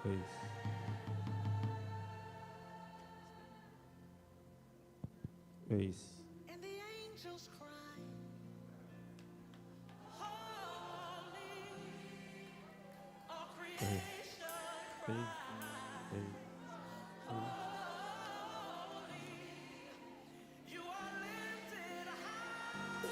É isso. É isso. And the angels cry, holy, all É. creation É cry, isso. É isso. holy, you are lifted high,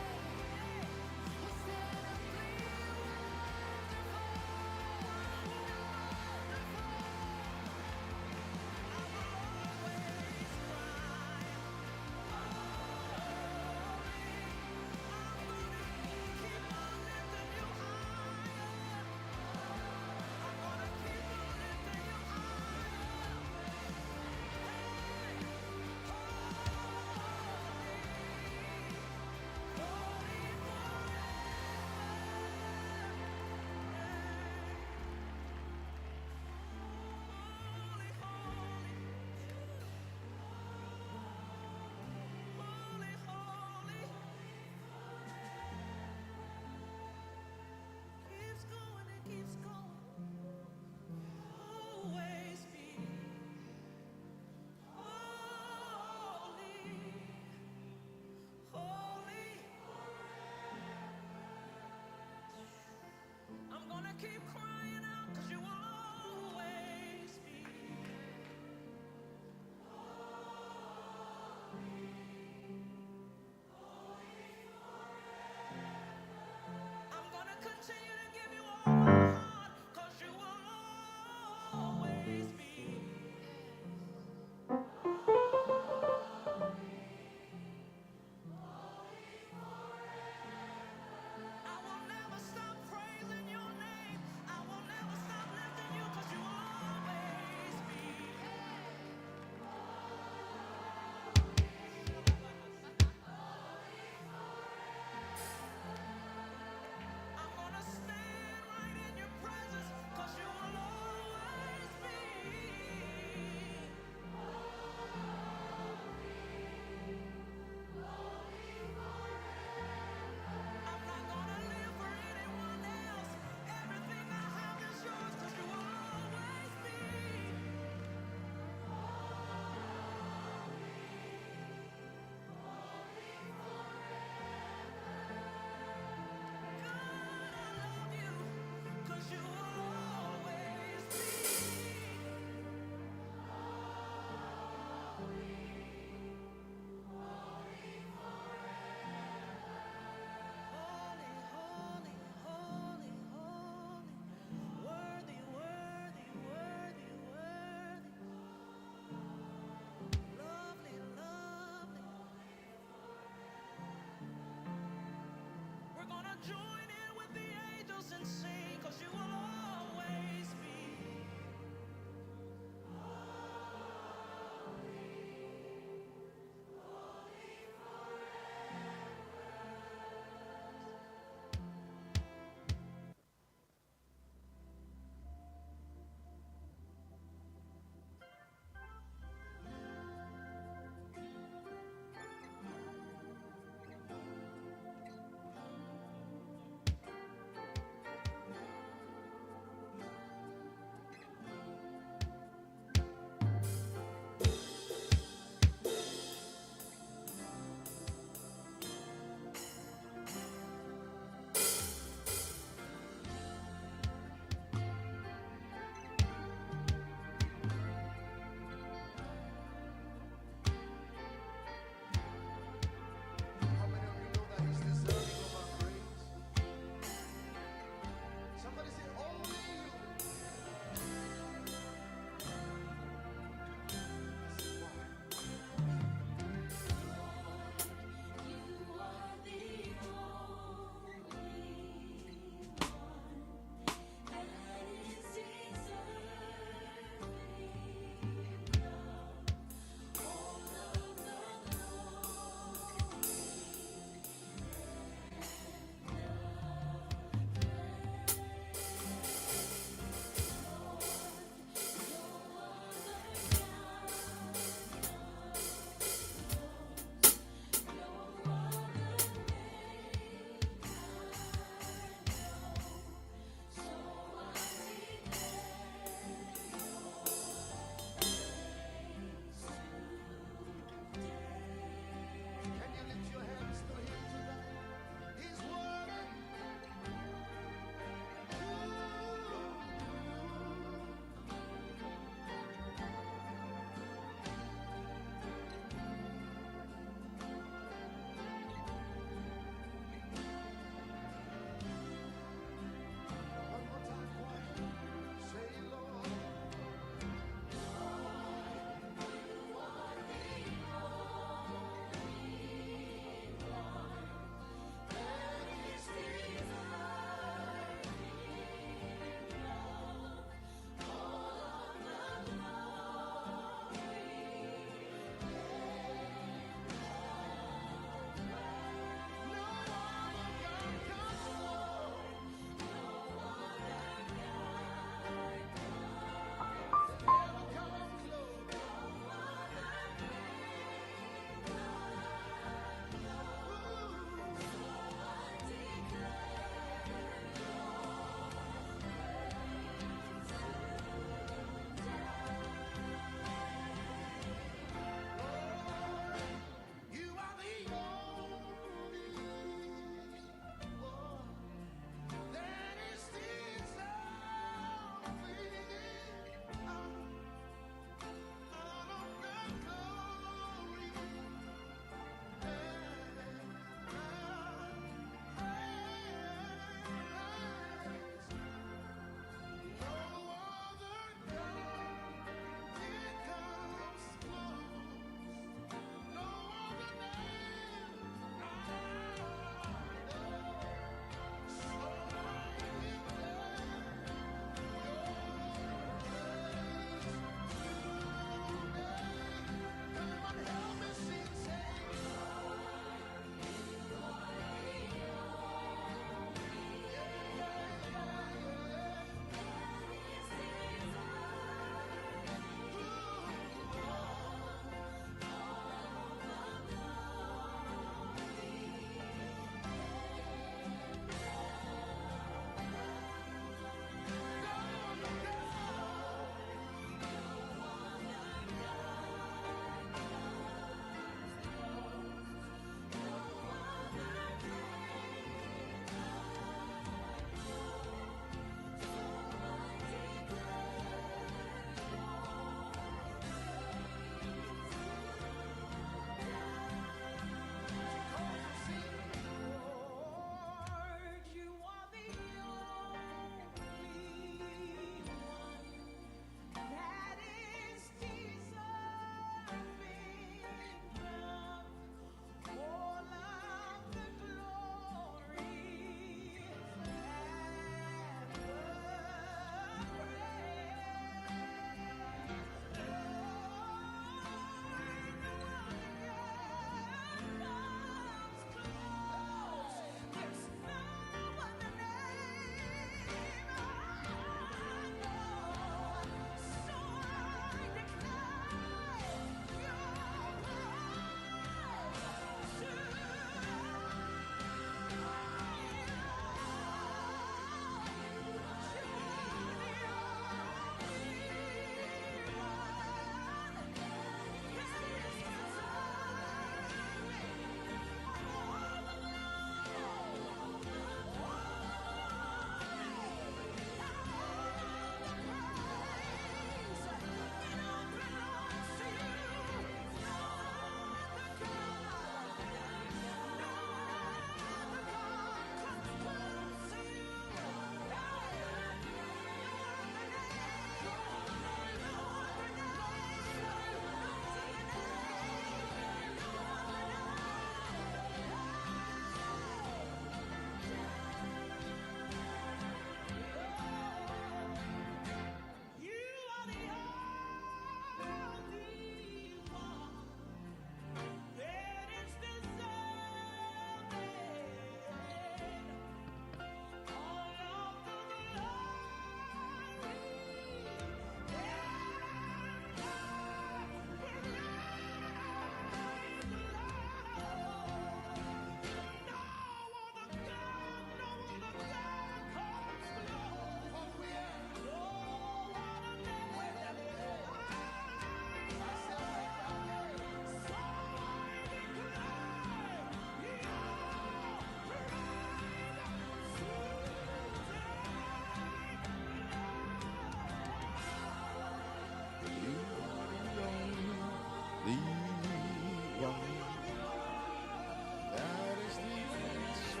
That is the answer.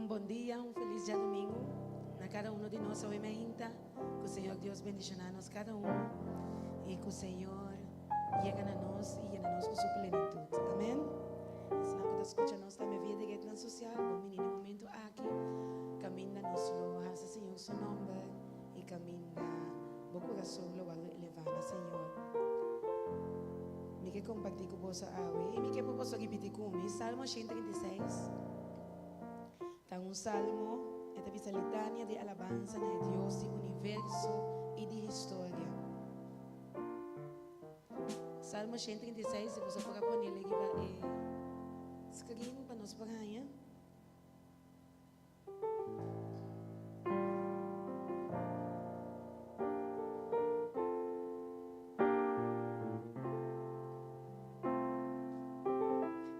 Bom dia, feliz dia domingo na cada um de nós, obviamente, que o Senhor Deus bendicionar-nos cada um e que o Senhor llegue a nós e llena-nos com sua plenitude. Amém? Se não que escuta nós também via de rede social, bom menino, momento aqui, caminha nos loja, Senhor, seu nome e caminha, bom coração, louvado e elevado, Senhor. Me quer compartilhar com você hoje e me quer propor repetir comigo, Salmo 136. Está un salmo, esta es la litania de alabanza de Dios, de universo y de historia. Salmo 136, se você for ponerle aqui no screen para nós parar, hein?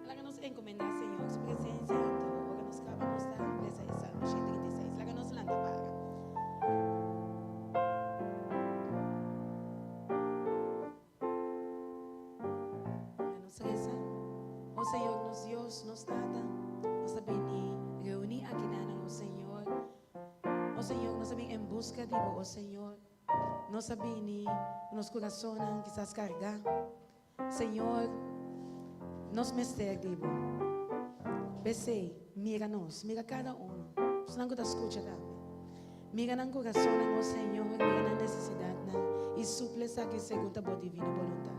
Ela nos encomendar, Senhor, sua presença. Salmo 136, la que nos landa para. Nos reza, oh Senhor, nos Dios, nos trata, nos beni, reunir aquí nada, oh Señor. Oh Señor, nos ven en busca de vos, oh Señor. Nos beni, nos corazones quizás cargar. Señor, nos mester de vos. Besei, mira-nos, mira cada um. Não que escuta também. Mira no coração, oh Senhor, mira na necessidade e suple essa que segundo a boa divina vontade.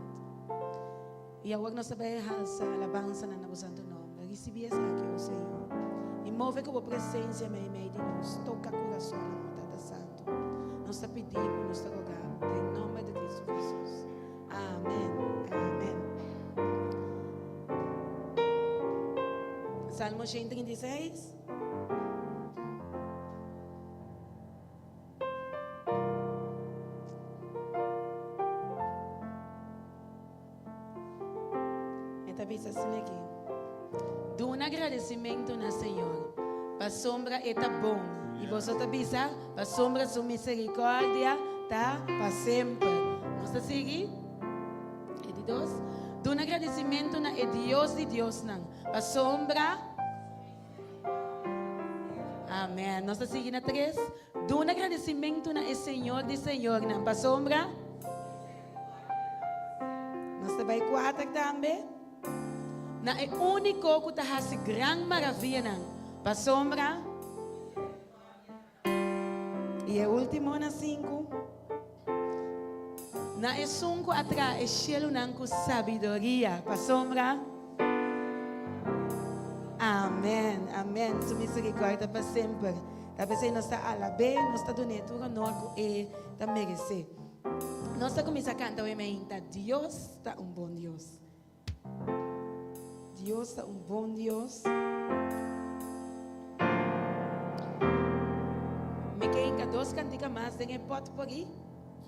E agora nós sabemos essa alabança na nosso santo nome. Recebi essa aqui, oh Senhor. E move com a presença meio de nós. Toca o coração na vontade santo. Nós pedimos, nós rogamos, em nome de Cristo Jesus. Amém. Amém. Salmo 136. Diz assim aqui: do um agradecimento na Senhor, para sombra está bom, e você avisa, para sombra sua misericórdia tá para sempre. Vamos a seguir? E de dois, do um agradecimento na Deus de Deus não, para sombra. Amém. Nós a seguir na três, do um agradecimento na Senhor de Senhor não, para sombra. Nós vai quatro também. Na é único que está a grande maravilha para sombra. E é último na 5. Na é 5 atrás é cielo com sabedoria para sombra. Amém, amém. Sua misericórdia para sempre. Talvez nós está alabé, nós está dando tudo nosso e está merecer. Nós está começando a cantar o amém. Deus está bom Deus. Deus é bom Deus. Me quer dois canticas mais, tem pode por aí?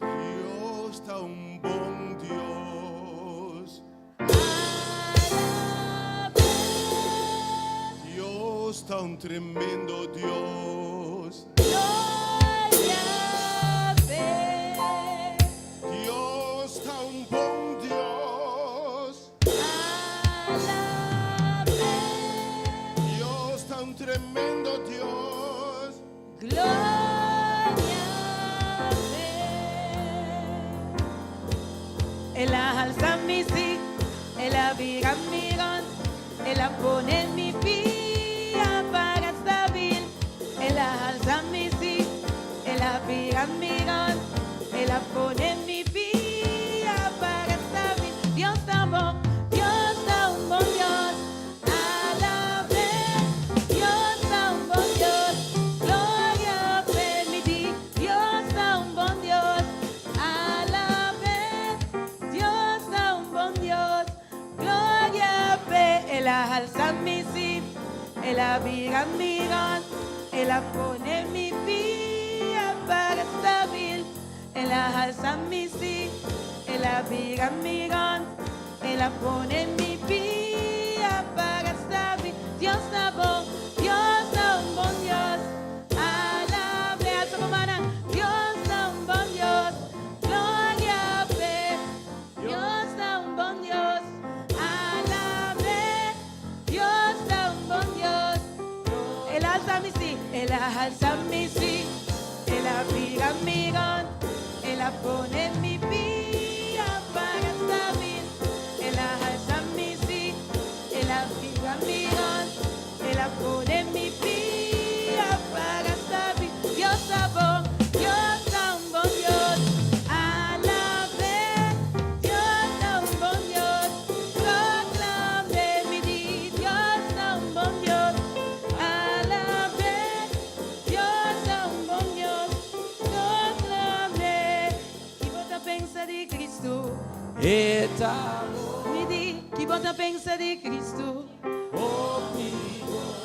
Dios está bom Dios. Dios está tremendo Dios. Dios está bom Dios. mi sí, Él abrirá mi ron, Él la pone en mi vía para establir, Él la alza mi sí, Él abrirá mi ron, Él la pone en mi vía para establir. Dios está bon, Dios está un bon Dios, alabe, Dios está un bon Dios, gloria permití, Dios está un bon Dios, alabe, Dios está un bon Dios, gloria pe, Él la alza mi sí, Él abrirá mi ron, Él la pone en mi vía para establir, Él la alza mi sí, Él abrirá mi ron, Él la pone en mi vía para establir. Dios está bon, Dios está un bon Dios, alabe a su hermana, Dios está un bon Dios, gloria pe, Dios está un bon Dios, alabe, Dios está un bon Dios. Él alza mi sí, Él alza mi sí, Él abrirá mi ron, Él la pone en mi vía para establir, Él alza mi sí, Él abrirá mi ron, Él la pone en mi vía para establir. Dios está bon, Dios está un bon Dios, alabe, Dios está un bon Dios, proclame mi di, Dios está un bon Dios, alabe, Dios está un bon Dios, proclame. Chi vota pensa di Cristo, Eta mi di, chi vota pensa di Cristo,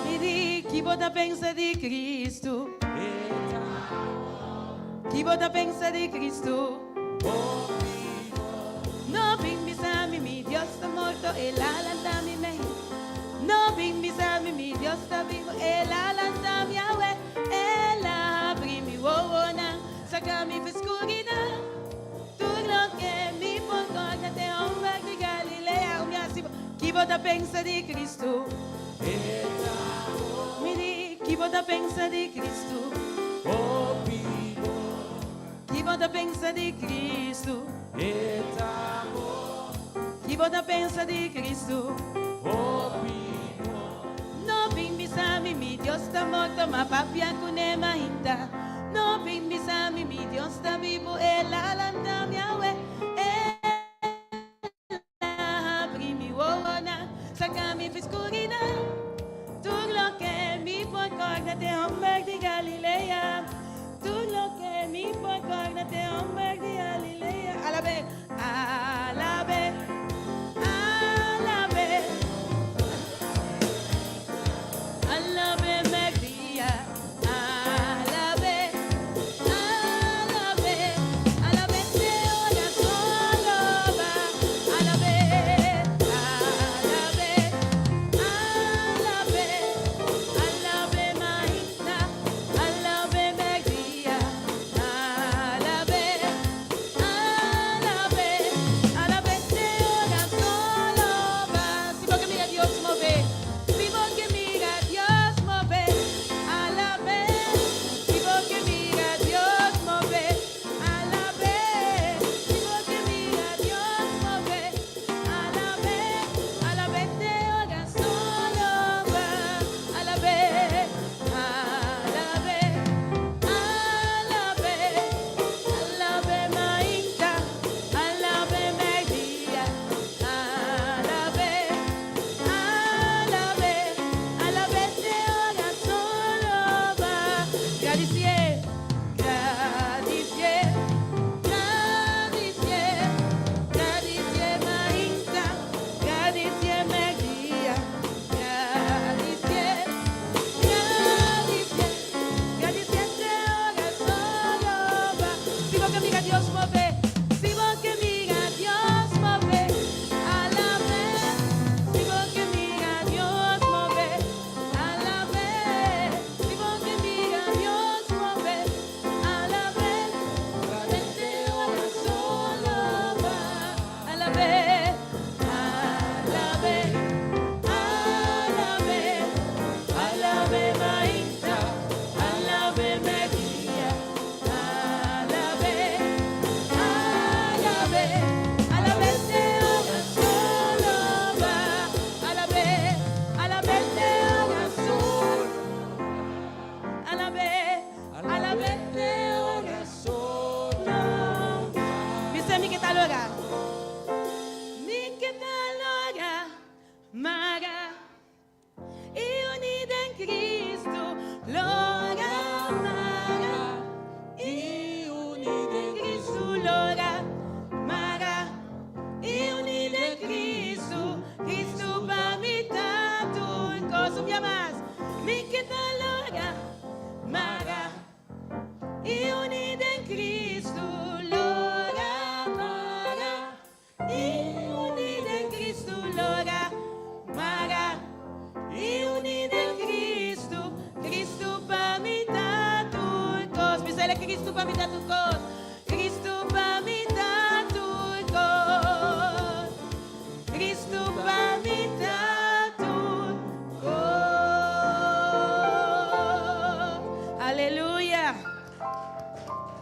mi di, chi vota pensa di Cristo, chi vota pensa di Cristo. No bimbisami, mi Dios está muerto, el alandami me. No bimbisami, mi Dios está vivo, el alandami Yahweh, el abri mi wona, saca mi fescuridad. Tú lo que mi porcona te hombre de Galilea, un yasibo, chi vota pensa di Cristo. Mi di, chi vota pensa di Cristo. Chi vota pensa di Cristo. Chi vota pensa di Cristo. No bimbisami, mi Dios está muerto, ma papia kunema hinda. No bimbisami, mi Dios está vivo, el alandam Yahweh. El abri mi wona, saca mi fiscuridad. Tú lo que mi porcona te hombre de Galilea. Tú lo que mi porcona te hombre de Galilea. Alabe, alabe, alabe. Alabe Maria, alabe, alabe, alabe te ora solo va, alabe, alabe, alabe, alabe Maria, alabe Maria, alabe,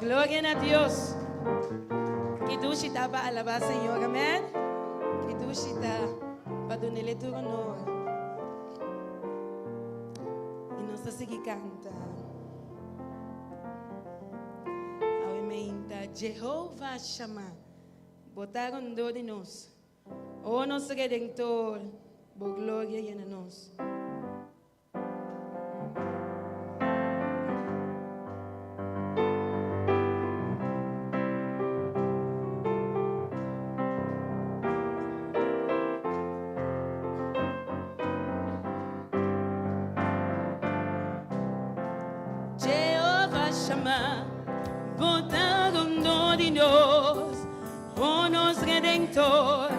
Gloria a Dios. Kidushita pa alabar, Señor. Amén. Kidushita pa donele tu honor. E nós seguir canta. Amém. Jehová chama. Botaram dor de nós. O nosso Redentor. Por glória e na nós. Jehová chama, botaram dor de nós, o nosso Redentor,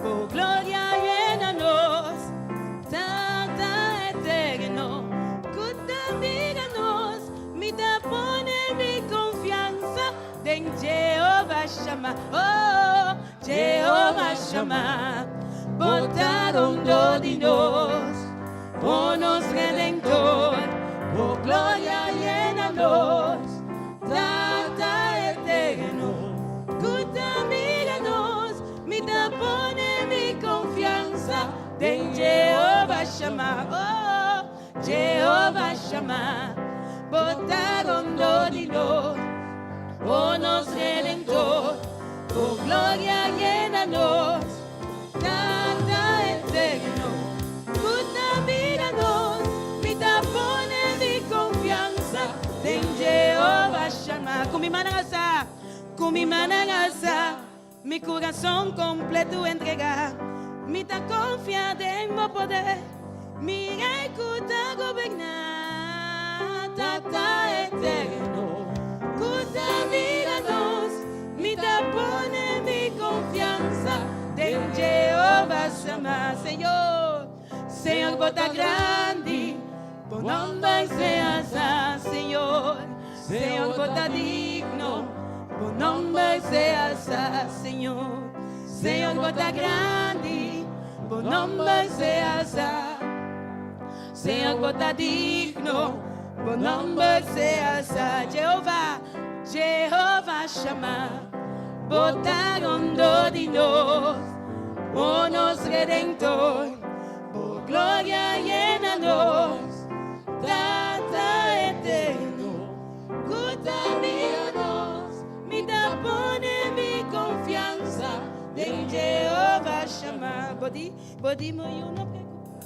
por glória e na nós, tanta eterno, cuida nós, me dá poner mi confiança, em Jehová chama, oh, Jehová chama, botaram dor de nós, o nosso Redentor, por glória llena nós, data eterno, cuida nós, me dá poner mi confiança, em Jehová chama, oh, Jehová chama, botaram dor de nós, o nosso Redentor, por glória llena nós, data eterno, cuida nós, me dá poner mi confianza, em Jehová chama. Com mi manangasa, mi coração completo entregar, me dá confiança em meu poder, me escuta governar, tata eterno, cuida nós, me dá poner mi confiança, em Jehová chama, Senhor, Senhor, bota grande. Por nombre seas, Señor, Señor, bota digno. Por nombre seas, Señor, Señor, bota grande. Por nombre seas, Señor, bota digno. Por nombre seas, Jehová, Jehová chama. Botaram dor de nós, o nosso Redentor, por glória llena nós. Data eterno, cuida nós, me dá poner mi confiança, em Jehová chama. Pode muito não preocupar.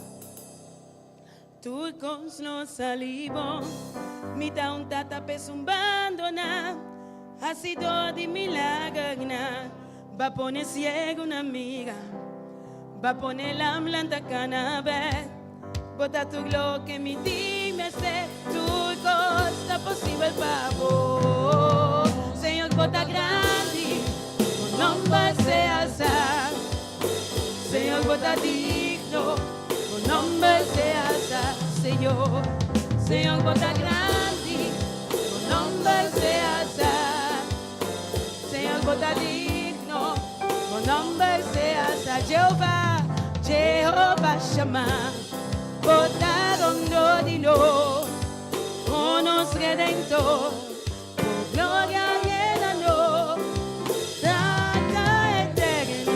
Tu com nós salivo, me dá tata pesumbando na, assim dor de milagre na, va poner ciego na amiga, va poner la blanda canabé. Bota tu gloria que me dime se tu costa posible favor. Señor, bota grande, tu nombre sea santo. Señor, bota digno, tu nombre sea santo. Señor, Señor, bota grande, tu nombre sea santo. Señor, bota digno, tu nombre sea santo. Jehová, Jehová chama. Botaram dor de nós, o nosso Redentor, por glória llena nós, data eterno,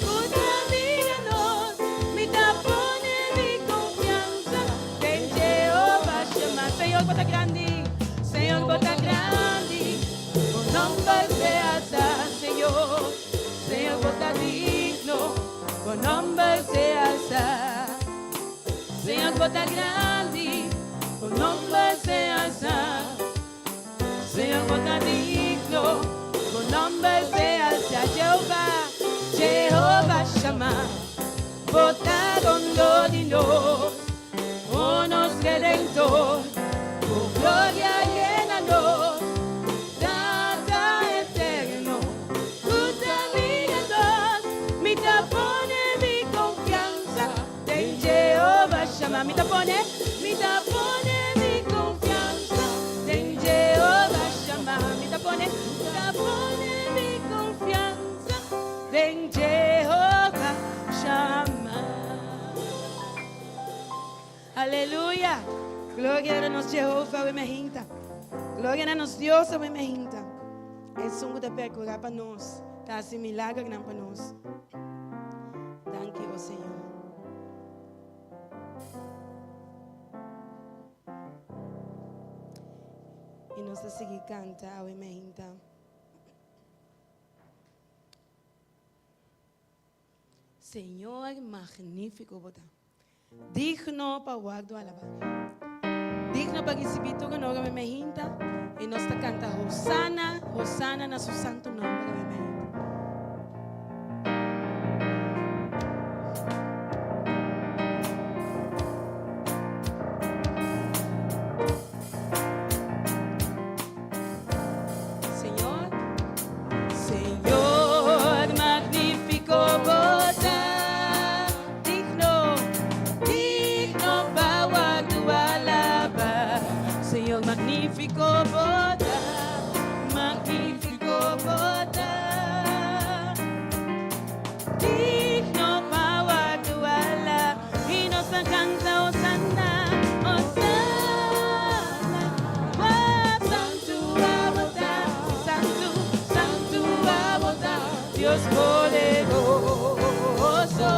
cuida nós, me dá poner mi confiança, em Jehová chama. Senhor, bota grande, Senhor, bota grande, o nome seas, Senhor, Senhor, bota digno, o nome seas. Señor, bota grande, o nombre sea santo. Señor, bota digno, o nombre sea santo. Jehová, Jehová chama, botaram dor de nós, o nosso Redentor, por glória llena nós, data eterno, cuida nós, me dá poner mi confiança, em Jehová chama, me dá poner mi confiança, em Jehová chama, me dá poner mi confiança, em Jehová chama. Aleluia. Glória a nós, Jehová, o emergenta. Glória a nós, Deus, o emergenta. sungguh dapat curar para nós. Kasih milagre na para nós. Danke, ó Senhor. E nós vamos seguir cantar, então. Senhor magnífico, bota. Digno para guardo alabar. Digno para recibir todo o honor, me hinta. E nós está cantando Hosanna, Hosanna na seu santo nome, me hinta. Senhor, Senhor magnífico, bota. Digno, digno para guardo alabar. Senhor magnífico, bota, magnífico, bota. Digno para tu ala, y nos canta Hosanna, Hosanna. Oh, santo abota, santo, santo abota, Dios poderoso.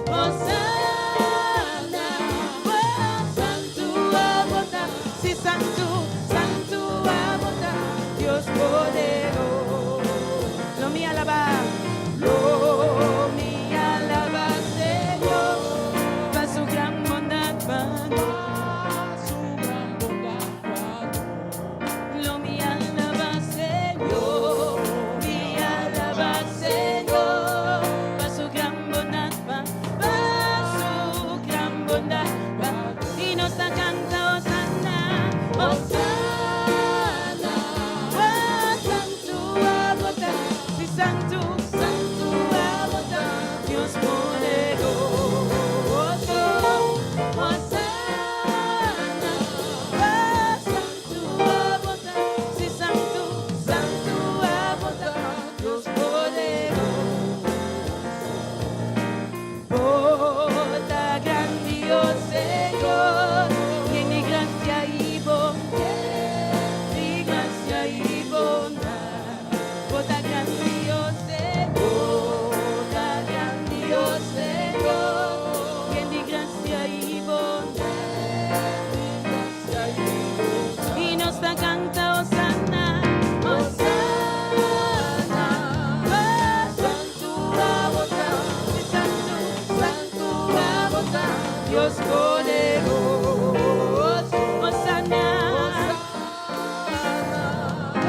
Hosanna, oh, santo abota, sí, santo, santo abota, Dios poderoso. Lo mi alaba, Señor, para su gran bondad, lo mi alaba, Señor, mi alaba, Señor, para su gran bondad, para su gran bondad, y nos canta Hosanna, Hosanna, oh, santo abota, sí, santo, santo abota, Dios poderoso, Hosanna, oh, santo abota, sí, santo, santo abota, Dios poderoso. Bota gran Dios, Señor, tiene gracia y bondad, y gracia y bondad. Bota gran Dios, Señor, tiene gracia y bondad, y nos canta Hosanna, Hosanna, oh, santo abota, sí, santo, santo abota, Dios poderoso, Hosanna, oh,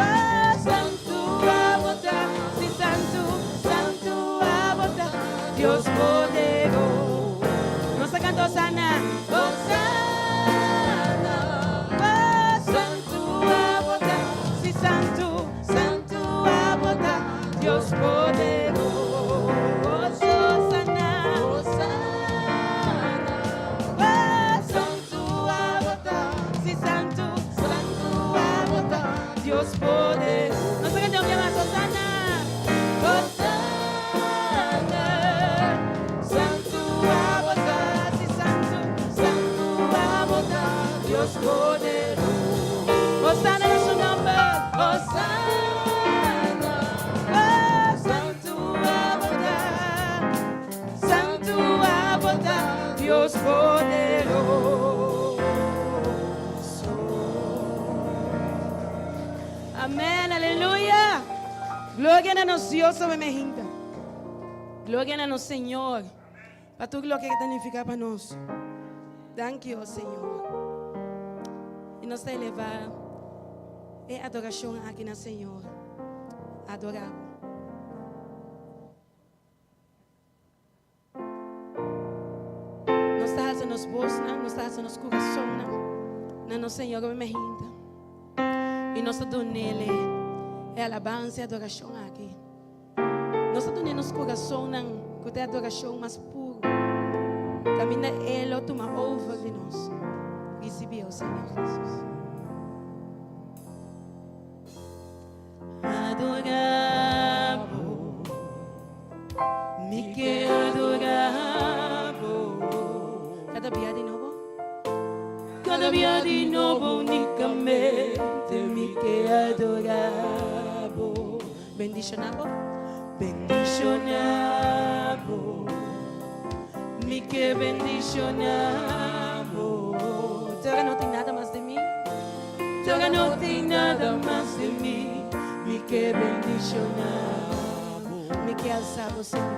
santo abota, sí, santo, santo abota, Dios poderoso. Nos canta Hosanna, Hosanna, oh, santo abota, sí, santo, santo abota, Dios poderoso. Hosanna, Hosanna, oh, santo abota, sí, santo, santo abota, Dios poderoso. Nos canta un día más, Hosanna, Hosanna, santo abota, sí, santo, santo abota, Dios poderoso. Hosanna es su nombre, Hosanna, oh, santo abota, Dios poderoso. Amén, aleluya. Gloria a nos Dios sobre mi gente. Gloria a nos Señor. Para tu gloria que significa para nós. Thank you, Senhor. E nós te elevar em adoração aqui na Senhor. Adorar. Nós estamos nos bolsos, nós estamos nos corações, na nosso Senhor me hinta. E nós estamos nele é alabança e adoração aqui. Nós estamos nos corações com a adoração mais pura. Camina Ele, toma over de nós. Receber o Senhor Jesus. Adoramos, me quero adoramos. Cada dia de novo. Cada dia de novo, unicamente me quero adoramos. Bendicionado. Bendicionado. Mi que bendicionado. Ahora no tiene nada más de mí. Ahora no tiene nada más de mí. Mi que bendicionado. Mi que alzado, Señor.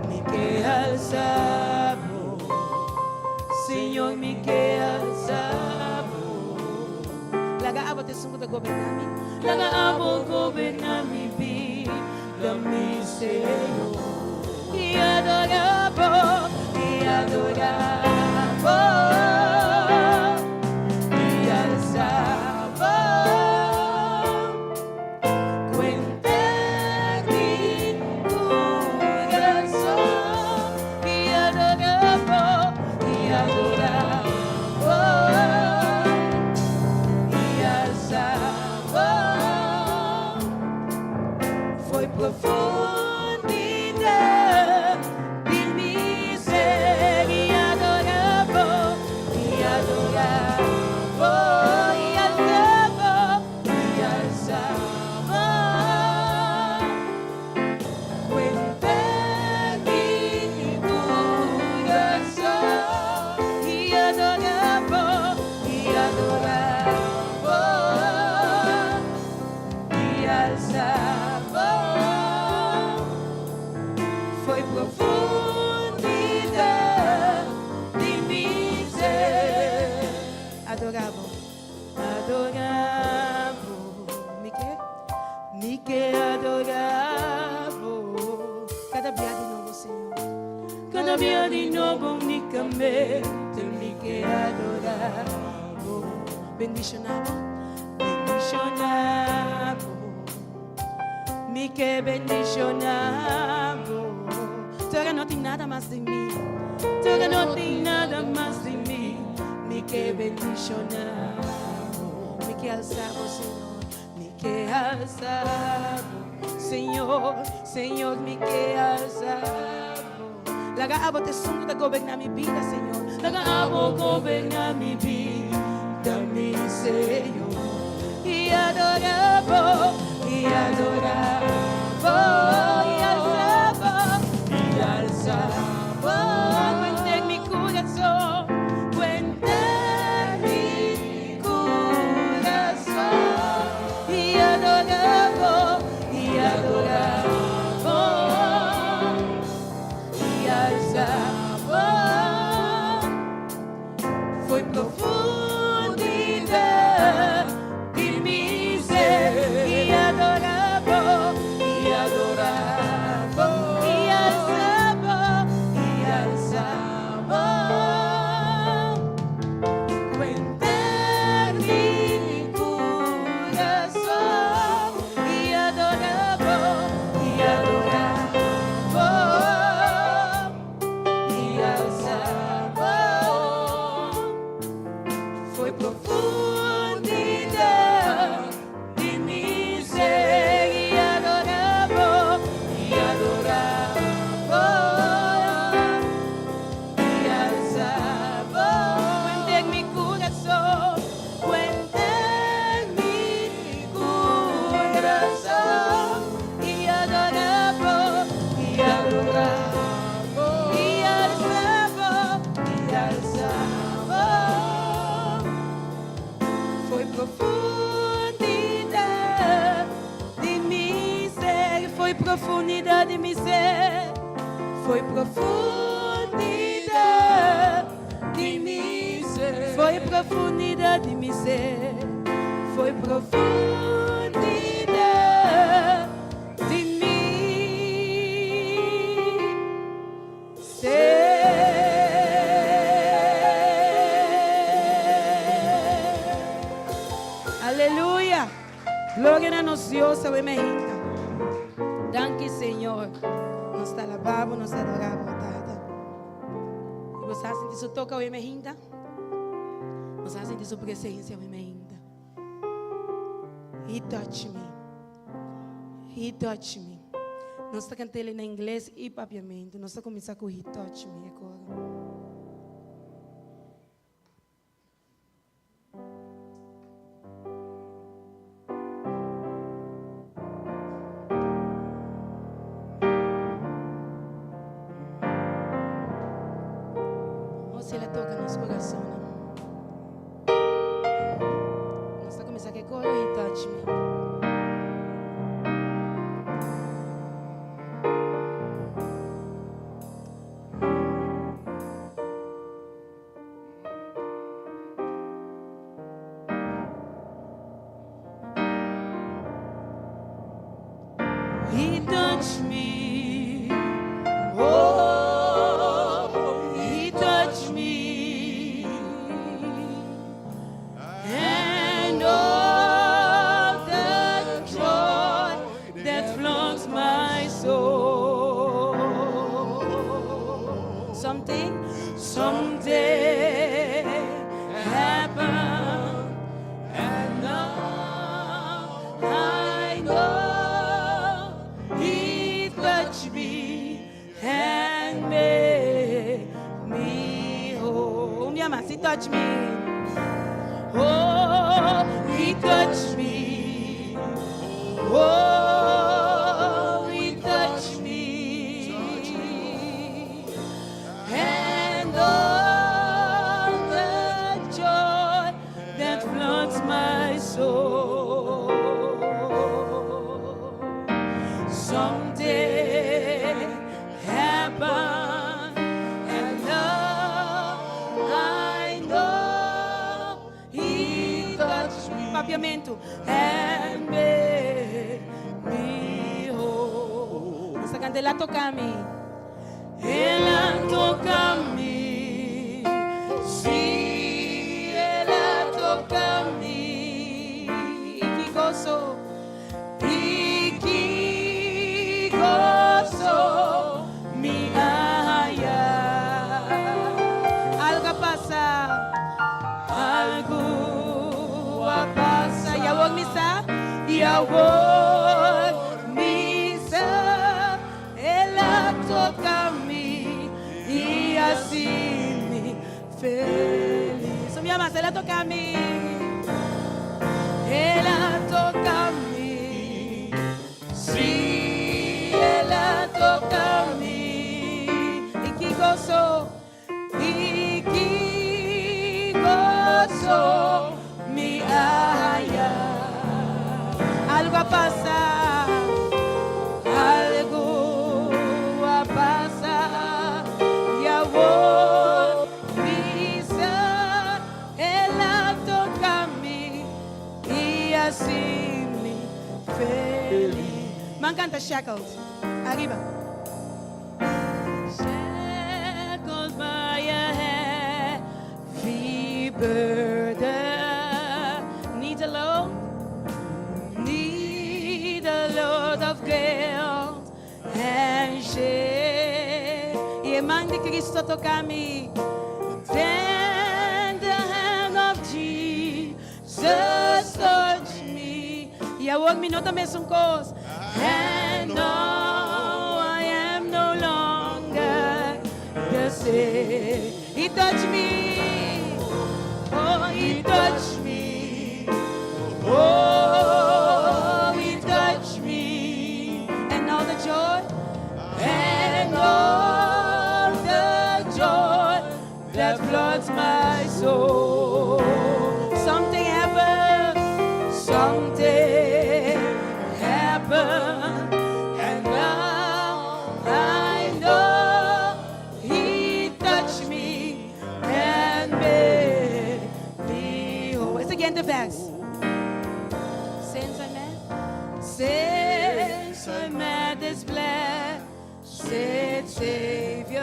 Mi que alzado. Senhor, me quer salvo. Laga abo te sungo da governami. Laga abo governami vida mi Senhor. E adoravo, e adoravo. E alzavo. Cuenta mi coração. E adoravo. E adorava e alçava, foi profundidade de miséria e adorava e adorava e alçava e alçava. Cuenta mi coração e adorava e adorava e alçava, foi profundidade de miséria. Adorava, adorava, me que adorava. Cada dia de novo, Senhor. Cada dia de novo, unicamente me que adorava. Bendicionado, bendicionado. Me que bendicionado. Ahora no tiene nada más de mí. Ahora no tiene nada más de mí. Me que bendicionado. Me que alzado, Señor. Me que alzado. Señor, Señor, me que alzado. Laga abo te sungo da governar mi vida, Señor. Laga abo governar mi vida, mi Señor. Y adoravo, y adoravo, y alzavo, y alzavo. Cuenta en mi corazón, cuenta en mi corazón. Y adoravo, y adoravo, y alzavo. Foi profundidade de miséria e adorava, e adorava, e alçava, e alçava. Cuenta mi coração e adorava, e adorava, e alçava. Foi profundidade de miséria e adorava, e adorava, e alçava. Cuenta en mi corazón, cuenta en mi corazón, y adorava, e adorava, e alçava, e alçava. Foi profundidade de miséria, foi profundidade de miséria, foi profundidade de miséria, foi profundidade de miséria, foi profundidade de miséria. Aleluia. Glória a nosso Deus, ao emergita. Danke, Senhor. Nós te alabamos, nós te adoramos, Tata. E você ha sentido toca ao emergita? Você ha sentido sua presença ao emergita? He touched me. He touched me. Nós estamos cantando ele em inglês e papiamento. Nós estamos começando com He touched me agora. se Ele toca nosso coração. Nós vamos começar aqui com He touch me. He touched me. Oh, He touched me. And all the joy that floods my soul. Someday happened, and now I know He touched me and made me whole. Más, He touched me. Oh, He touched me. Oh, He touched me. And all the joy that floods my soul. Someday happen, and now I know He touched me. Papiamento. And made me whole. Basta canta, Ela toca-me. Ela toca-me. Sim, Ela toca-me. Que gozo. E que gozo me haya. Algo pasa. Algo pasa. Yawag misa. Yawag misa. Ela toca-me e assim me feliz. Minha mãe, ela toca-me. Ela toca-me. Sim, ela toca-me. E que gozo. E que gozo me haya. Algo a pasar. Algo a pasar. Ya voy pisar. Ela toca-me e assim me feliz. Man canta Shackles. Arriba. Shackled by a heavy burden. Need a load. Need a load of guilt and shame. E a mão de Cristo toca-me. Then the hand of Jesus touched me. E a wag minuto mesmo cos. And now I am no longer the same. He touched me. Oh, He touched me. Oh, He touched me. And all the joy. And all the joy that floods my soul. Something happened. Something happened. And now I know He touched me and made me whole. It's again the verse. Since I met this blessed Savior,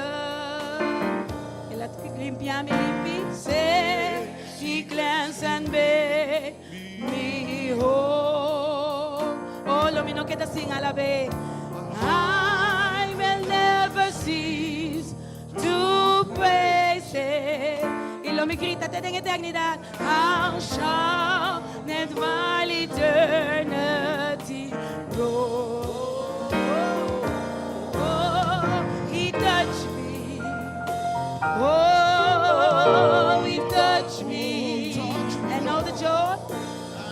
Ela limpia me limpi. Say He cleansed and made me whole. Oh, lo mino que te sing a la vez. I will never cease to praise Him. Y lo mi grita te en eternidad. How shall net while eternity go? Oh, He touched me. Oh, He touched me. And all the joy.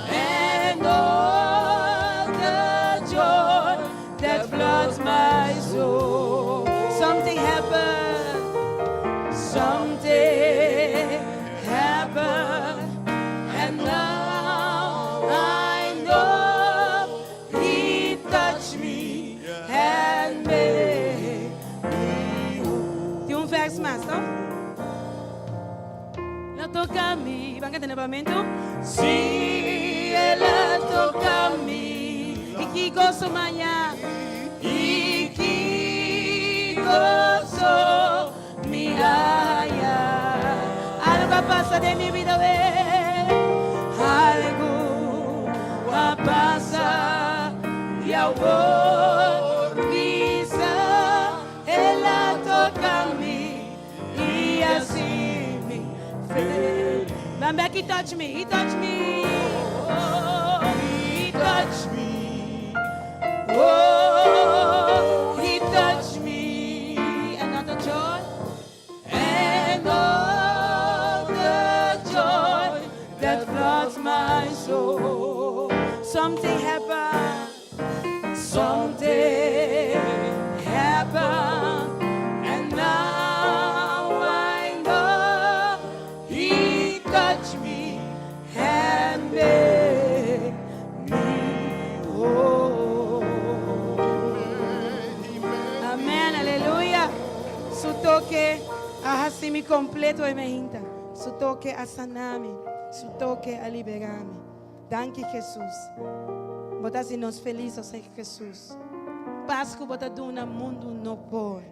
And all the joy that floods my soul. Something happened. Something vez más, ¿no? Él toca a mí. ¿Van a tener momento? Sí, Él toca a mí. Y que gozo mañana. Y que gozo mi haya. Algo pasa de mi vida, algo va a pasar y ahora visa Él toca a mí y así me feliz. Remember, he touched me, he touched me, oh, he touched me, oh, he touched me, and not the joy, and all the joy that floods my soul. Something happened, something happened, and now I know He touched me and made me whole. Amén, aleluya. Su toque a mi completo e me hinta. Su toque a sanarme, su toque a liberarme. Danke, Jesus. Botar-se nós felizes sem Jesus. Paz que botar do no mundo não pode.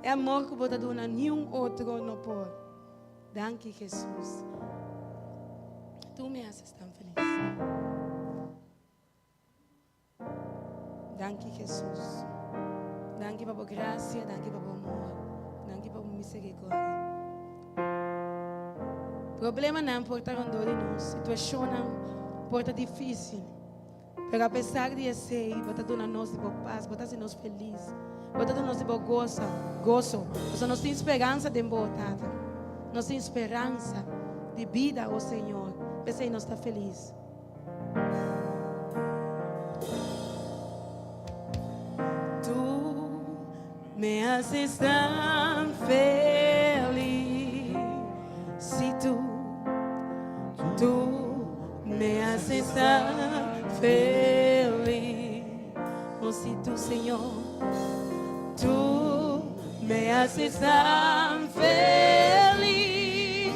É amor que botar do nenhum outro não pode. Danke, Jesus. Tu me haces tão feliz. Danke, Jesus. Danke por graça, danke por amor, danke por misericórdia. Problema não importa onde nós, situação não importa difícil. Mas apesar de ser, bota dona nós de paz, bota se nós feliz, bota nós de gozo, nós temos esperança de botar, nós temos esperança de vida ao Senhor. Pensei nós está feliz. Tu me haces tão feliz, se tu me haces tão feliz, oh se tu Senhor, tu me haces tão feliz,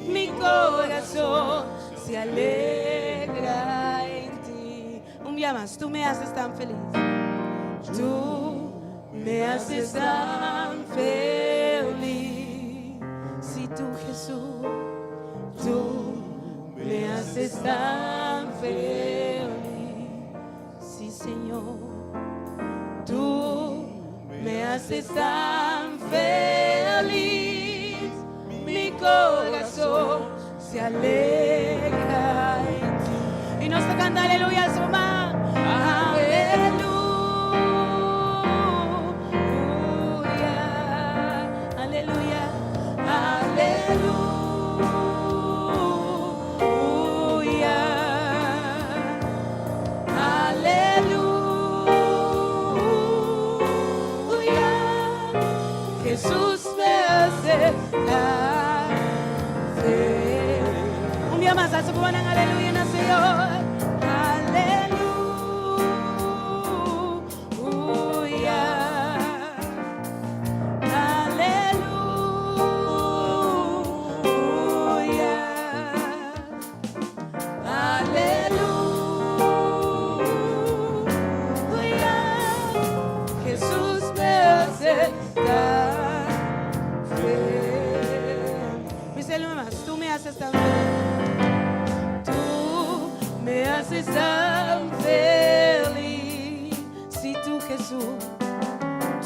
mi corazón se alegra en ti. Un día más, tú me haces tan feliz. Tú me haces tan feliz. Si tú, Jesús, tú me haces tan feliz. Sí, Señor, tú me haces tan feliz. Mi corazón se alegra en ti. Y nos toca cantar aleluya al su mamá. Aleluya, aleluya, aleluya. Jesús me hace tan feliz. Un día más, al su mamá, aleluya, no Señor. Tan feliz, si tú Jesús,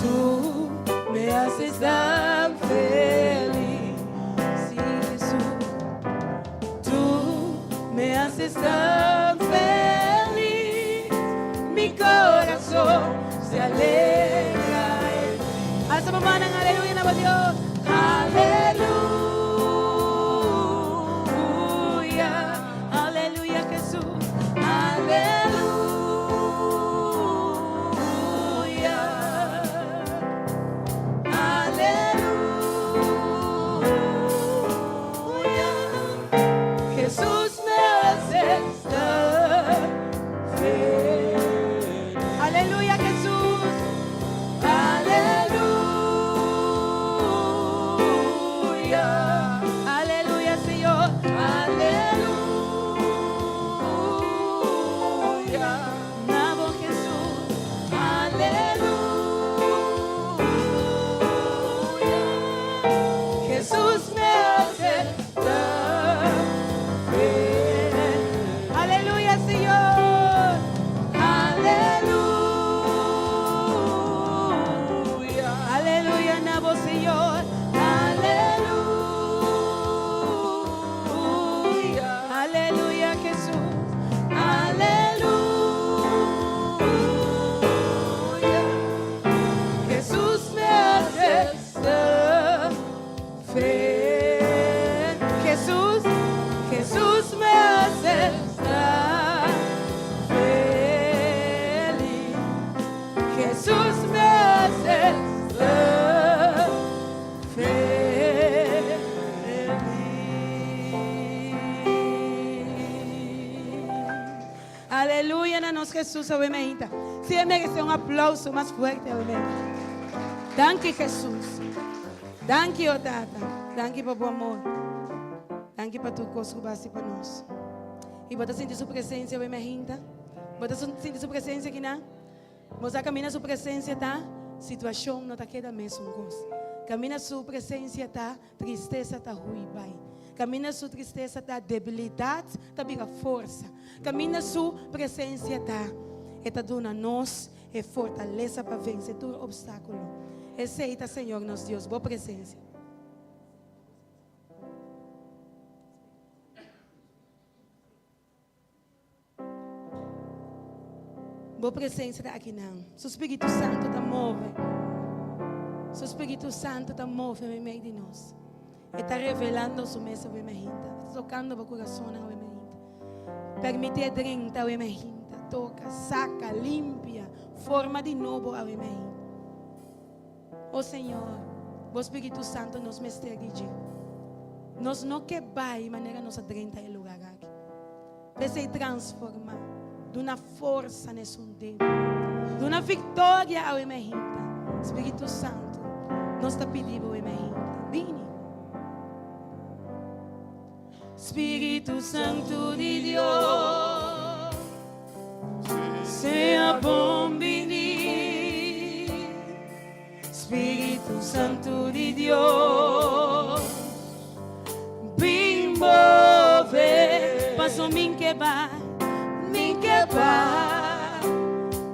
tú me haces tan feliz, si Jesús, tú me haces tan feliz, mi corazón se alegra en ti. Alza mamá, aleluya, en Dios, aleluya, aleluya Jesús. Aleluya, aleluya, Jesús me hace tan feliz. Aleluya, Jesús. Aleluya, oh Señor. Aleluya, aleluya Jesús. Aleluya. Jesús me hace fe. Jesús me hace feliz. Jesús me hace feliz. Aleluia na nos Jesus, amém. Se merece aplauso mais forte, amém. Danke, Jesus. Danke, oh Tata. Danke por amor. Danke por tu coisa que basta para nós. E bota sentir sua presença, amém. Bota sentir sua presença aqui, não? Você camina sua presença, tá? Situação não tá queda mesmo, gosto. Camina sua presença, tá? Tristeza tá ruim, vai. Camina sua tristeza, tá? Debilidade, tá biga força. Camina sua presença, tá? E tá dando a nós e fortaleza para vencer todo obstáculo. Aceita, Senhor, nosso Deus, boa presença. Boa presença aqui não. Seu Espírito Santo está move. Seu Espírito Santo está move no meio de nós. E está revelando sua mesa ao emergente. Está tocando o coração ao emergente. Permite drentar ao emergente. Toca, saca, limpia, forma de novo ao emergente. Oh Senhor, o Espírito Santo nos mestre de nós não que vai maneira nos adrenta em lugar aqui. Precisa transformar de uma força nesse dedo, de uma vitória ao emergente. Espírito Santo, nós está pedindo ao emergente. Vini. Espírito Santo de Deus, seja bom venir. Espírito Santo de Deus, bem mover, passou mim que vai,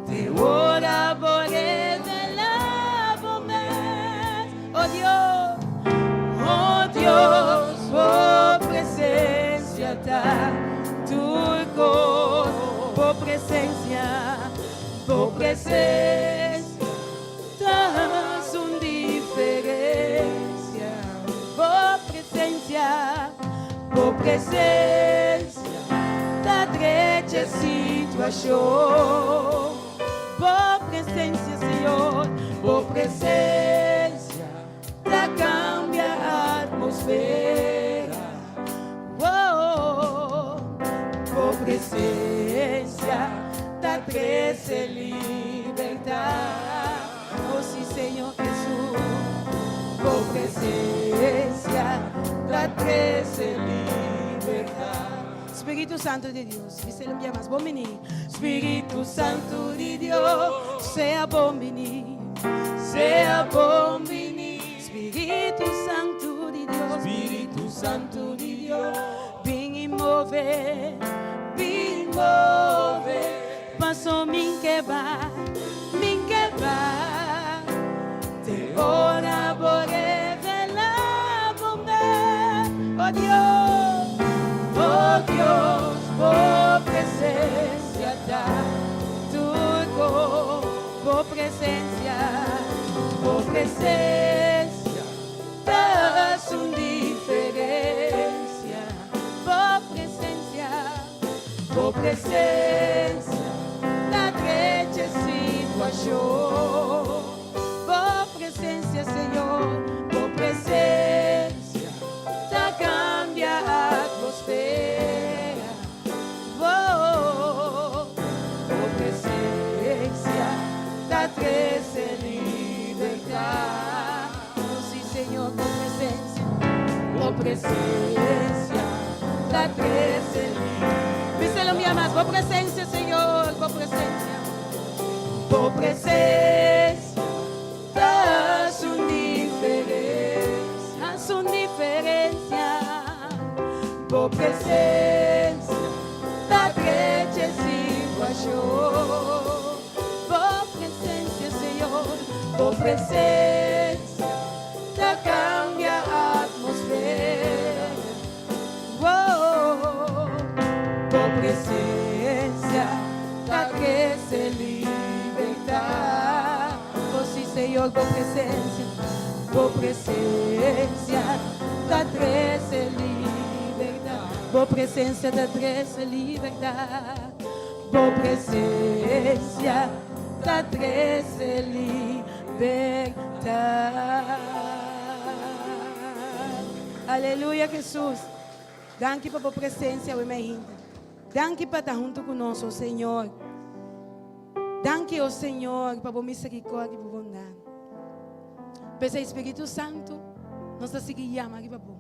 te ora por revelar-me, oh Deus, por presença tá, tu por presença, tá, sua diferença, por presença, da trecha situação, por presença, Senhor, por presença, da cambia a atmosfera, por presença, da trecha libertar, oh sim, Senhor Jesus, por presença, da trecha libertar. Espírito Santo de Deus, e se ele me mais bom menino. Espírito Santo de Deus, seja bom menino, seja bom menino. Espírito Santo de Deus, Espírito Santo de Deus, vem e mover, passou mim que vai, te ora por revelar-me, oh Deus, por presença da tua, por presença da sua diferença, por presença da grande situação, por presença, Senhor, por presença da cambia a atmosfera, por presença da trece libertar, oh sim, Senhor, por presença da trece libertar. Víselo me amas, por presença, Senhor, por presença da sua diferença, por presença da grande situação, por presença, Senhor, por presença Boa presença da trece liberdade. Boa presença da trece liberdade. Boa presença da trece liberdade. Aleluia, Jesus. Danke por a presença, o meu. Danke por estar junto conosco, Senhor. Danke, oh Senhor, por a misericórdia e por a bondade. Pese Espírito Santo, nós estamos seguindo chama aqui para bom.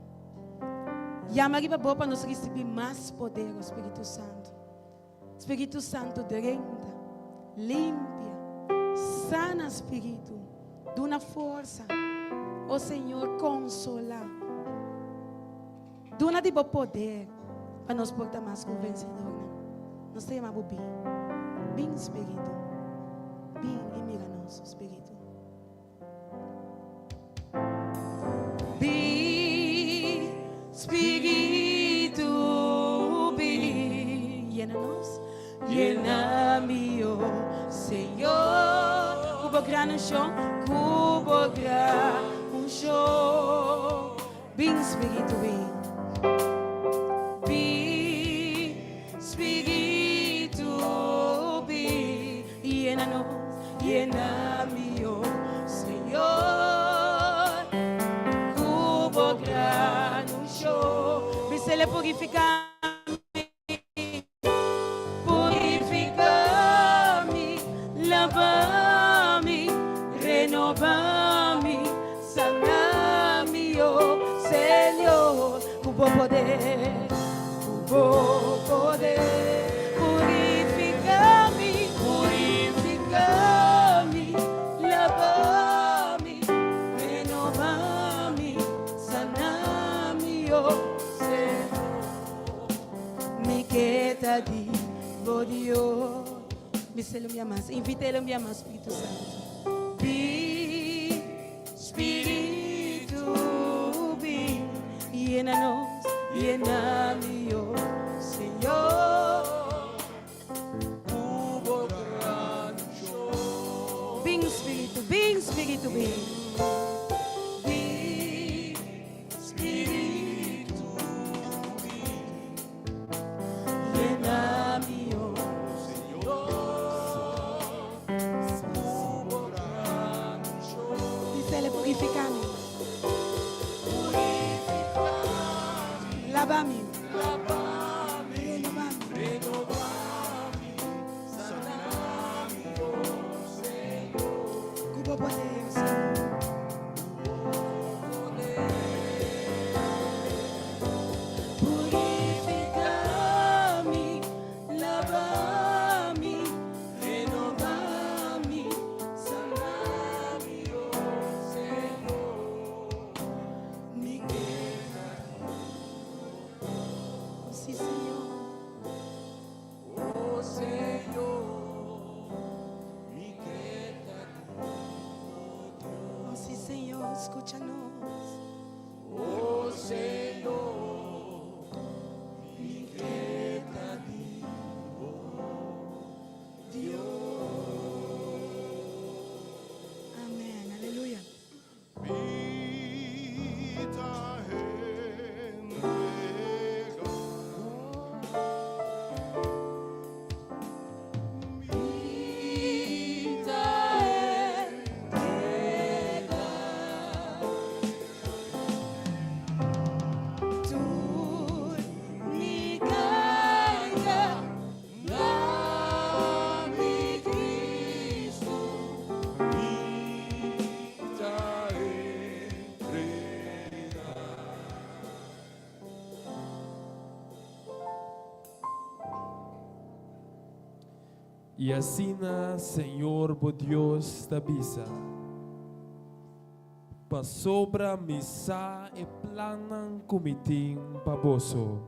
Chama aqui para bom para nós receber mais poder, oh Espírito Santo. Espírito Santo, drenta, limpia, sana Espírito, dá uma força, oh Senhor, consola. Dá uma tipo poder para nós portar mais como vencedor. Nós temos bem, bem Espírito, bem e mira nosso Espírito. Espírito, llena-nos, llena-me, oh Senhor. Cubo grande chão, cubo grande chão. Bem, Espírito, bem. Espírito, llena-nos, llena-me, oh Senhor. Cubo grande chão. Me se le purifica-me, purifica-me, lava-me, renova-me, sana-me, oh Senhor. Cubo poder, cubo poder. Purifica-me, purifica-me, lava-me, renova-me, sana-me, oh Senhor. Me queda de Dios. Me se lo llamas, invítelo a más, Espíritu Santo. Bi, Espíritu, bi, llénanos, lléname, oh Señor. Cubo grancho. Bem Espírito, bem Espírito, bem. Purifica-me, lava-me, renova-me, sana-me, oh Senhor. Cubo poder, Senhor. Purifica-me, lava-me, renova-me, sana-me, oh sí, Señor. Oh Senhor, me queda. Oh, sí, Señor, escúchanos. Oh Senhor, me queda Dios. Amén, aleluya. Vita entrega. Vida entrega. Tú mi carga, mi Cristo. Vita entrega. E assim, Senhor, bo Deus da bisa, pa sobra misa e planan comitim paboso.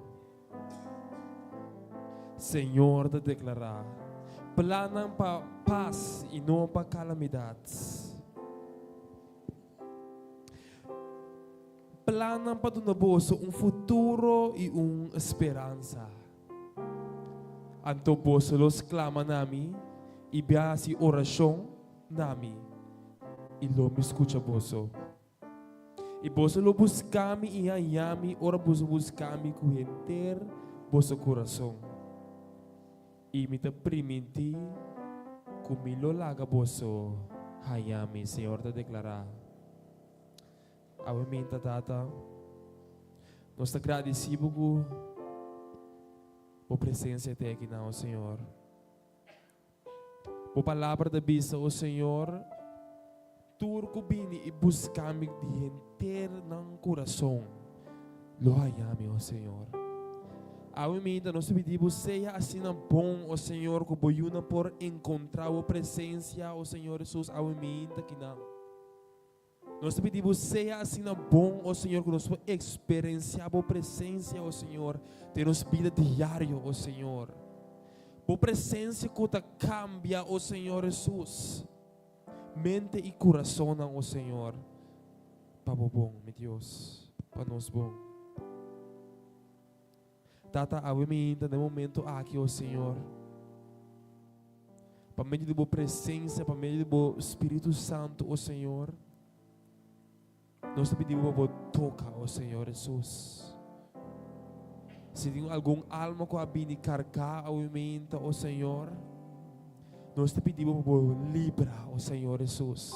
Senhor, da declarar, planan pa paz e não pa calamidades. Planan pa do naboso futuro e esperança. Anto boso los clama nami, e biasi oração nami, e lo me escucha boso. E você lo buscami e ayami, ora você buscami com inteiro vosso coração. E me te permiti comigo laga vosso ayami, Senhor, te declarar. Awamenta tata, nós te agradecemos por presença até aqui não, Senhor. Por palavra da bisa, o Senhor, turco bini e buscami de inteiro no coração. Lo ayami, o Senhor. Awamenta nós pedimos seja assim bom, o Senhor, que boiuna por encontrar a presença, o Senhor Jesus, awamenta que não. Nós pedimos seja assim bom, ó Senhor, que nós experienciar a presença, ó Senhor, de nossa vida diária, ó Senhor. A presença que te cambia, ó Senhor Jesus. Mente e coração, ó Senhor. Para bom, meu Deus, para nós bom. Tata, a mim no momento aqui, ó Senhor. Para meio de boa presença, para meio de boa Espírito Santo, ó Senhor. Nós te pedimos para tocar, ó Senhor Jesus. Se tem algum alma que abine carregar ao momento, ó Senhor, nós te pedimos para livrar, ó Senhor Jesus.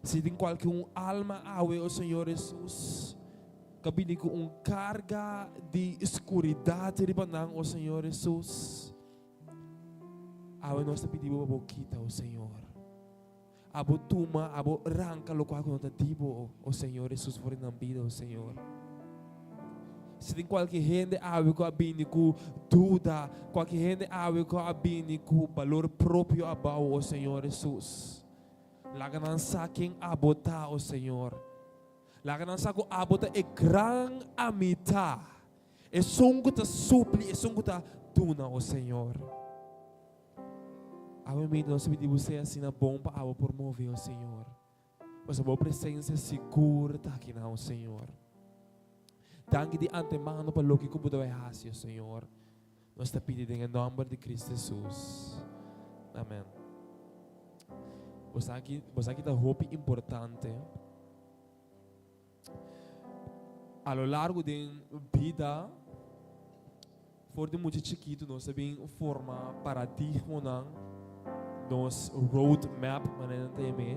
Se tem qualquer alma, ó Senhor Jesus, que abine com carga de escuridade, ó Senhor Jesus, nós te pedimos para quitar, ó Senhor. Abo tuma, abo arranca lo qual notativo, o Senhor Jesus, for na vida, o Senhor. Se tem qualquer gente ave com abini com dúvida, qualquer gente ave com abini com valor próprio abau, o Senhor Jesus. Laga não sa quem abota, o Senhor. Laga não sa ko abota e gran amita. E songo ta supli, e songo ta tuna, o Senhor. Amém, nós pedimos ser assim na bom para promover o Senhor. Nossa boa presença segura está aqui não, Senhor. Danke de antemano para o que como deve fazer, Senhor. Nós te pedimos em nome de Cristo Jesus. Amém. Você aqui está hope importante. A lo largo de vida, for de muito chiquito, nós sabemos forma paradigma não. Nos roadmap manenteme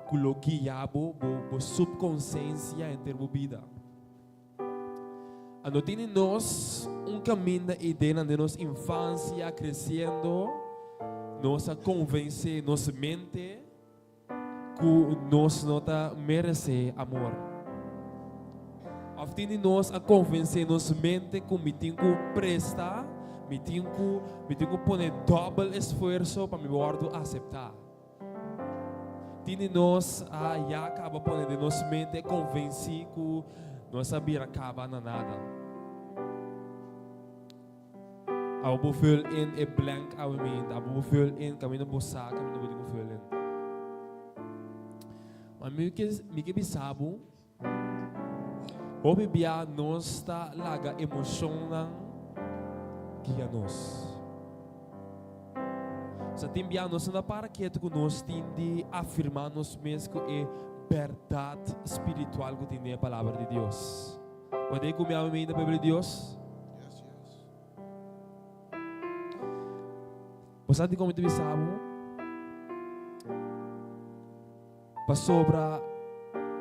kulo guiabo bo subconsciência em termo vida. Ano tini nós caminho e ideia de nossa infância crescendo, nossa convence nossa mente que nós nota merece amor. Aftini nós a convencer nossa mente que me tem que prestar. Me tenho que poner double esforço para me bordo aceitar. Tini nós já acaba poner de nossa mente convencer que nossa vida acaba na nada. Abo fill in e blank ao mente, abo fill in kami na bosa, kami na boding fill in. Mas me que bisabo, o bibia nós ta laga emoção lang guia-nos. Sa timbianos na para que tu nós tindi afirmar nos mesmos que é verdade espiritual que tem a palavra de Deus. Pode comer a mim da Bíblia de Deus? Yes, yes. Você sabe como tu sabe? Para sobra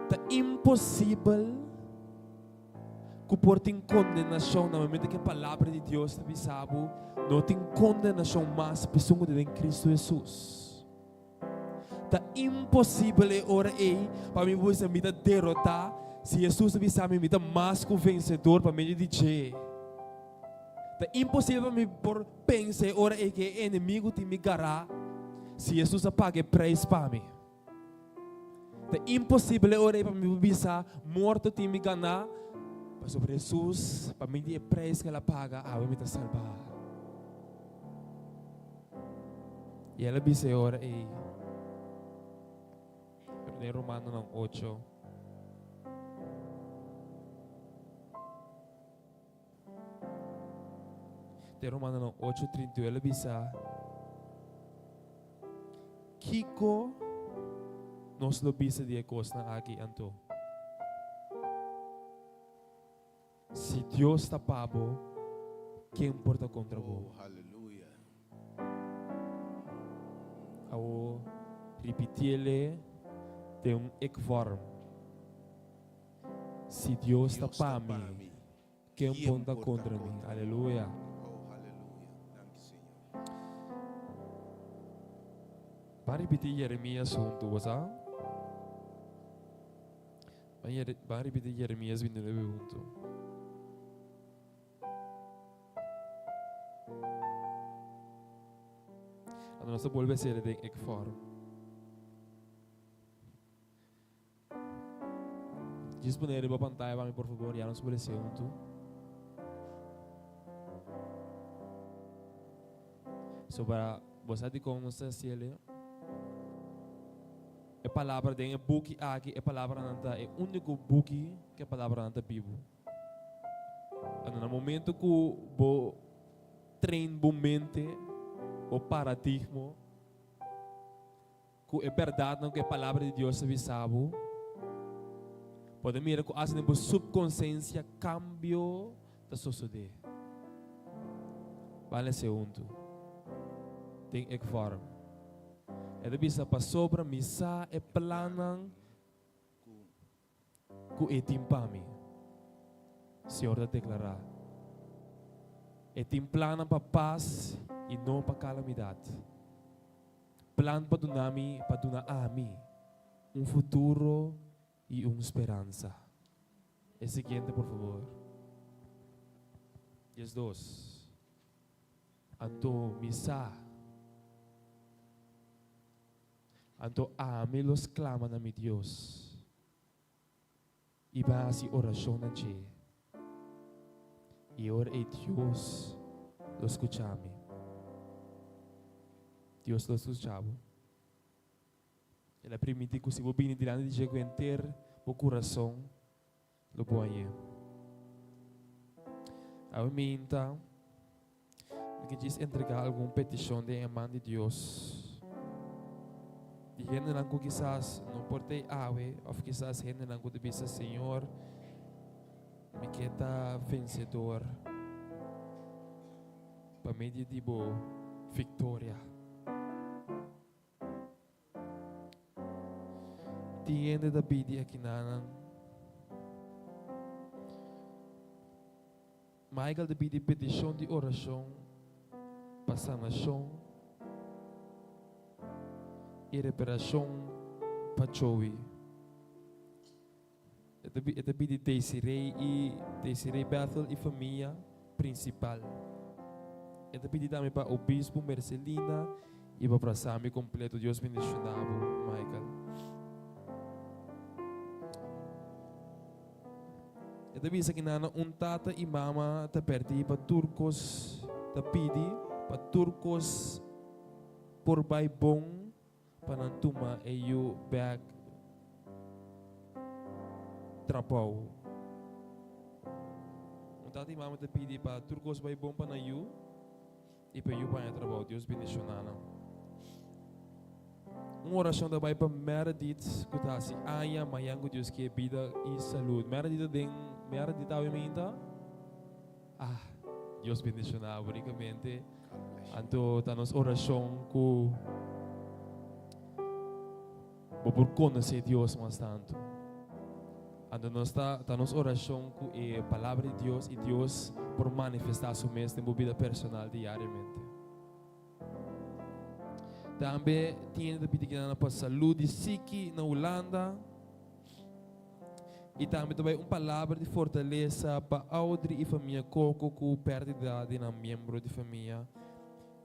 tá impossível que por ter condenação na momento que a palavra de Deus te sabe, não tem condenação mais pessoa de Cristo Jesus. Tá impossível ora para mim você me derrotar se Jesus te sabe me mais que vencedor para mim dizer. Tá impossível para mim por pensar ora que inimigo te me gará se Jesus pague preço para mim. Tá impossível ora para mim bisa morto te me ganar sobre Jesus, para mim é preço que ela paga, me está salvar. E ela disse ora em Romano 8. De Romano 8:31 ela disse: Kiko nos lo bisa de cosas na aqui anto. Se Deus está pabo, quem importa contra Oh, vos? hallelujah. Ao repetir-lhe tem equvorm. Se Deus está para mim, quem importa contra mim? Aleluia. Oh, hallelujah. Dank je, Senhor. Para repetir Jeremias junto, você? Para repetir Jeremias 29 junto. A nossa volve a ser de equvorm. Disponível para pantalla para mim, por favor, já nos pode ser junto. So para você de como você se ele, a palavra de um book aqui, a palavra nanta é o único book que a palavra nanta Bíblia. No momento que o trein bom mente, o paradigma, que é verdade não que a palavra de Deus se sabe. Pode mirar que assim a subconsciência cambio da sociedade. Vale segundo. Tem que forma. É de bisa para sobra misa e planan ku etimpami. Senhor da declarar. Etim plana para paz e não para calamidade. Plan para dunami, para donar a mim futuro e esperança. El siguiente, por favor. 12. Anto misa. Anto ame los claman a mi Dios. Y va así oración a Che. Y ahora Dios lo escuchame. Dios lo escuchaba. Ela permite que se você venha diante de Deus enter o coração lo ponha. A mim então, que diz entregar alguma petição de mão de Deus. De gente não que quizás não portei ave, ou quizás gente não que deve ser Senhor, me queda vencedor. Para mim de tipo vitória. Tiende da pidi aqui nanan. Michael da pidi petição de oração, passanação e reparação para Joey. Esta pidi Desiree Bethel e família principal. Esta pidi também para o bispo Marcelina e para Sami completo. Deus bendicionado, Michael. Ito bisa kinana tata e mama ta perdi pa turcos ta pidi pa turcos por baibong panantuma e yu back trapaw. Tata e mama ta pidi pa turcos baibong panayu e pa yu pa trapaw. Deus bendicionana. Uma oração da para Meredith, que está assim, aia, mayango Deus que é vida e saúde. Meredith ao minta. Deus bendicionar unicamente. Anto tá nos oração que por conhecer Deus mais tanto. Anto nós tá nos oração que é a palavra de Deus e Deus por manifestar sua mesma vida personal diariamente. Também tinha de pedir para saúde e psique na Holanda. E também palavra de fortaleza para Audrey e família Coco que perdida de um membro de família.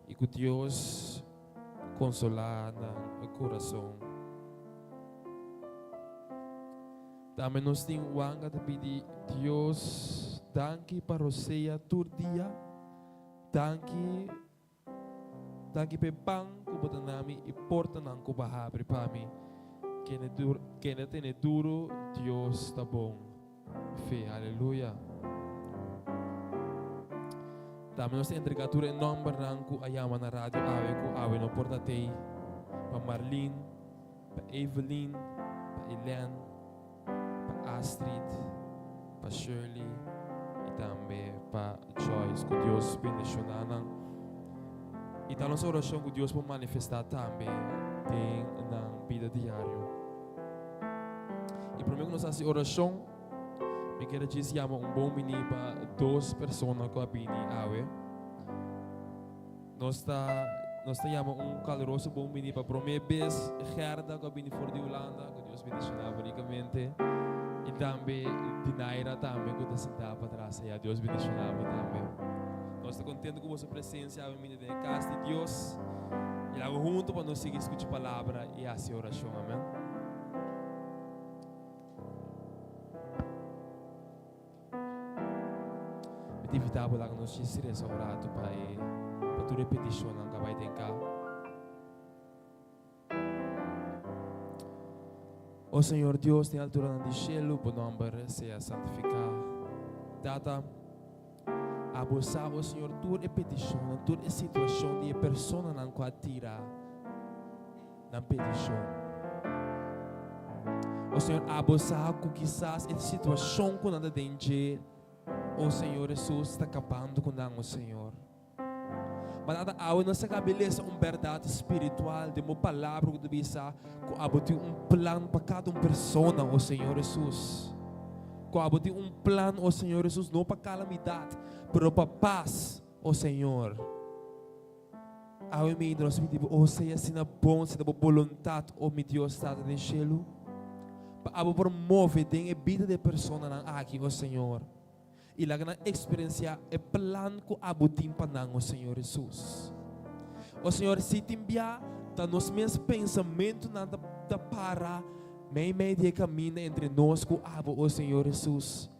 E que Deus consolar no coração. Também nós temos wanga de pedir Deus danke para você todo dia. Danke pepang kubota nami iporta nang kubahabri pami. Kene tene duro Dios está bom. Fé, aleluia. Também nós temos entregatura em nome branco ayama na rádio ave no portatei para Marlene, para Evelyn, para Elen, para Astrid, para Shirley e também para Joyce, que Deus bendicionar. E tá nossa oração que Deus vai manifestar também na vida diária. E para mim, nós fazemos oração, me quero dizer, chama bom menino para 2 pessoas que vêm awe. Nós chamamos caloroso bom menino para Promebes, Gerda, que vem for de Holanda, que Deus bendicionar ricamente. E também Dinaira também, que está sentada para trás, e Deus bendicionar também. Nós estamos contentes com a vossa presença, menino de casa de Deus. E lá junto para nós seguir escutar a palavra e fazer oração, amém. Atividade lá que nós estamos orando para tu repetição que vai ter cá. Ó Senhor Deus, tem altura no cielo, o nome seja santificado. Data abusar, ó Senhor, tu repetição, tu situação de pessoa não pode tirar na petição. Ó Senhor, abusar com quizás a situação que nada danger. O Senhor Jesus está acabando com o Senhor. Mas nada a nossa cabeça verdade espiritual de uma palavra que deve ser que abote plano para cada pessoa, o Senhor Jesus. Que abote plano, o Senhor Jesus, não para calamidade, mas para paz, o Senhor. A mim nós pedimos, o seja assim na bom, se da vontade, o meu Deus está no céu, para promover a vida de pessoa aqui, o Senhor. E lá na experiência é plano que abutim para o Senhor Jesus. O Senhor se timbia da nos meus pensamentos nada da para meio de caminho entre nós com o Senhor Jesus.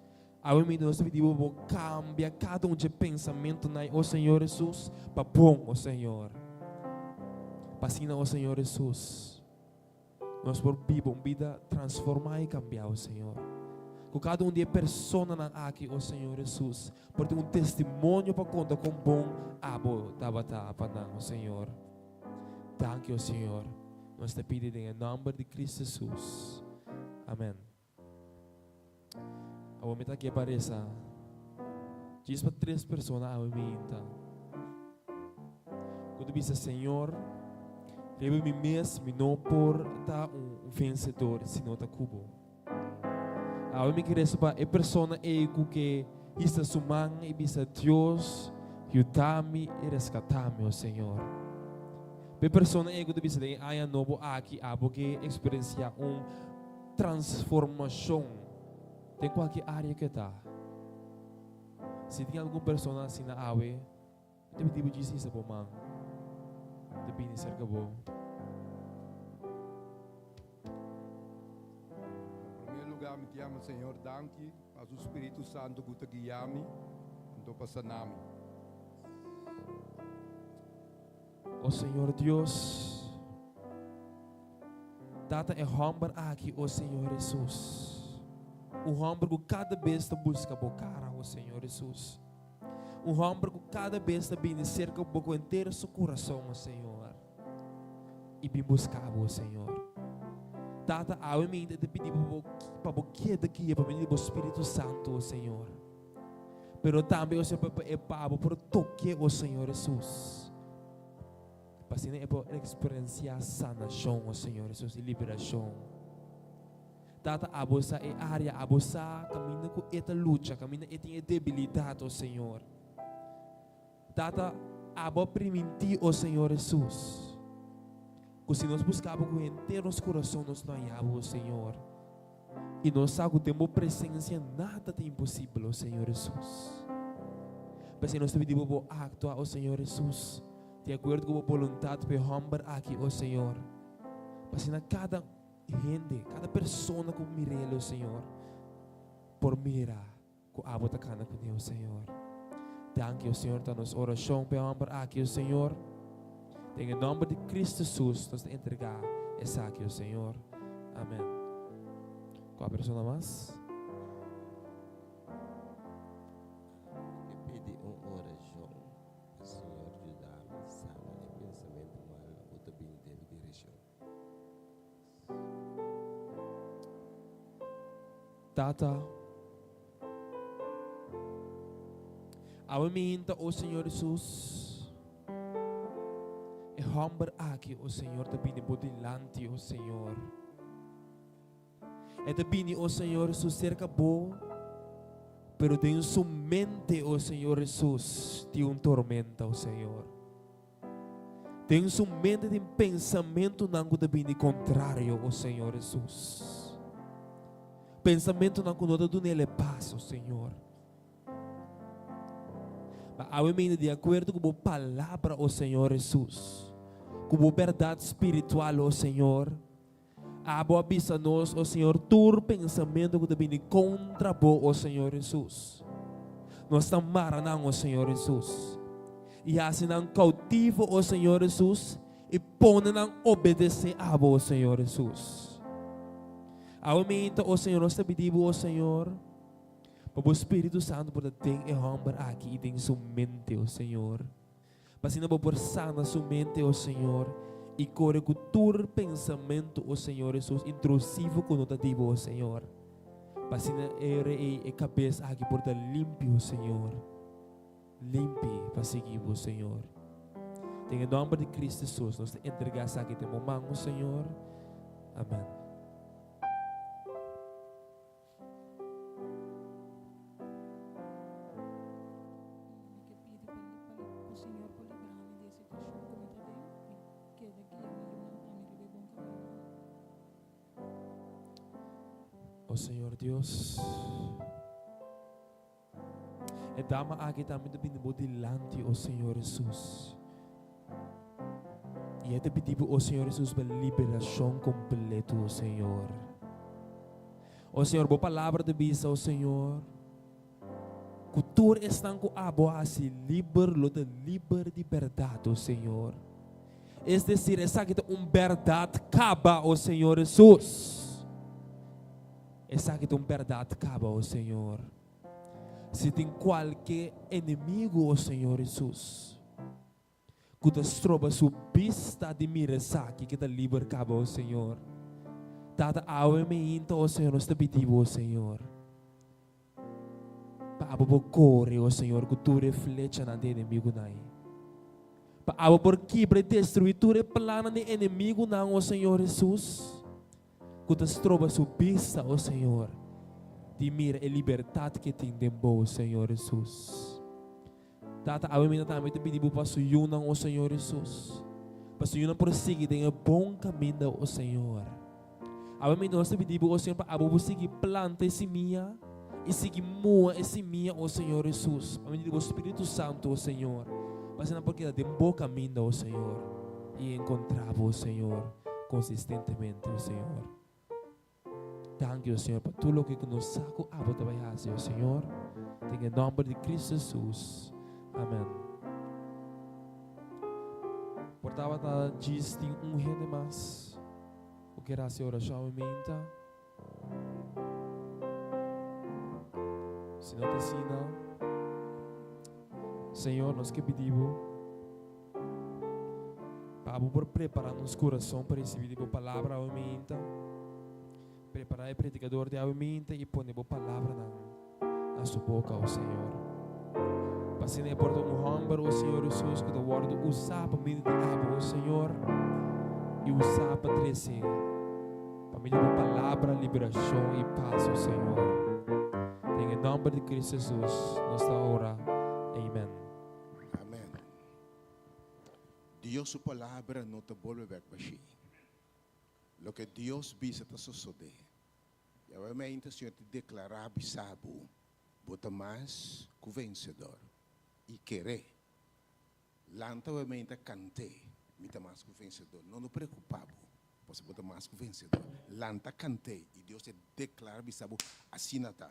A mim nós pedimos cambia cada de pensamento na o Senhor Jesus para bom o Senhor. Passina o Senhor Jesus. Nós por vida transformar e cambiar o Senhor. Com cada de pessoa aqui, o Senhor Jesus, por ter testemunho para contar com bom abo para o Senhor. Thank you, Senhor. Nós te pedimos em nome de Cristo Jesus. Amém. A homem está aqui aparece. Diz para 3 pessoas a homem então. Quando diz Senhor, leve-me mesmo, não por estar vencedor, senão está cubo. A mim queria saber a pessoa que está sumando e bisa Deus ajudar-me e resgatar-me, Senhor. A pessoa que bisa de aya novo aqui porque experienciar transformação em qualquer área que está. Se tem alguma pessoa assim na awe, eu te dizer isso para mim. Depende se acabou. Me chiamo Senhor, danke, mas o Espírito Santo que te guia-me, então passa-me. Ó Senhor Deus, data é humble aqui, ó Senhor Jesus. Humble que cada vez te busca a cara, ó Senhor Jesus. Humble que cada vez te vem cerca boca inteira seu coração, ó Senhor. E vem buscar, ó Senhor. Tata, a mim te pedir para o que daqui para pedir o Espírito Santo, o Senhor. Pero também o Senhor é para toque o Senhor Jesus. Para assim é para experienciar sanação, o Senhor Jesus, e liberação. Tata, a bolsa é área, a bolsa caminha com esta luta, caminha com esta debilidade, o Senhor. Tata, a boa permitir o Senhor Jesus. Que se nós buscamos com inteiro nosso coração, nós não achamos o Senhor. E nós sabemos que temos presença, nada é impossível, o Senhor Jesus. Mas nós pedimos para actuar, o Senhor Jesus, de acordo com a vontade para humbar aqui, o Senhor. Mas cada gente, cada pessoa que mira o Senhor, por mirar, que a bota cana com Deus, Senhor. Thank you, Senhor, está nos oração para humbar aqui, o Senhor. Em nome de Cristo Jesus, nós entregar essa aqui, o Senhor. Amém. Qual a pessoa mais? Eu pedi uma oração para o Senhor ajudar-me, sabe, o pensamento mal, ou também teve direção. Tata, a minta, oh Senhor Jesus, e humber aqui, oh Senhor, te bini bodilante, oh Senhor. E te bini, oh Senhor Jesus, cerca bo, pero tem sua mente, oh Senhor Jesus, de tormenta, oh Senhor. Tem sua mente de pensamento não te bini contrário, oh Senhor Jesus. Pensamento não conoda do nele paz, oh Senhor. Mas a mente de acordo com a palavra, oh Senhor Jesus, com a verdade espiritual, oh Senhor. A boa vista nós, oh Senhor, tu pensamento que te bini contra bo, oh Senhor Jesus. Nós estamos maranão, oh Senhor Jesus. E assim não cautivo, oh Senhor Jesus, e põe não obedecer a bo, oh Senhor Jesus. A momento, oh Senhor, nós te pedimos, oh Senhor, para o Espírito Santo poder ter e homem aqui em sua mente, oh Senhor. Para assim não por sana sua mente, oh Senhor, e corre com todo pensamento, oh Senhor Jesus, intrusivo conotativo, oh Senhor. Para assim não e cabeça aqui por dar limpo, oh Senhor. Limpe para seguir, oh Senhor. Em nome de Cristo Jesus, nós te entregamos aqui de momento, oh Senhor. Amém. Oh Senhor Deus, e dama aqui também de bodilante, oh Senhor Jesus. E é te pedimos, oh Senhor Jesus, para liberação completa, oh Senhor. Oh Senhor, boa palavra de bisa, oh Senhor. Cultura está com a boa assim, liber de verdade, oh Senhor. É decir, essa aqui é uma verdade caba, oh Senhor Jesus. Essa aqui é uma verdade caba, oh Senhor. Se tem qualquer inimigo, oh Senhor Jesus, que te troba sua pista de mira aqui que te livre caba, oh Senhor. Tata awemento, oh Senhor, nós te pedimos, oh Senhor. Para abo corre, oh Senhor, que tu reflete na de inimigo naí. Para abo por quebrar destruir tu plano de inimigo não, oh Senhor Jesus. Que te troba sua pista, oh Senhor. De mira a liberdade que tem dentro, oh Senhor Jesus. Tata awemento também te pedimos para sua união, oh Senhor Jesus. Para sua união prosseguir em um bom caminho, oh Senhor. Agora nós te pedimos, oh Senhor, para abo seguir planta esse minha e seguir moa esse minha, oh Senhor Jesus. Para o Espírito Santo, oh Senhor. Para ser porque de um bom caminho, oh Senhor. E encontrar, oh Senhor, consistentemente, oh Senhor. Thank you, Senhor, por tudo o que nos saco abo te vai fazer, oh Senhor. Em nome de Cristo Jesus. Amém. Portava da diz tem gente mais. O que era a sua oração em mente? Se não te ensina, Senhor, nós que pedimos para por preparar nosso coração para receber a palavra em mente, preparar o predicador de em mente e pôr a palavra na sua boca, ó Senhor. Para se não portar homem, ó Senhor Jesus, que o word usar para mim de abo, ó Senhor, e usar para trazer para mim a palavra, liberação e paz, ó Senhor. Em nome de Cristo Jesus, nós estamos orando. Amém. Amém. Deus sua palavra não te volve back para si. Lo que Deus visa te suceder. E obviamente o Senhor te declarar bisabo, bota mais que vencedor. E querer. Lanta obviamente cante, mita mais que vencedor. Não nos preocupamos, você bota mais que vencedor. Lanta cante e Deus te declara bisabo, assim não está.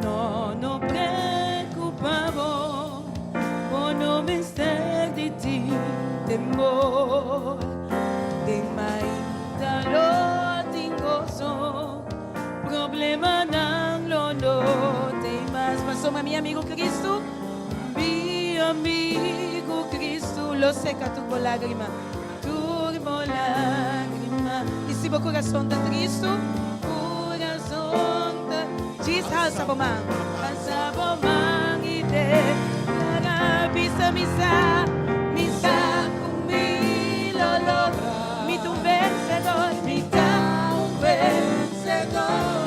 No, no preocupamos por no vencer de ti, temor. Ten mainta los seca turbo lágrima, e se o coração tá triste, coração tá diz alça bomang ide para bisa misa kumilolo mi tu vencedor mi tu vencedor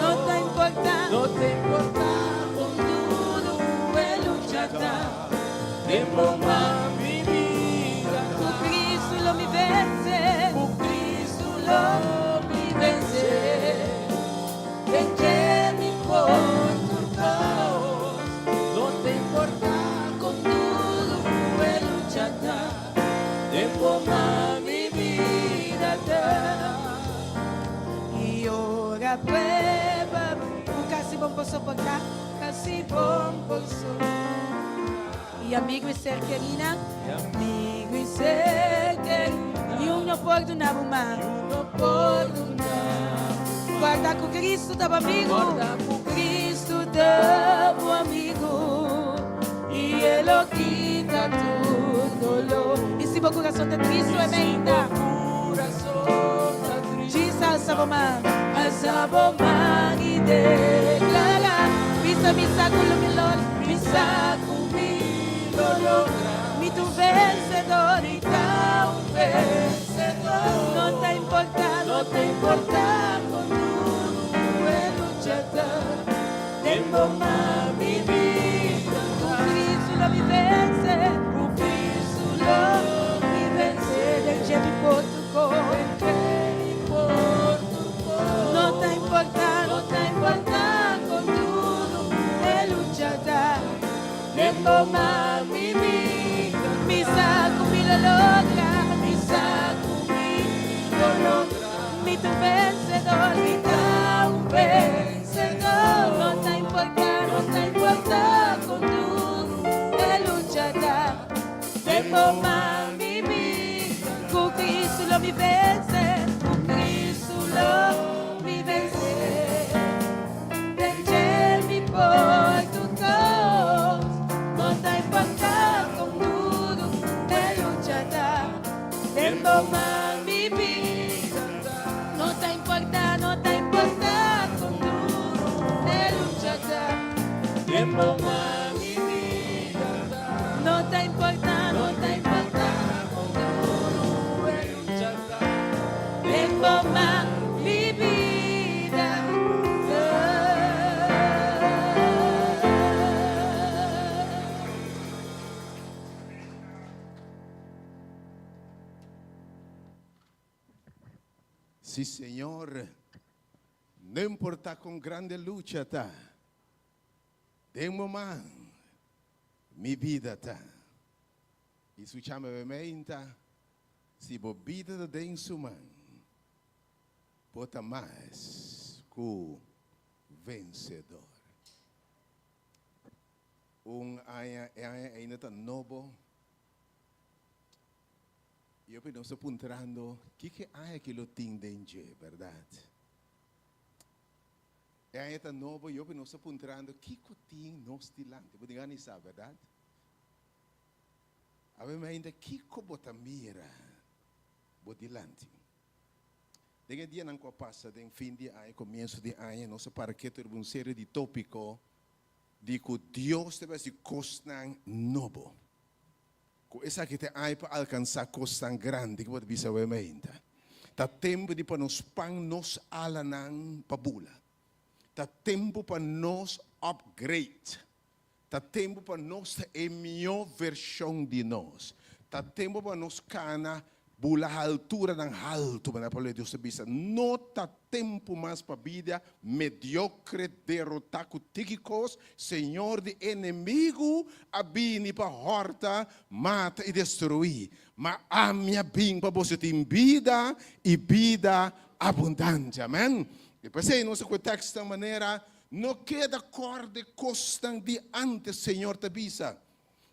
no te importa con duro e luchata tempo ma mi vida tu Cristo lo mi vence tu Cristo lo mi vence vencermi por tu caos no te importa con duro e luchata tempo ma mi vida e ora prueba o casi bom posso pagar casi bom posso e amigo e ser querida amigo e ser querida e não perdonava mais guarda com Cristo teu amigo guarda com Cristo teu amigo e Ele quita tudo dolor e se o coração está triste é menda diz alça bomang e declara misa kumilol misa kumilolo mi tu vencedor e tão vencedor não te importa con duro e luchata tempo ma mi vida tu Cristo lo mi vence deixe-me por tu cor não te importa con duro e luchata tempo ma mi vida misa kumilologra mi tu vencedor mi tão vencedor não te importa con duro e luchata tempo ma mi vida con Cristo lo mi vence con Cristo lo mi vence vencermi por tu causa non te importa con duro e luchata tempo ma mi vida non te importa con duro e luchata tempo ma mi vida non te importa con duro e luchata tempo ma mi vida Sí, Señor. No importa con grande lucha ta. Demo man. Mi vida ta. E su chama mementa. Si bo vida da den su man. Bota mais. Cu vencedor. Ainda tá novo. Eu penso apontando que há aquilo tem dentro, verdade? É tá novo, eu penso apontando que tem nos dilante, pode ganhar isso, verdade? Mas ainda que bota mira, bota dilante. Dengue dia não passa, den fim de ano, começo de ano, nossa para que ter uma série de tópicos de que Deus deve se costar novo. Essa que te hai para alcançar coisas tão grandes que pode bisa wementa. Tá tempo de para nos pang nos alanan pabula. Tá tempo para nos upgrade. Tá tempo para nos ter a melhor versão de nós. Tá tempo para nos cana bula altura ng alto para para Deus bisa. Não tá tempo mais para vida mediocre derrotar cutíquicos, Senhor de inimigo, abini para horta, mata e destruir. Mas a minha bim para você tem vida e vida abundante. Amém? Depois aí nosso texto da maneira não queda corda costan de antes, Senhor te bisa.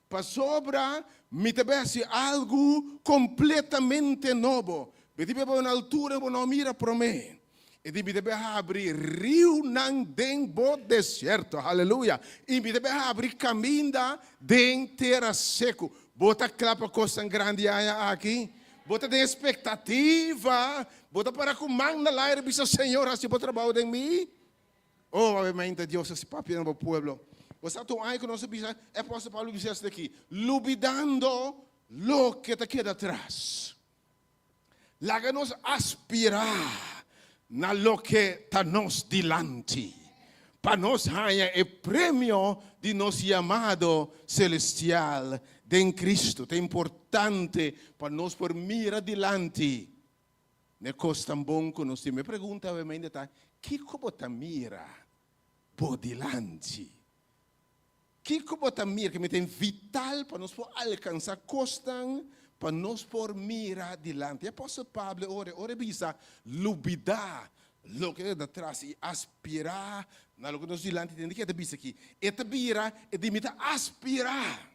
Para sobra, me tivesse algo completamente novo. Me tive para uma altura, não mira para mim. E me deve abrir rio não den bo deserto, aleluia. E me deve abrir caminho den terra seco. Bota clapa coisa grande aqui. Bota tem expectativa. Bota para que manda lá e bisa Senhor assim para trabalhar em mim. Oh, obviamente Deus esse papi no povo. Você tu aí que nós bisa é apóstolo Paulo diz isso daqui, lubidando lo que te queda atrás. Laga-nos aspirar na lo que está nos dilante. Para nós ganhar o prêmio de nosso chamado celestial em Cristo. É importante para nós por mirar dilante. Ne costa bom que nós me pergunta obviamente tá, que como tá mira por dilante? Que como tá mira que me tem vital para nós por alcançar costan para nós por mirar dilante. Apóstolo Pablo ora bisa lubidar lo que é atrás e aspirar na lo que nós dilante tem que é bisa aqui. Eta bira é de mita aspirar.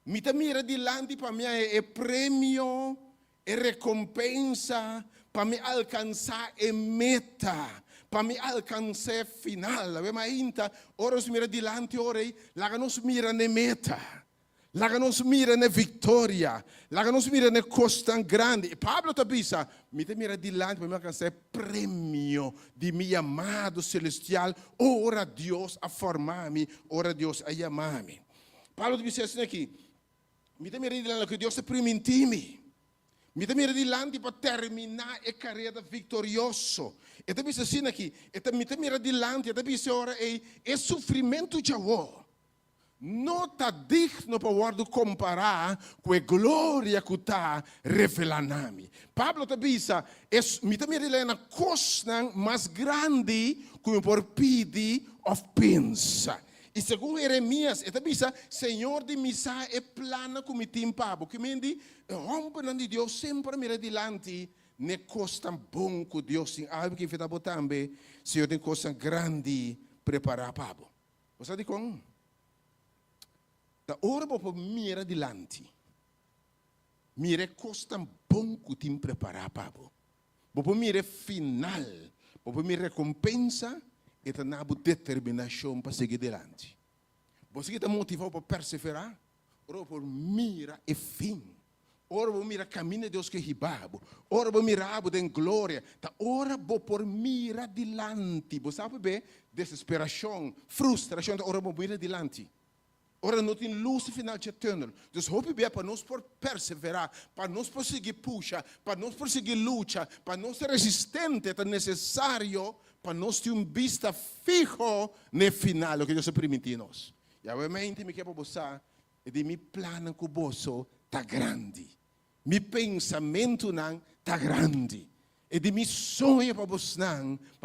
Mita mira dilante para mim é prêmio, é recompensa para me alcançar a meta, para me alcançar final. Mas ainda, ora nos mira dilante, ora lá nos mira na meta, lá nos mira na vitória, lá nos mira na coisa tão grande. Pablo está bisa, mita mira dilante para me alcançar prêmio de meu chamado celestial. Ora Deus a formar-me, ora Deus a chamar-me. Pablo está dizendo aqui. Mi te mira dilante che Dio sta prima in timi. Mi te mira dilante per terminare e carriera vittorioso. E te bisa assim aqui. E te mi te mira dilante e te bisa ora e sofrimento già vuoi. Non sta digno per guardo comparare con la gloria che sta rivelando. Pablo te bisa mi te mira dilante una cosa más grande come por pidi of pensa. E segundo Jeremias, eta bisa, Senhor de misa é plana como timpabo. Que mendi, rompe de Deus sempre mira dilante, ne costa bom que Deus tem algo que feta botambe, Senhor tem coisa grande preparar pabo. Você diz com? Da hora para mira dilante, mira costa bom que tem preparar pabo. Para mira final, para mira recompensa. E tem uma determinação para seguir adiante. Você está motivado para perseverar? Ora por mira e fim. Ora por mira caminho de Deus que é ribabo. Ora por mirar em glória. Ora por mira adiante. Você sabe bem? Desesperação, frustração. Ora por mira adiante. Ora não tem luz final de túnel. Então, hope bem para nós por perseverar, para nós prosseguir puxa, para nós prosseguir luta, para nós ser resistente, é necessário para nós ter vista fijo no final, o que Deus permitiu nós. E obviamente, me quer para você, é de meu plano com você está grande. Meu pensamento não está grande. É de meu sonho para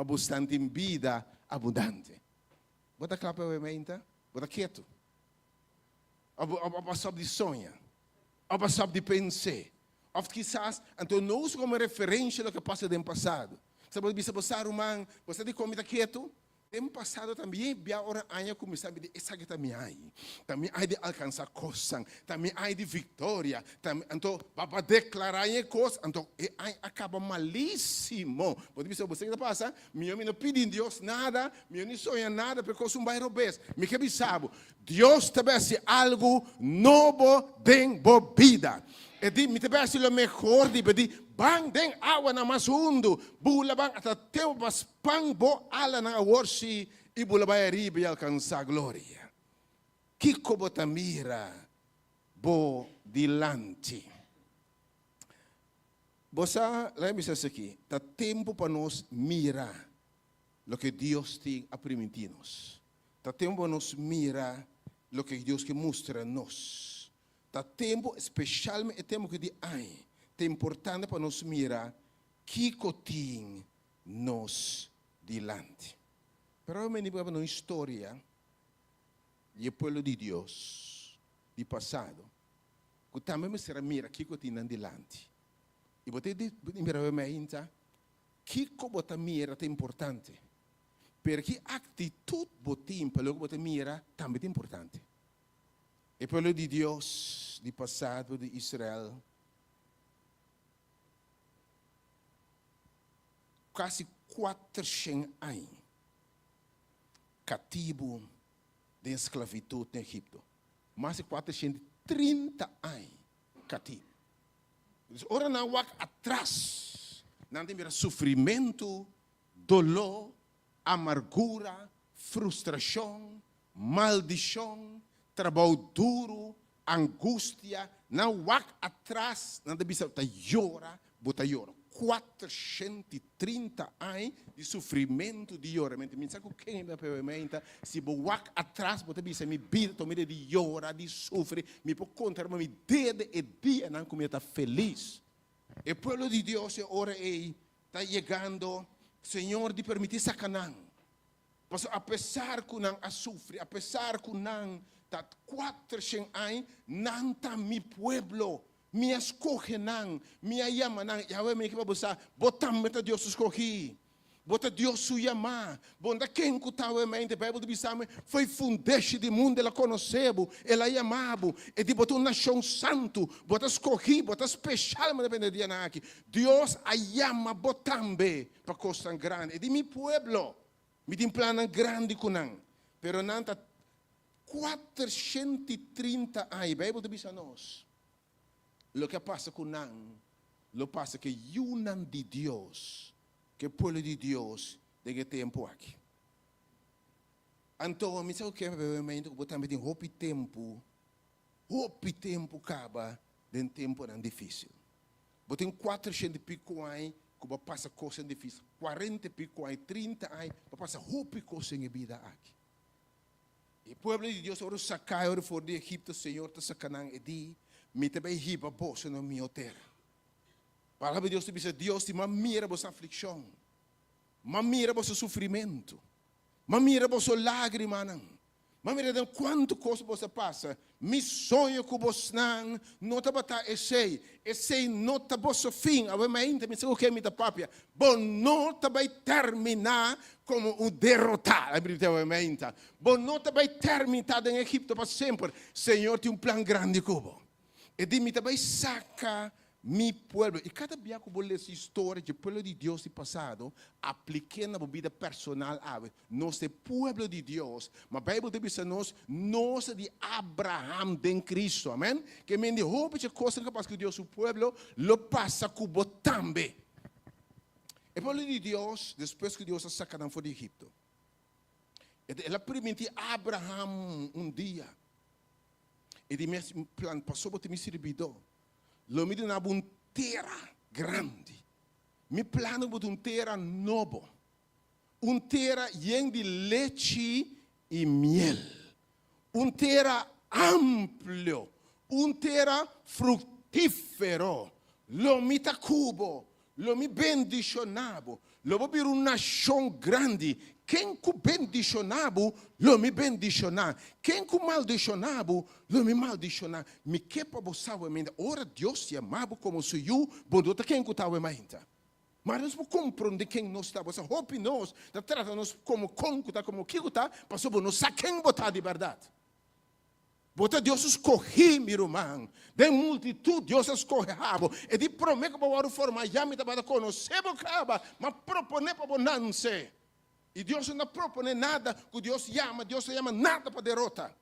você ter vida abundante. Bota claro, obviamente, bota quieto. Ou sabe de sonhar, ou sabe de pensar, ou quizás, então não usa como referência do que passa no passado. Sabe, você passar você de comida quieto, no passado também, bia hora año começar a dizer, essa que também há de alcançar coisas, também há de vitória, então, para declarar em coisas, então, acaba malíssimo. Pode dizer, você que passa, eu não pedi a Deus nada, eu não sonho nada, porque eu sou um bairro bes. Me que sabe, Deus te vai algo novo dentro da vida. E di, mi te vai o melhor de pedir, bang den água na mais fundo, bula bang até teu mas pang bo ala na worship e bula vai riba e alcançar glória. Que como ta mira bo dilante. Você, lembra-se isso aqui, tá tempo para nós mirar o que Deus tem a permitir-nos. Tá tempo para nós mirar o que Deus que mostra a nós. Tá tempo, especialmente tempo que de ai, é importante para nós mirar que cotim nos dilante. Pero eu me lembro uma história do povo de Deus, do passado, que também me será mira que cotim nos dilante. E você mira me ainda que como tá mira é importante, porque a atitude botim para logo você mira também é importante. E pelo de Deus, de passado de Israel, quase 400 anos cativo de esclavitud no Egito. Mais de 400 30 anos. Cati. Ora não wak atrás. Não tem sofrimento, dolor, amargura, frustração, maldição, trabalho duro, angústia. Não wak atrás. Não tem bisa llora, bota llora. 430 anos de sofrimento de choramento. Me sabe o que é a se eu wak atrás, você bisa me vida, tomada de chorar, de sofrer, me por contra, me dedo e dia não como está feliz. O povo de Deus ora aí está chegando, Senhor, de permitir sacanão. Apesar que não a sofrer, apesar que não está 400 anos, não está mi pueblo. Me escoge não, me llama não, Yahweh me equipa botar, botam meta Deus escolhi, bota Deus su chamar, bonda quem que estava mente, Bíblia diz foi fundeste de mundo, ela conheceu, ela chamava, e de botar uma nação santo, bota escolhi, bota especial, mas depende de aqui, Deus a chama botambe para coisa grande, e de mi pueblo, me tem plano grande com não, pero não está 430 anos, Bíblia diz a nós. Lo que pasa con nan, lo pasa que yunan de Dios, que el pueblo de Dios de que tiempo aquí. Então, me sabe o que é que botar me tem hopi tempo acaba de tempo não difícil. Botem 400 e pico anos que passa coisa difícil, 40 e pico anos, 30 anos, passa hopi coisa em vida aqui. E o povo de Deus ora sacar ora fora de Egipto, Senhor, está sacando e di me também riba bolsa na minha terra. Palavra de Deus te diz, Deus te mira a vossa aflição, mira a vosso sofrimento, mira a vossa lágrima, mira de quanto coisa você passa. Me sonho que você não está batendo esse não está vosso fim. Obviamente, me sei o que é minha papia. Bom, não está vai terminar como um derrotado, obviamente. Bom, não está vai terminar em Egipto para sempre. Senhor tem plano grande como. E de também saca mi pueblo. E cada dia que eu vou ler essa história de pueblo de Deus do passado, apliquei na vida personal. Nós é pueblo de Deus. Mas a Bíblia diz a nós de Abraham de Cristo. Amém? Que me diz, que coisa que passa com Deus, o pueblo, lo passa com o também. E o pueblo de Deus, depois que Deus sacou fora de Egipto, ela permitiu Abraham dia. E de meu plano passou para me servidor. Lo me deu uma terra grande. Me plano para terra novo. Terra cheia de leite e miel. Terra amplo. Terra frutífero. Lo me tacubo. Lo me bendicionavo. Lo vou vir uma nação grande. Quem que bendicionava, lo me bendicionar. Quem que maldicionava, lo me maldicionar. Me que para você, ora Deus te amava como se eu, bondota quem que estava ainda. Mas nós podemos compreender quem nós está. Você hope nós, trata-nos como concuta, como que está, para saber nós quem botar de verdade. Bota Deus escolhe, meu irmão. De multitud, Deus escolhe. E de prometo para o formar, já me estava conhecer, mas propõe para o não ser. E Deus não propõe nada que Deus não chama nada para derrota.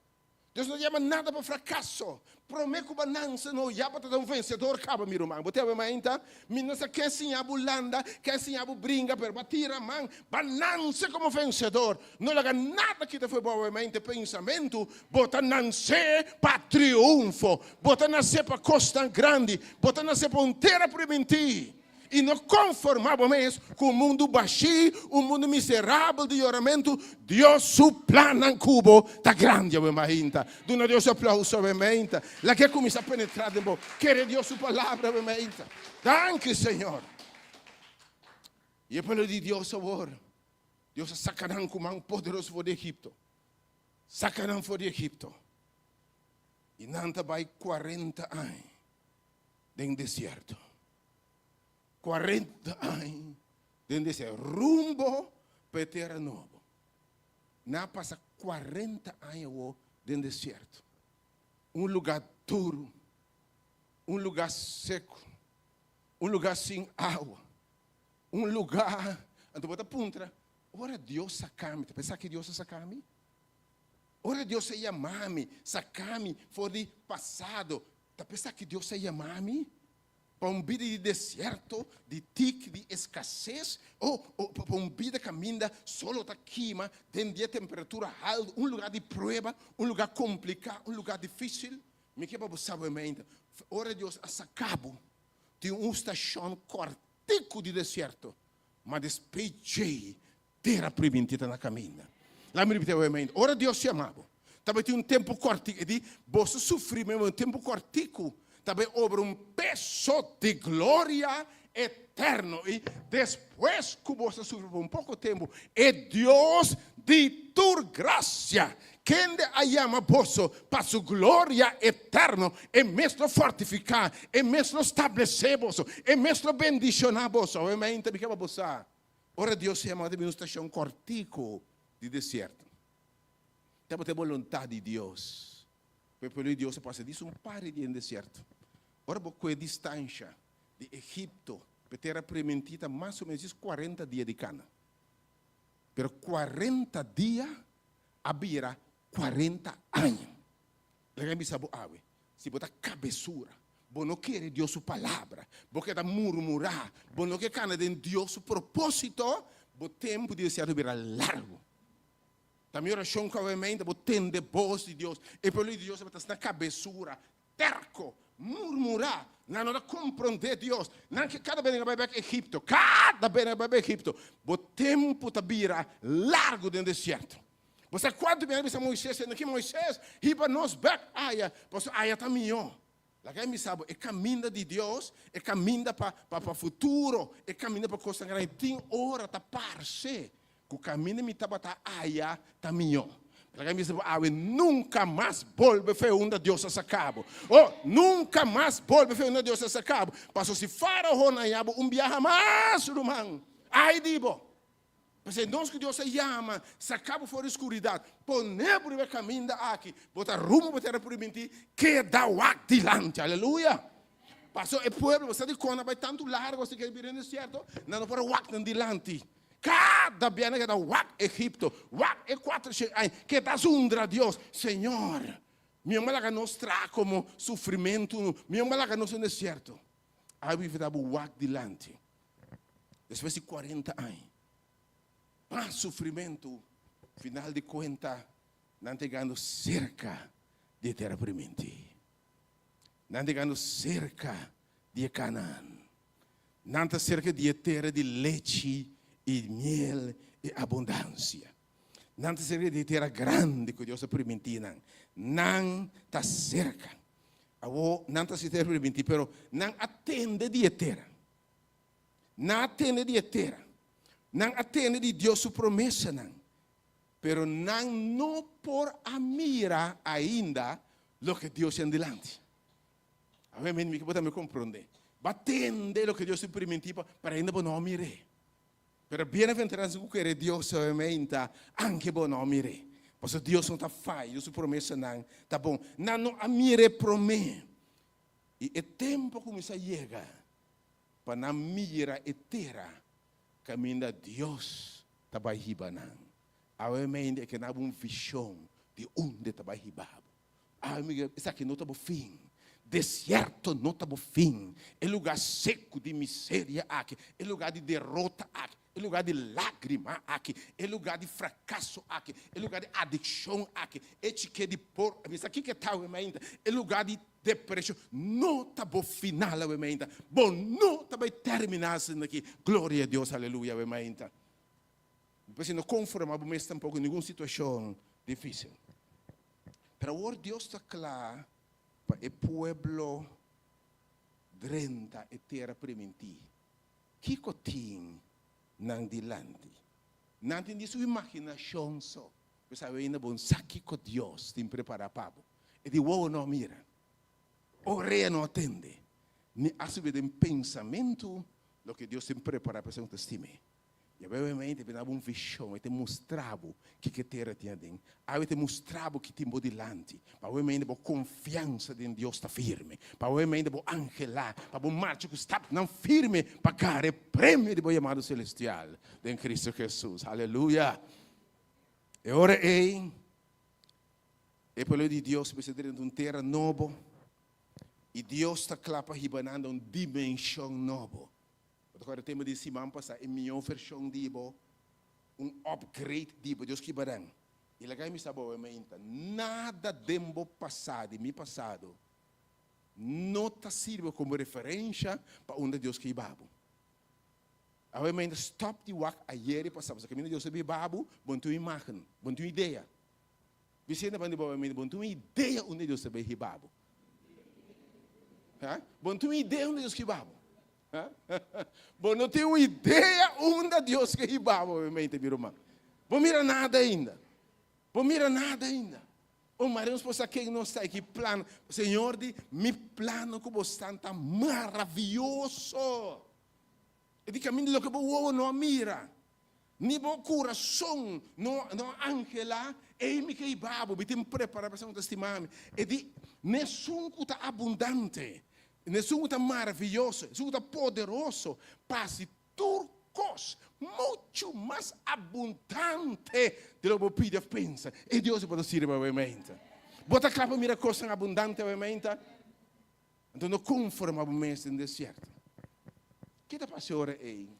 Deus não chama nada para fracasso. Prometo que não se não chama para um vencedor, meu irmão. Você vai mais então? Minha quer sim a bulanda, quer sim a brinca, para bater a mão, não se como vencedor. Não haga nada que te foi bom mente pensamento, bota não se para triunfo, bota não se para costa grande, bota não se para terra primitiva. E não conformávamos com o mundo baixo, o mundo miserável de oramento. Deus suplana em cubo, está grande, obviamente. Dona Deus aplauso, obviamente. La que começa a penetrar de boa. Quer Deus sua palavra, obviamente. Danke, Senhor. E pelo de Deus, Senhor, Deus sacará com mão poderoso fora de Egipto. Sacará fora de Egipto. E não vai 40 anos em deserto. 40 anos dentro desse rumbo para terra nova. Não passa 40 anos dentro do deserto. Um lugar duro, um lugar seco, um lugar sem água, um lugar. Então, bota puntra. Ora, Deus sacame. Pensa que Deus sacame? Ora Deus se chamar-me, sacar-me fora do passado. Tá pensando que Deus se chamar-me? Para uma vida de deserto, de tique, de escassez, ou para uma vida que caminha solo da quima, dentro de temperatura alta, um lugar de prova, um lugar complicado, um lugar difícil. Me que para saber ainda. Ora Deus a sacabo de uma estação cortico de deserto, mas despejei terra primitiva na caminha. Lá me repete ainda. Ora Deus chamava. Também tem um tempo cortico, e você sofrer mesmo um tempo cortico. Também obra um peso de glória eterno. E depois que você sofre por um pouco tempo, é Deus de tua graça. Quem a chama você para sua glória eterna, é mesmo fortificar, é mesmo estabelecer você, é mesmo bendicionar você. Amém? Também que você. Ora Deus chama de uma estação cortico de deserto. Temos a vontade de Deus. Porque Deus passa disso um par de dias no deserto. Ora, com a distância de Egito, para terra prometida, mais ou menos 40 dias de cana. Pero 40 dias, havia 40 anos. Legal, me sabe, se botar cabeçura, você não quer Deus sua palavra, você quer murmurar, você não quer cana de Deus seu propósito, o tempo de deserto virá largo. Também oração com a mente, você tem de voz de Deus, e por Deus você está na cabeçura, terco, murmurar, não compreender Deus, não que cada vez que vai para Egito, o tempo está virá largo dentro do deserto. Você quando vem a Moisés, aqui Moisés, riba nos back, você está melhor. Lá que me sabe, é caminho de Deus, é caminho para o futuro, é caminho para coisa grande. Tem hora para parse, que o caminho me está melhor. Nunca mais volve a fazer onde Deus se acaba. Nunca mais volve a fazer onde Deus se acaba. Passou se faraó na yabo viaja mais rumang. Ai dibo. Mas nós que Deus se chama, sacaba fora da escuridão. Poner por o caminho aqui, botar rumo para a terra primitiva, que dá o dilante. Aleluia. Passou o povo, você de conta vai tanto largo, você quer vir no deserto, não para o acto dilante. Cada bem que dá o Egipto, é 4 anos, que dá undra Deus, Senhor, minha malaga nos traz como sofrimento, minha malaga nos no deserto. Aí we dá o dilante. Depois de 40 anos, para sofrimento, final de conta, não chegando cerca de terra primitiva, não chegando cerca de Canaã, não cerca de terra de leite e miel e abundância. Não cerca de terra grande que Deus permitiu, não está cerca. Não está cerca de terra permitida, pero não atende de terra. Não atende de terra. Não atende de Deus sua promessa, não. Pero não por a mira ainda o que Deus tem delante. Amém, me pode me compreender. Batende o que Deus se permitiu para ainda não mirar. Pero bem-aventurança que quer Deus somente, anche bom não mire. Porque Deus não está falho, sua promessa não está bom. Não a mire promete. E o tempo começa a chegar para não mirar a terra, caminho de Deus está vai ribanan. Amém, é que não há uma visão de onde está vai ribar. Amiga, isso aqui não está bom fim. Deserto não está bom fim. É lugar seco de miséria aqui. É lugar de derrota aqui. É lugar de lágrima aqui. É lugar de fracasso aqui. É lugar de adicção aqui. É tique de por. Isso aqui que está ainda. É lugar de depressão. Não está bom final ainda. Bom, não está bem terminar aqui. Glória a Deus, aleluia ainda. Depois não conformamos mais tampouco em nenhuma situação difícil. Para o Deus está claro. Para o pueblo drenta e terra primitiva. Que cotim não dilante. Não tem sua imaginação só. Você ainda bom saque com Deus tem preparar para. E de uau não mira. Ore não atende. Nem a subir de pensamento o que Deus tem preparado para seu testemunho. E obviamente tem uma visão, te mostrava que terra tinha dentro. Aí te mostrava que tinha delante. Para obviamente a confiança em Deus está firme. Para obviamente a angelar, para o marcha que está não firme para ganhar o prêmio de chamado celestial de Cristo Jesus. Aleluia. E ora E pueblo de Deus precisa ter uma terra nova. E Deus está clapa ribanando uma dimensão nova. Agora tema de semana passada, em minha versão de upgrade de Deus que barang. E lá me sabou nada dembo passado, mi passado, não está sirva como referência para onde Deus que babo. Agora stop de wak ayer e passava, se caminho Deus que babo, bom tu imagem, bom tu ideia. Vicente bandi babo bom tu ideia onde Deus que babo. Bom tu ideia onde Deus que babo. Bom, não tenho ideia onde Deus que ribava, obviamente, meu irmão. Bom, mira nada ainda. Bom, mira nada ainda. O marido esposa quem não está aqui plano. Senhor, me plano que você está maravilhoso. E de caminho do que você não mira. Ni bo coração, não angela, e me que ribava, me tem preparado para ser um testemunho. E de nessun que está abundante. Nessun está maravilhoso, nessun está poderoso, passe turcos, muito mais abundante do que você pede pensa. E Deus pode ser obviamente. Bota claro mira coisa abundante obviamente. Então não conforma o mês no deserto. O que está passando aí?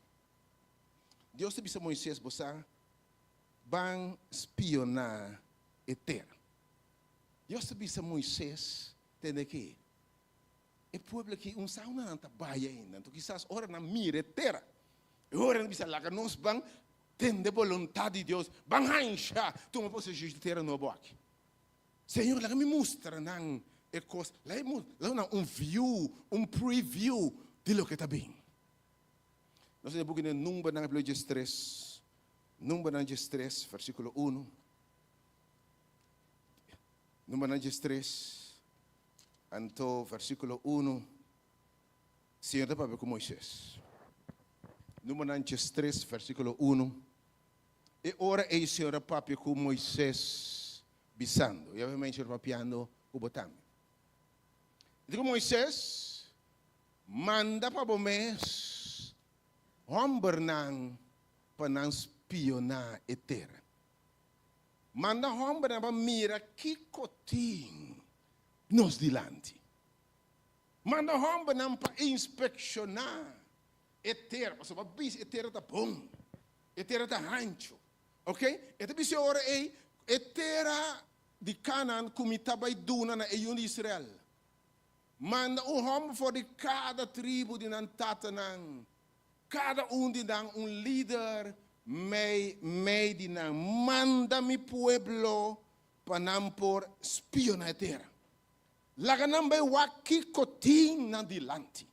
Deus te disse a Moisés, você vai espionar a terra. Deus te disse a Moisés, tem aqui. E povo que sauna não está baia ainda. Então quizás ora na mira terra. E ora não precisa lá que nós vamos ter vontade de Deus. Vamos anchar. Tu não pode ser terra no boque. Senhor, lá me mostra não é coisa. Lá view, preview de lo que está bem. Nós temos que número na Bíblia 3. Número 3, versículo 1. Número 3. Então, versículo 1, Senhor da Pablo com Moisés. Número 3, versículo 1. E ora é o Senhor da Pablo com Moisés bisando. E obviamente o Senhor papiando o botão. Digo, Moisés, manda para o mês, homem para não espionar a terra. Manda homem para mirar que cotinho. Nos dilante. Manda homem não para inspecionar a terra. Porque a terra está bom. A terra está rancho. Ok? E também se ora é a terra de Canaã como estava duna na Eion de Israel. Manda homem for de cada tribo de Nantatanang. Cada de nang líder meio de nang. Manda mi pueblo para não por espionar a terra. Laga não be waki cotin na dilante.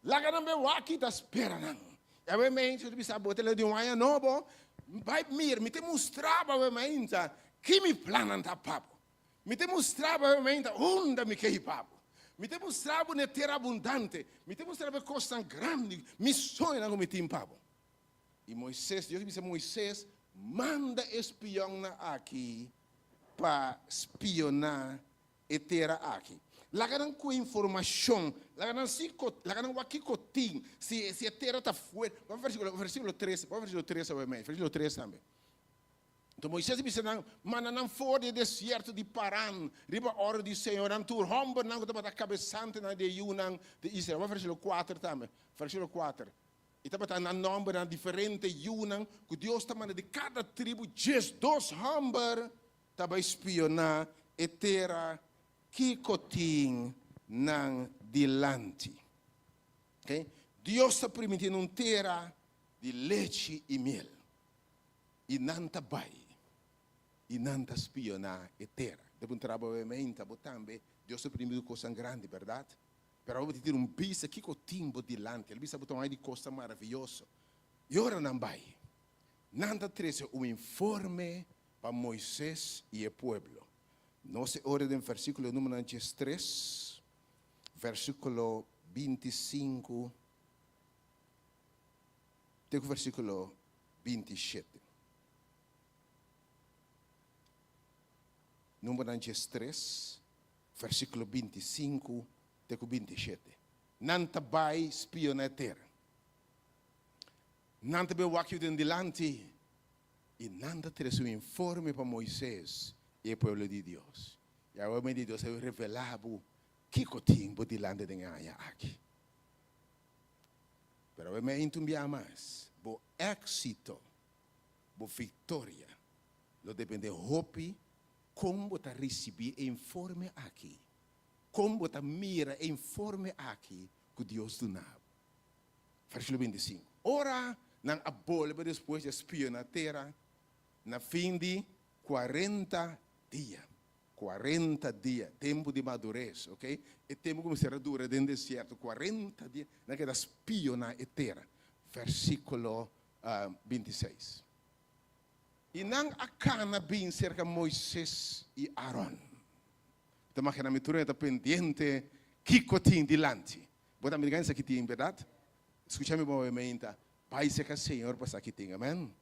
Laga não be waki da espera não. E obviamente, tu bisa botar de um ano novo, vai me te mostrava obviamente que me planan da papo. Me te mostrava obviamente onde me quer papo. Me te mostrava uma terra abundante. Me te mostrava coisas grandes. Missões não me tem papo. E Moisés, Deus disse Moisés, manda espião aqui para espionar e terra aqui. Lá com informação, lá não aqui cotim, se a terra está fora. Vamos versículo 13, obviamente, versículo 13 também. Então Moisés disse, mas não fora do deserto de Paran, riba a hora do Senhor, não tu romba, não que estava cabeçante de Yunang de Israel. Vamos versículo 4 também, versículo 4. E estava na nome diferente Yunang, que Deus está mandando de cada tribo, just dois homens, estava espionar a terra que cotim nang dilante. Okay? Deus está permitindo uma terra de leite e mel. E não está bai. E não está espionar a terra. Depois trabalhamente, também, Deus está permitindo coisa grande, verdade? Pero eu vou ter bicho que cotim dilante. Ele bisa botar de coisa maravilhosa. E ora não vai. Não está trazendo um informe para Moisés e o povo. Nós ora no versículo número 3, versículo 25, até o versículo 27. Número 3, versículo 25, até o 27. Não te vai espionar a terra. Não te vai o aqui delante. E não te traz um informe para Moisés e o povo de Deus. E a homem de Deus vai revelar o que cotim por dilante de ganha aqui. Pero eu me entumbia mais. O éxito, a vitória, lo depende de como você receber informe aqui. Como você mira informe aqui que Deus do nabo. Versículo 25. Ora, não abole depois de espiar na terra, na fim de 40 dias. 40 dias, tempo de madurez, ok? E tempo como será dura dentro do deserto, 40 dias, na que espio na terra. Versículo 26. E não acana bem cerca Moisés e Aaron. Então, a mitura está pendente, que cotim dilante. Bota me isso aqui tem, verdade? Escute-me movimento. Vai ser que o Senhor passa aqui tem, amém?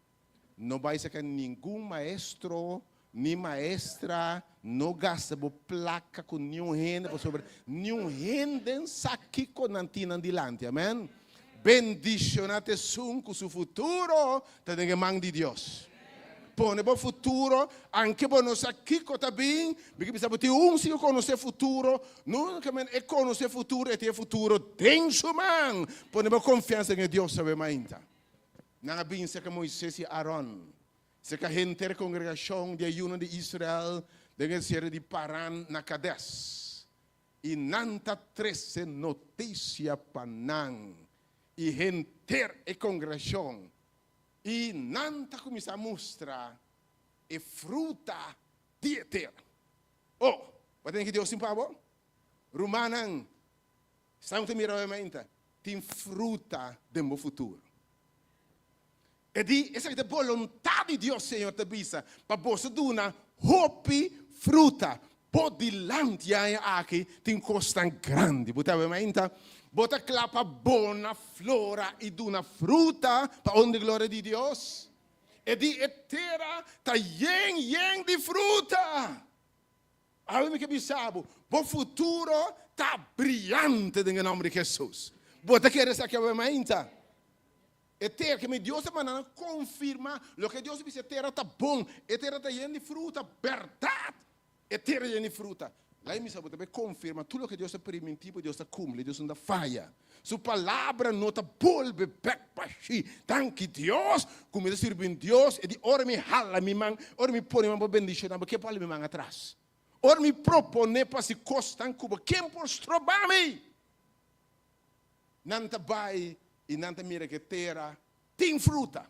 Não vai ser que nenhum maestro, nem maestra, não gasta placa com nenhum rende, sobre nenhum rende aqui com nantina dilante, amém? Bendicionate sun com o futuro, tá dentro mão de Deus. Pone bom futuro, anche bom nós aqui está bem, porque precisa ter se conhecer futuro, não é conhecer futuro, é ter futuro dentro sua mão. Pone bom confiança em Deus, sabe mais. Não é bem se que Moisés e Aaron, se que a gente da congregação de ayuno de Israel, deve ser de Paran na Kadesh. E nanta 13 notícia panang, e gente da congregação. E nanta começa a mostrar e fruta de terra. Oh, o que Deus simples bom? Romanan, estamos te mirando tem fruta do meu futuro. E essa é a vontade de Deus, Senhor, te bisa, para você dar hope fruta. Por dilante aqui tem costa grande, você vê, bota clapa bona flora e duna fruta para onde glória de Deus. E de etera tá yen de fruta. Aí que bisabo, o futuro tá brilhante em nome de Jesus. Bota querer essa que é a etera que me Deus está mandando confirma o que Deus disse, etera tá bom, etera tá yen de fruta, verdade. Etera yen de fruta. Lá em Missa também confirma tudo o que Deus é permitido, Deus está cumpre, Deus não falha. Sua palavra não está volve back para si. Tanque Deus, como ele serve em Deus, e de ora me hala mi mão, ora me põe uma bendição, porque para me mão atrás. Ora me propone para se costar como quem por strobami. Nanta vai e nanta mira que terra tem fruta.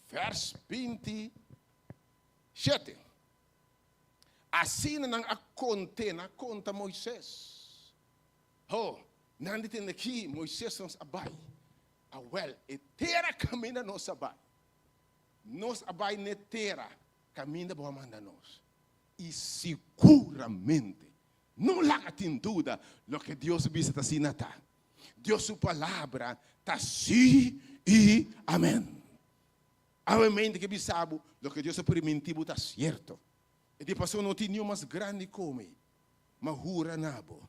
Vers 27. Assim não conta Moisés. Oh, não tem aqui Moisés nos abai. Ah, well, e terra caminha nos abai. Nos abai ne terra caminha boa manda nós. E seguramente, não lá tem dúvida, lo que Deus visita assim nata. Deus sua palavra tá sim e amém. Amém que bisabo, lo que Deus é permitido tá certo. E de passou não tinha mais grande como, mas hura nabo.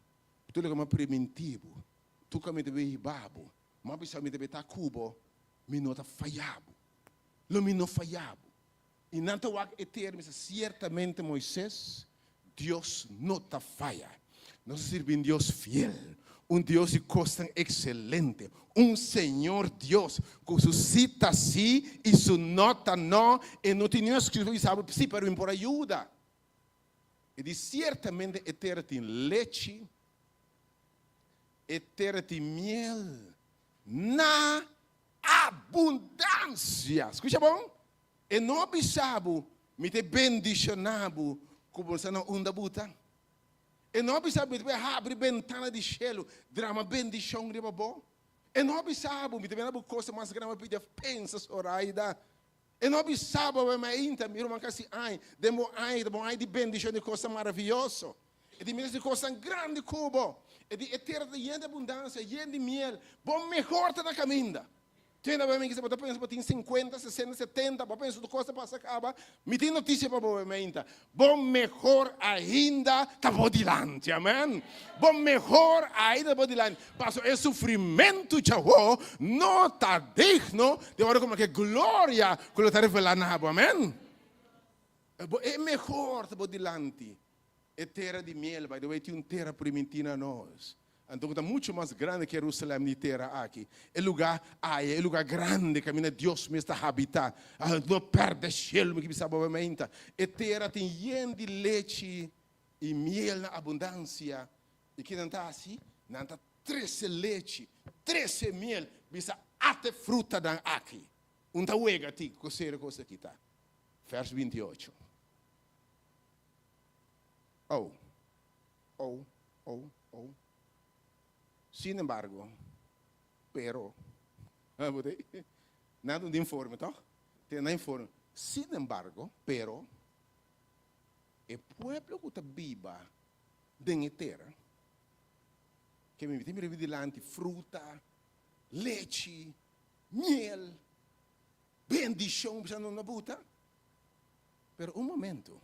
Tu leva mais preventivo. Tu que me deve babo, mas bisa me deve tá cubo, me nota falhabo. Lo me não falhabo. E não te wak eterno, certamente Moisés, Deus não te falha. Nós servimos Deus fiel, Deus de costa excelente, Senhor Deus, com sua cita sim e sua nota não, e não tinha escrito e sabe sim, para por ajuda. E de certamente eterno tem leite, eterno tem miel, na abundância. Escuta bom? E não bisabo, me te bendicionabo, como você não unda buta. E não bisabo, me te abre ventana de cielo, drama bendição de babo. E não bisabo, me te vendo coisa mais grande, pedir pensas oraida. E não bisabo, me ainda, me irmão assim, ai, demo ai de bendição de coisa maravilhosa. E de minas de coisa grande cubo. E de eterna de abundância, de miel, bom melhor tá na caminha. Tiene bem que você pode pensar, tem 50, 60, 70, para pensar do coisa passa acaba. Me tem notícia para você, bom melhor ainda tá por dilante, amém? Bom melhor ainda por dilante. Passo é sofrimento, tchau, não tá digno de agora como que glória que ele está revelando, amém? É melhor tá por dilante. É terra de miel, by the way, tem uma terra primitiva nós. Então está muito mais grande que Jerusalém de terra aqui. É lugar, é lugar grande que Deus me está habitando. Não perde cielo, que sabe obviamente. É terra tem yen de leite e miel na abundância. E que não está assim, não está 13 leite, 13 miel, bisa até fruta dan aqui. Unta uega ti, coseira coisa aqui tá. Verso 28. Oh. Sin embargo, pero, nada de informe, tá? Tem nada informe. Sin embargo, pero, o pueblo que está viva dentro terra, que me tem vigilante, fruta, leite, miel, bendição, pensando na buta. Pero momento,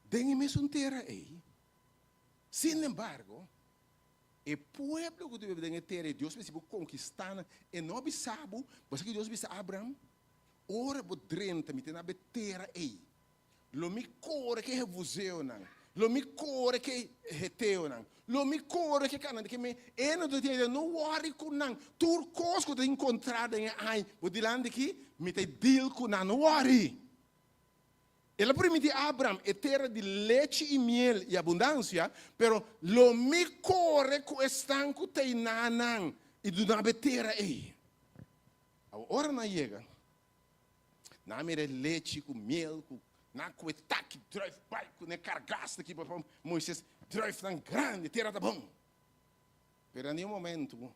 dentro mesmo terra aí, sin embargo, o pueblo que vive dentro terra, Deus vai se conquistar, e não sabe, mas que Deus vai Abraão, ora vou drenta, me tem na terra aí. Lo mi core que é você não, lo mi core que é teu não, lo mi core que canal que me não do dia não worry com não, tur cos que encontrar em ai, vou dilando aqui, me tem deal com não worry. Ela permite a Abraão é terra de leite e miel e abundância, pero lo mi core que estão com tem nanang e do na terra aí. A hora não chega. Na mira leite com miel com na coeta que drive bike ne cargasta aqui para Moisés drive tão grande terra tá bom. Pero em nenhum momento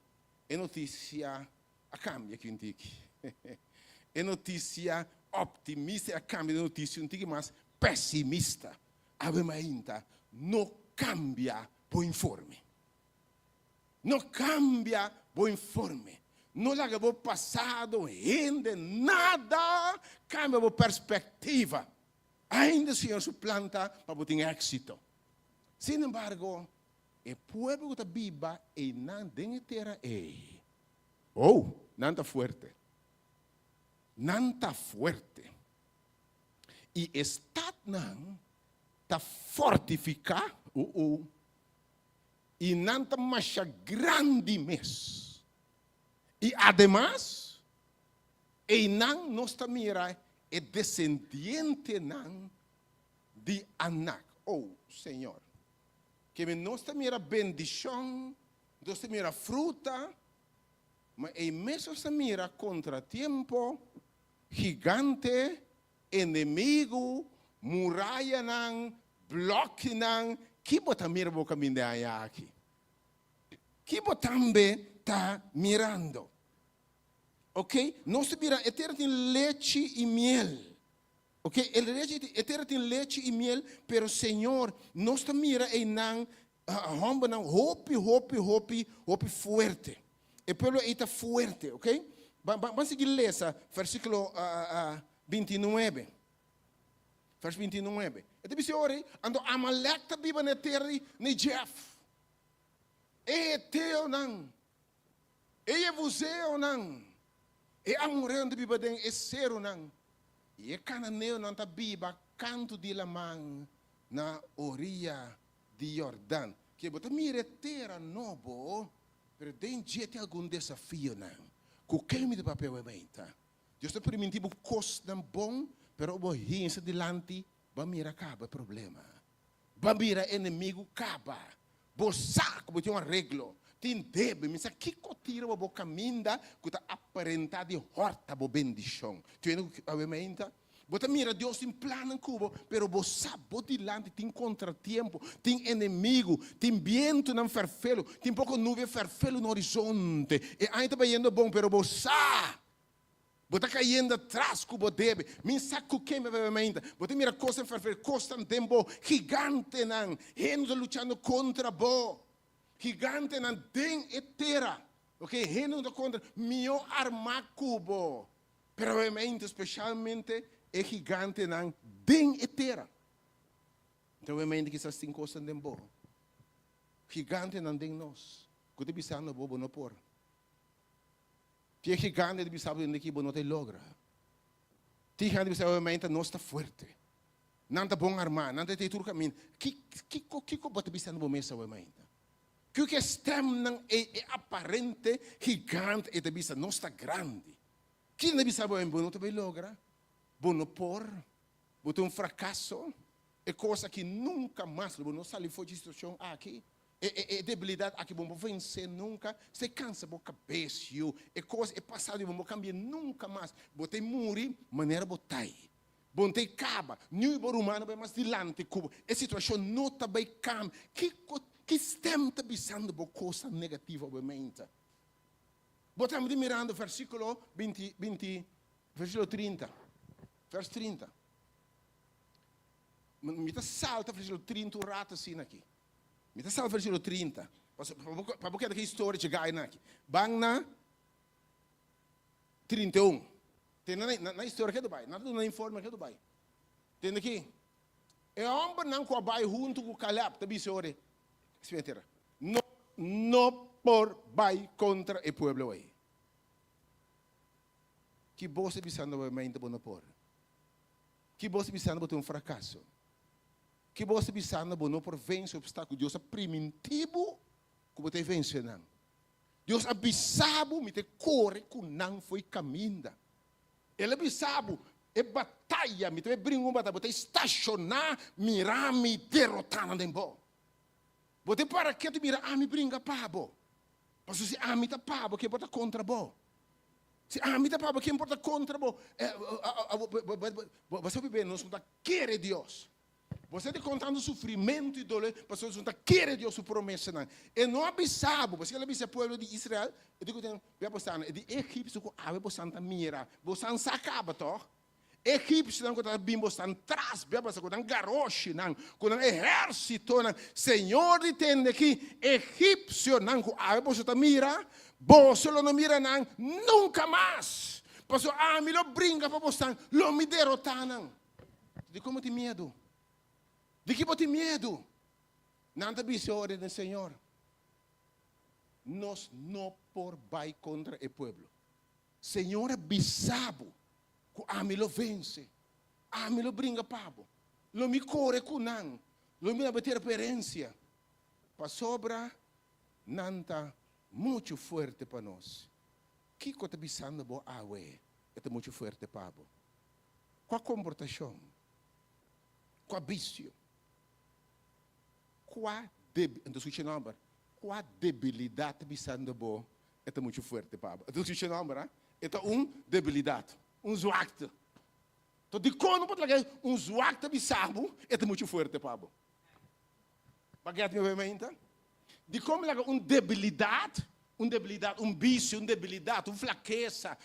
é notícia a cambia que indique. É notícia optimista a cambio de notícia antiga, mas pessimista. Ainda não cambia o informe. Não cambia o informe. Não larga o passado, ainda nada cambia a perspectiva. Ainda o Senhor suplanta para ter êxito. Sin embargo, o povo que está vivo e não tem terra é. Não está forte. Não está forte. E está não está fortificado. E não está mais grande mesmo. E además, e não nos está mira é descendiente não de Anak. Senhor, que nos está mira bendição, nos está mira fruta, mas e mesmo está mira contratiempo, gigante, inimigo, muralha não, bloque não, que bota mira o caminho aqui? Que bota também está mirando? Ok? Nós mira, a terra tem leite e miel. Ok? A terra tem leite e miel, pero Senhor, nós mira e não, hope forte. O povo está forte, ok? Vamos seguir ler versículo 29. Vers 29. Então, Senhor, ando Amalek está viva na terra de Jeff. É teu não. É você ou não. É amorão de viva dentro, é ser ou não. E é cananeu não está viva, canto de la mão na orilla de Jordão. Que você mira terra novo, pero tem jeito algum desafio não. Com quem me de papel é bem, tá? Deus está permitindo coisas bom, pero o rinse delante, vai mirar acaba problema. Vai mirar inimigo acaba. Você como tem um arreglo. Tem debe, mas aqui cotira o caminho que está aparentado de horta a bendição. Tu obviamente, você mira Deus em plano cubo, pero você sabe delante tem contratempo, tem inimigo, tem vento não ferfelo, tem pouco nuvem ferfelo no horizonte. E ainda vai indo bom, pero você está caindo atrás que você deve. Me saco quem me obviamente. Você mira coisa ferfelo, coisa tempo gigante não, gente lutando contra você. Gigante não tem terra, ok? Gente contra meu arma cubo, pero obviamente especialmente é gigante não tem terra. Então obviamente que essas 5 coisas não bom. Gigante não tem nós, que te bisa no bobo no por. Tie gigante de bisa onde que não te logra. Tie gigante bisa obviamente não está forte. Nanta bom armar, nanta te tur caminho. Que bota bisando bo mesa we mainta. Que stem nang é aparente, gigante, e te bisa não está grande. Que não bisa bo não te vai logra. Bono por, bote fracasso, é coisa que nunca mais não sai fora de situação aqui. É debilidade aqui, vamos vencer nunca. Se cansa bo cabeça, é coisa, é passado, vamos cambiar nunca mais. Bote muri, maneira botai. Bonte caba, nu borumano vai mais dilante cubo. A situação não está bem cam. Que stem está bisando bo coisa negativa obviamente. Botamos de mirando versículo 20, versículo 30. Vers 30. Me salta versículo 30 rata assim aqui. Me salta versículo 30. Para porque daqui história chegar aqui. Bang na 31. Tem na história que é do Bai, na informe que é do Bai. Tem aqui. É homem não com o Bai junto com o Caleb, também se ore. Espera. No por Bai contra o pueblo aí. Que você pensando vai mente bom por. Que você pensando vai ter fracasso. Que você pensando bom por vencer obstáculo. Deus é primitivo que você vence não. Deus avisado me te corre com não foi caminho. Ele avisado é batalha, me te brinco batalha, você estacionar, mirar, me derrotar na dembo. Você para que tu mira, me brinca pabo. Mas se me tá pabo, que bota contra bo. Se me tá pabo, que importa contra bo. Você vive nós não querer Deus. Você está contando sofrimento e dor, mas você não quer Deus sua promessa não. E não avisado, porque ele avisa o povo de Israel, eu digo que de egípcio que ave bostante mira, bostante sacaba toch? Egípcio não que bem bostante traz, bebas que garoche não, com exército não. Senhor entende que egípcio não que ave bostante mira, você não mira não, nunca mais. Porque me lo brinca para bostante, lo me derrotar não. De como tem medo? De que você tem medo? Não te avisa a ordem do Senhor. Nós não por vai contra o povo. Senhor avisado que me lo vence. Me lo brinca pabo. Lo me corre com não. Lo me bater perência. Para sobra, não está muito forte para nós. Que você está avisando bo awe? É muito forte pabo. Qual comportação? Qual vício? Qual debilidade bisando bo é muito forte pabo. Então se chama debilidade, zwakte. Então de quando pode lagar zwakte bisabo é muito forte pabo. Bagat me mente? De como lagar debilidade, vício, debilidade, fraqueza,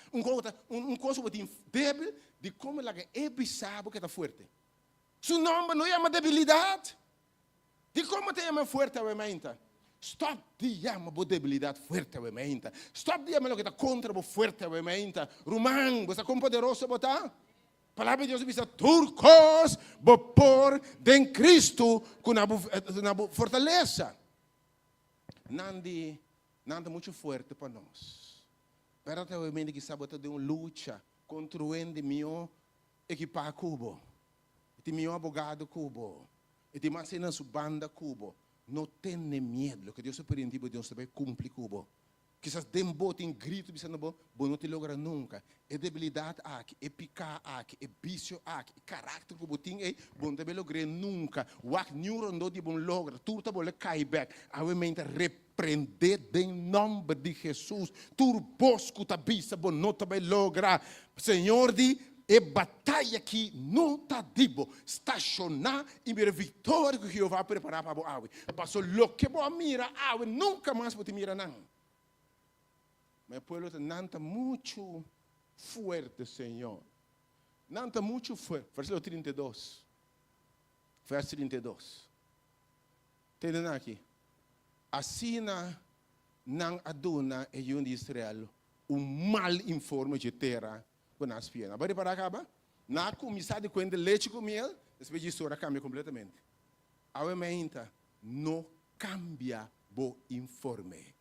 coisa muito débil, de como lagar bisabo que está forte. Seu nome não é uma debilidade. De como te chama forte a mente? Stop de chama boa debilidade forte a mente. Stop de chama lo que está contra bo forte a mente. Romão, você como poderoso botar? Palavra de Deus diz: turcos bo por den Cristo com na fortaleza. Nada muito forte para nós. Pero te a mente que sabe de uma luta contra o meu equipar cubo. E meu advogado cubo. E te mais na sua banda cubo, não tenha medo, que Deus é permitido, Deus vai cumprir cubo. Que essas dembote em grito, dizendo bom, não te logra nunca. É debilidade aqui, é picar aqui, é vício aqui, é caráter que botinho é, bom te lograr nunca. O ac neuron de bom logra, tudo tá bom le cai back. Obviamente repreender em nome de Jesus. Tu bosco tá bisa bom não te vai lograr. Senhor di é batalha que não está dibo, estacionar e ver a vitória que Jeová preparar para a água. Passou lo que boa mira a água, nunca mais pode mirar não. Mas o povo não está muito forte, Senhor. Não está muito forte. Versículo 32. Verso 32. Entendem aqui? Assim não aduna e um de Israel mal informe de terra. Nas piernas. Bari para acabar? Na comissão de quando leite com mel, depois disso ora cambia completamente. A mente não cambia o informe.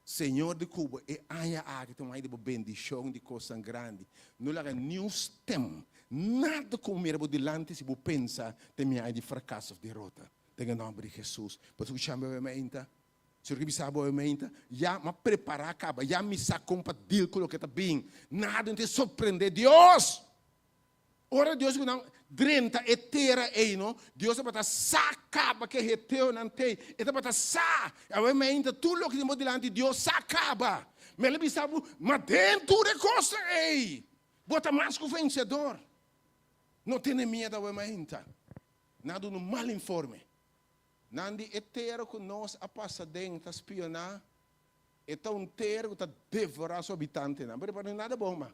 Senhor de Cuba, e aya aqui tem uma bendição de coisa grande. Não larga nenhum stem, nada como mira por delante se você pensa tem minha de fracasso ou derrota. Tem o nome de Jesus. Por isso chama a mente. Se você sabe a mente, já me preparar acaba, já me sa compadir com o que está bem. Nada te surpreender Deus. Ora Deus não drenta etera eino, Deus para sacaba que reteu não tem, eta para sa, a mente tudo o que temos delante Deus sacaba. Mas ele sabe, mas dentro de coisa ei, bota mais que o vencedor. Não tem medo da mente. Nada no mal informe. Nandi etera que nós a passa dentro espionar, eta terra que está devorar os habitantes, não, mas nada bom, mas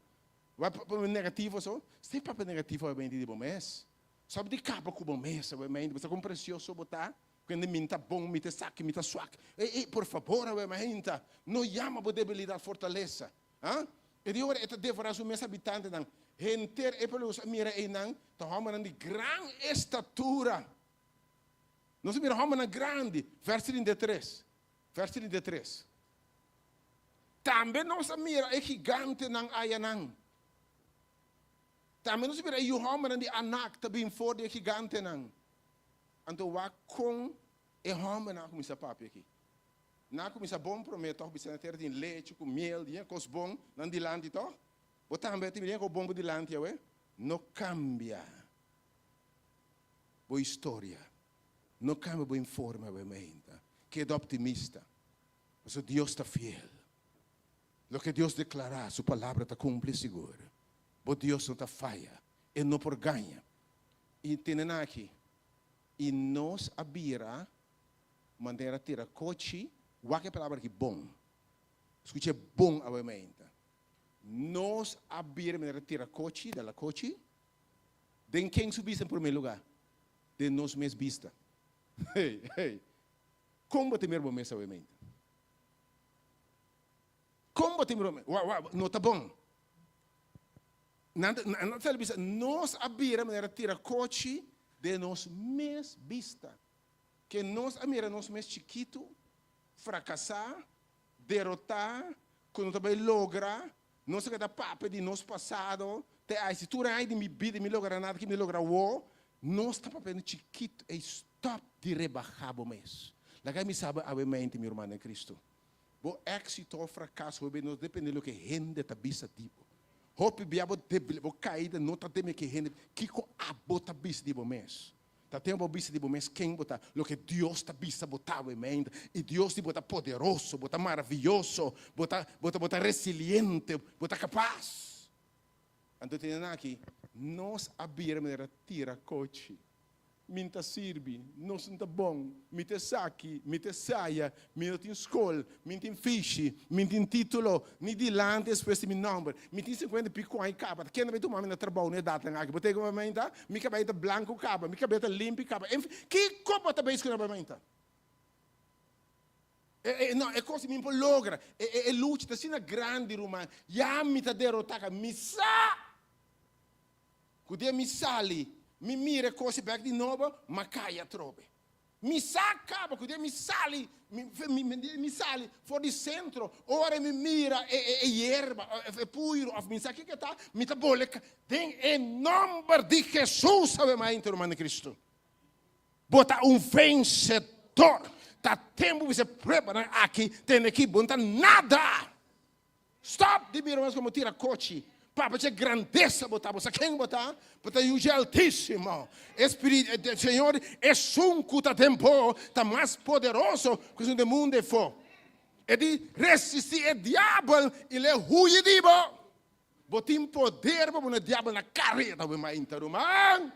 vai para negativo só, se para negativo é bem de bom mês, sabe de capa com bom mês, é bem, você com precioso botar, quando minta bom, minta saque, minta suaque, por favor, é bem, não chama por debilidade fortaleza, ah? E de hora eta devorar os meus habitantes, não, enter é pelo mira aí não, tá homem de grande estatura. Nós miramos homem grande, verso 33. Verso 33. Também nós mira é gigante não aya não. Também nós mira é o homem de anak também for de gigante não. Então wa com é homem não começa papo aqui. Na começa bom prometo que você ter de leite com mel, de coisa bom, não de lante to. O também tem com bom de lante, ué? Não cambia. Boa história. Não cambia boa informa, obviamente. Que é optimista. Mas o Deus está fiel. O que Deus declarar, sua palavra está cumpre seguro. O Deus não está falha. E não por ganha. E tem aqui. E nós abira, maneira tirar coche, o que é a palavra aqui bom. Escute bom, obviamente. Nós abira, maneira tirar coche, dela coche. De quem subisse em primeiro lugar? De nós mesmos vista. Hey. Como te miro mês obviamente? Como te miro? Não tá bom. Nós abira maneira tira coche de nós mês vista. Que nós abira nós mês chiquito, fracassar, derrotar, quando também logra, nós que da papo de nós passado, te ai se tu ai de me vida me logra nada que me logra o, nós tá papel chiquito e stop de rebaixar o mês. Lá que me sabe a mente, meu irmão em Cristo. O éxito ou fracasso, não depende do que rende a bisa tipo. Hope biabo o caída não tá teme que rende que com a bota bisa de mês. Tá tempo bisa de mês quem botar o que Deus tá bisa botar o mente e Deus te botar poderoso, botar maravilhoso, botar resiliente, botar capaz. Então tem aqui nós abrir maneira tira coche. Minta sirve, não está bom, me te saque, me te saia, me te escola, me te fiche, me te título, nem de lante, depois me nome, me te 50 pico aí capa, quem não vai tomar minha trabalho, né, data aqui, botei como mãe tá, me cabelo branco capa, me cabelo limpo capa, enfim, que copa tá bem escrito na mãe tá? Não, é coisa que me logra, é luta, tá sendo grande, Roma, já me tá derrotada, me sa, quando me sali, mi mira cose back di novo, ma caia trobe. Mi sacca, perché mi sali fuori di centro, ora mi mira e erba, e puiro, mi sa che tá, mi tá boleca. Tem em nome de Jesus, sabe mais, irmão de Cristo. Bota vencedor. Tá tempo de se preparar aqui, tem aqui, bonta nada. Stop de mirar como tira coche. Papa c'è grandezza botar, você quem botar? Botar o altíssimo. Espírito, Senhor, é um cuta tempo, tá mais poderoso que o mundo é for. E de resistir o diabo, ele é ruidivo. Botim poder para o diabo na carreira, mas interrompan.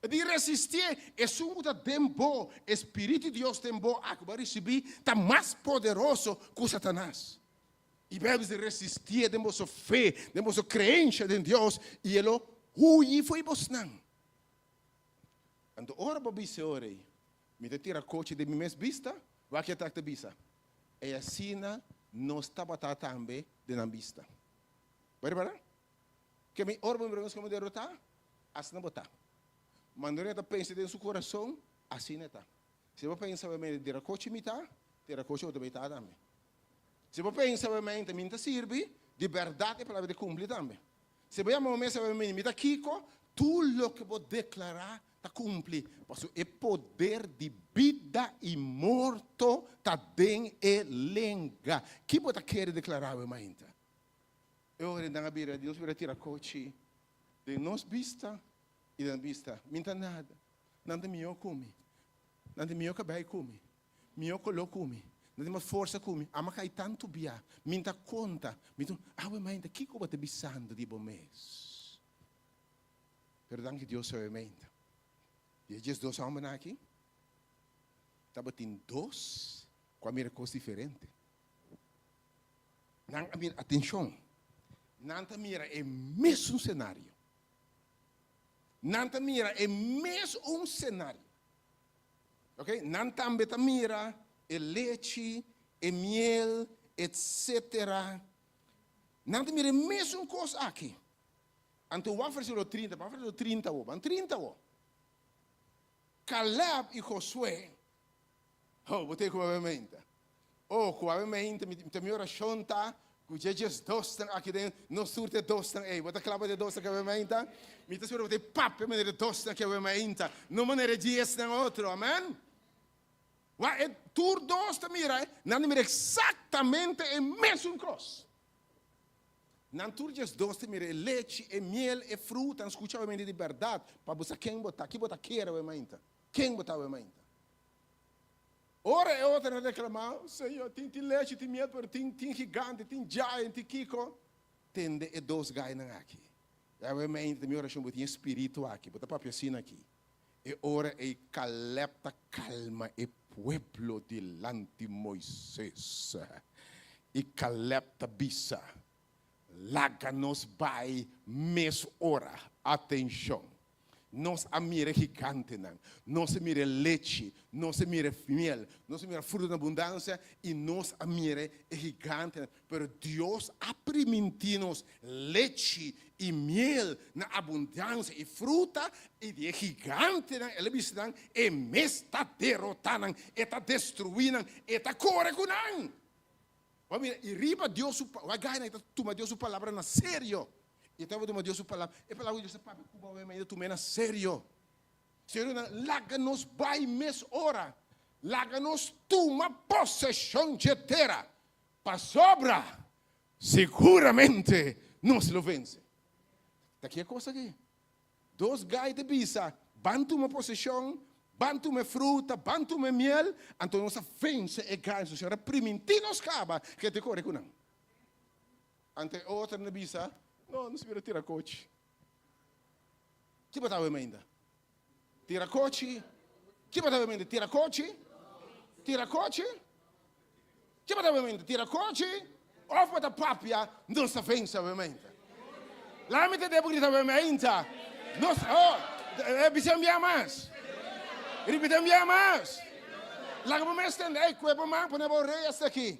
E de resistir é um cuta tempo, Espírito de Deus tempo, a que vai receber, tá mais poderoso que o Satanás. E devemos resistir, temos fé, temos crença em Deus, e ele hui foi bosnan. Então, ora para você ora, me tira coche de minha vista, vai que tá vista. E assim não está batendo também de na vista. Vai para? Que me ora para como derrotar, assim não botar. Mas não é pensa em seu coração, assim não está. Se você pensa em tira coche me tá, tira coche outra me tá também. Se você pensa, obviamente, minta sirve, de verdade, a palavra de cumprir também. Se você ama o obviamente, minta kiko, tudo o que você declarar, está cumprir. Porque o poder de vida e morto está dentro da língua. O que você quer declarar, obviamente? Eu oro na Bíblia, Deus vai tirar coach de nós vista e da vista. Minta nada. Nada melhor come. Nada melhor que vai come. Melhor colo come. Nada mais força come. Ama cai tanto bia. Minta conta. Minta, obviamente, o que você está bisando de bom mês? Perdão que Deus obviamente. E esses dois homens aqui, estava tendo dois com a minha coisa diferente. Não, atenção. Não mira é mesmo cenário. Não mira é mesmo cenário. Ok? Não também mira é leite, é miel, etc. Não mira é mesmo coisa aqui. Então, vamos fazer o 30, vamos fazer o 30, vamos 30. Caleb e Josué, botei com a mente. Com a mente, minha oração está. Que just dostan aqui dentro, não surte dostan, bota clava de dostan que é menta, me tá seguro de papo, mas de dostan que é menta, não maneira de esse não outro, amém? É tur dostan mira, não mira exatamente é mesmo coisa. Não tur just dostan mira é leite, é miel, é fruta, não escuta a mente de verdade, para você quem botar, que botar queira é menta, quem botar é menta. Ora é outra a reclamar, Senhor, tem leite, tem miel, tem gigante, tem giant, tem kiko. Tem dois gaios aqui. Eu mente, minha oração, tem espírito aqui, bota papo assim aqui. E ora é calepta calma e pueblo delante Moisés. E calepta bisa. Láganos vai mes ora. Atenção. Não se mira gigante, não se mira leite, não se mira miel, não se mira fruta de abundância e não se mira gigante. Mas Deus ha permitido leite e miel na abundância e fruta e de gigante, ele disse, e me está derrotando, está destruindo, está correndo. E riba Deus, vai ganhar, toma Deus a palavra na sério. E estava tomando Deus a palavra. E a palavra de Deus, papai, Cuba, eu tomei na sério. Senhor, larga-nos vai mes hora. Larga-nos toma possessão de terra. Para sobra, seguramente não se lo vence. Daqui a coisa aqui. Dois gais de bisa, van tomar possessão, van tomar fruta, van tomar miel, então nós vence e ganha. Senhor, primitinos caba que te corre com não. Ante outra na bisa, não se vira tira coche. Que batava ainda? Tira coche? Que batava ainda? Tira coche? Tira coche? Que batava ainda? Tira coche? Of met de papia, não se vence ainda. Lá me te devo gritar ainda. Não, bisogna mais. Ripetiamo mais. Lá que me estende, quando me põe o rei esta aqui.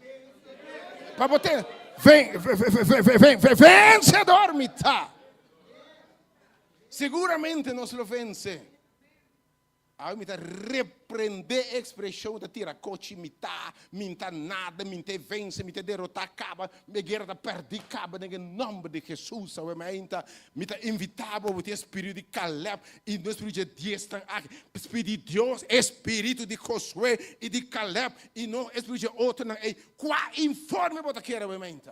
Para botar, vencedor mitad. Seguramente não se lo vence. A mim repreender a expressão da tira coche mitad, minta nada, minta vence, minta derrotar acaba, me guerra perder acaba em nome de Jesus, obviamente. Minta invitava o espírito de Caleb e no espírito de Deus, espírito de Deus, espírito de Josué e de Caleb e não espírito de outro, qual informe você quer, obviamente.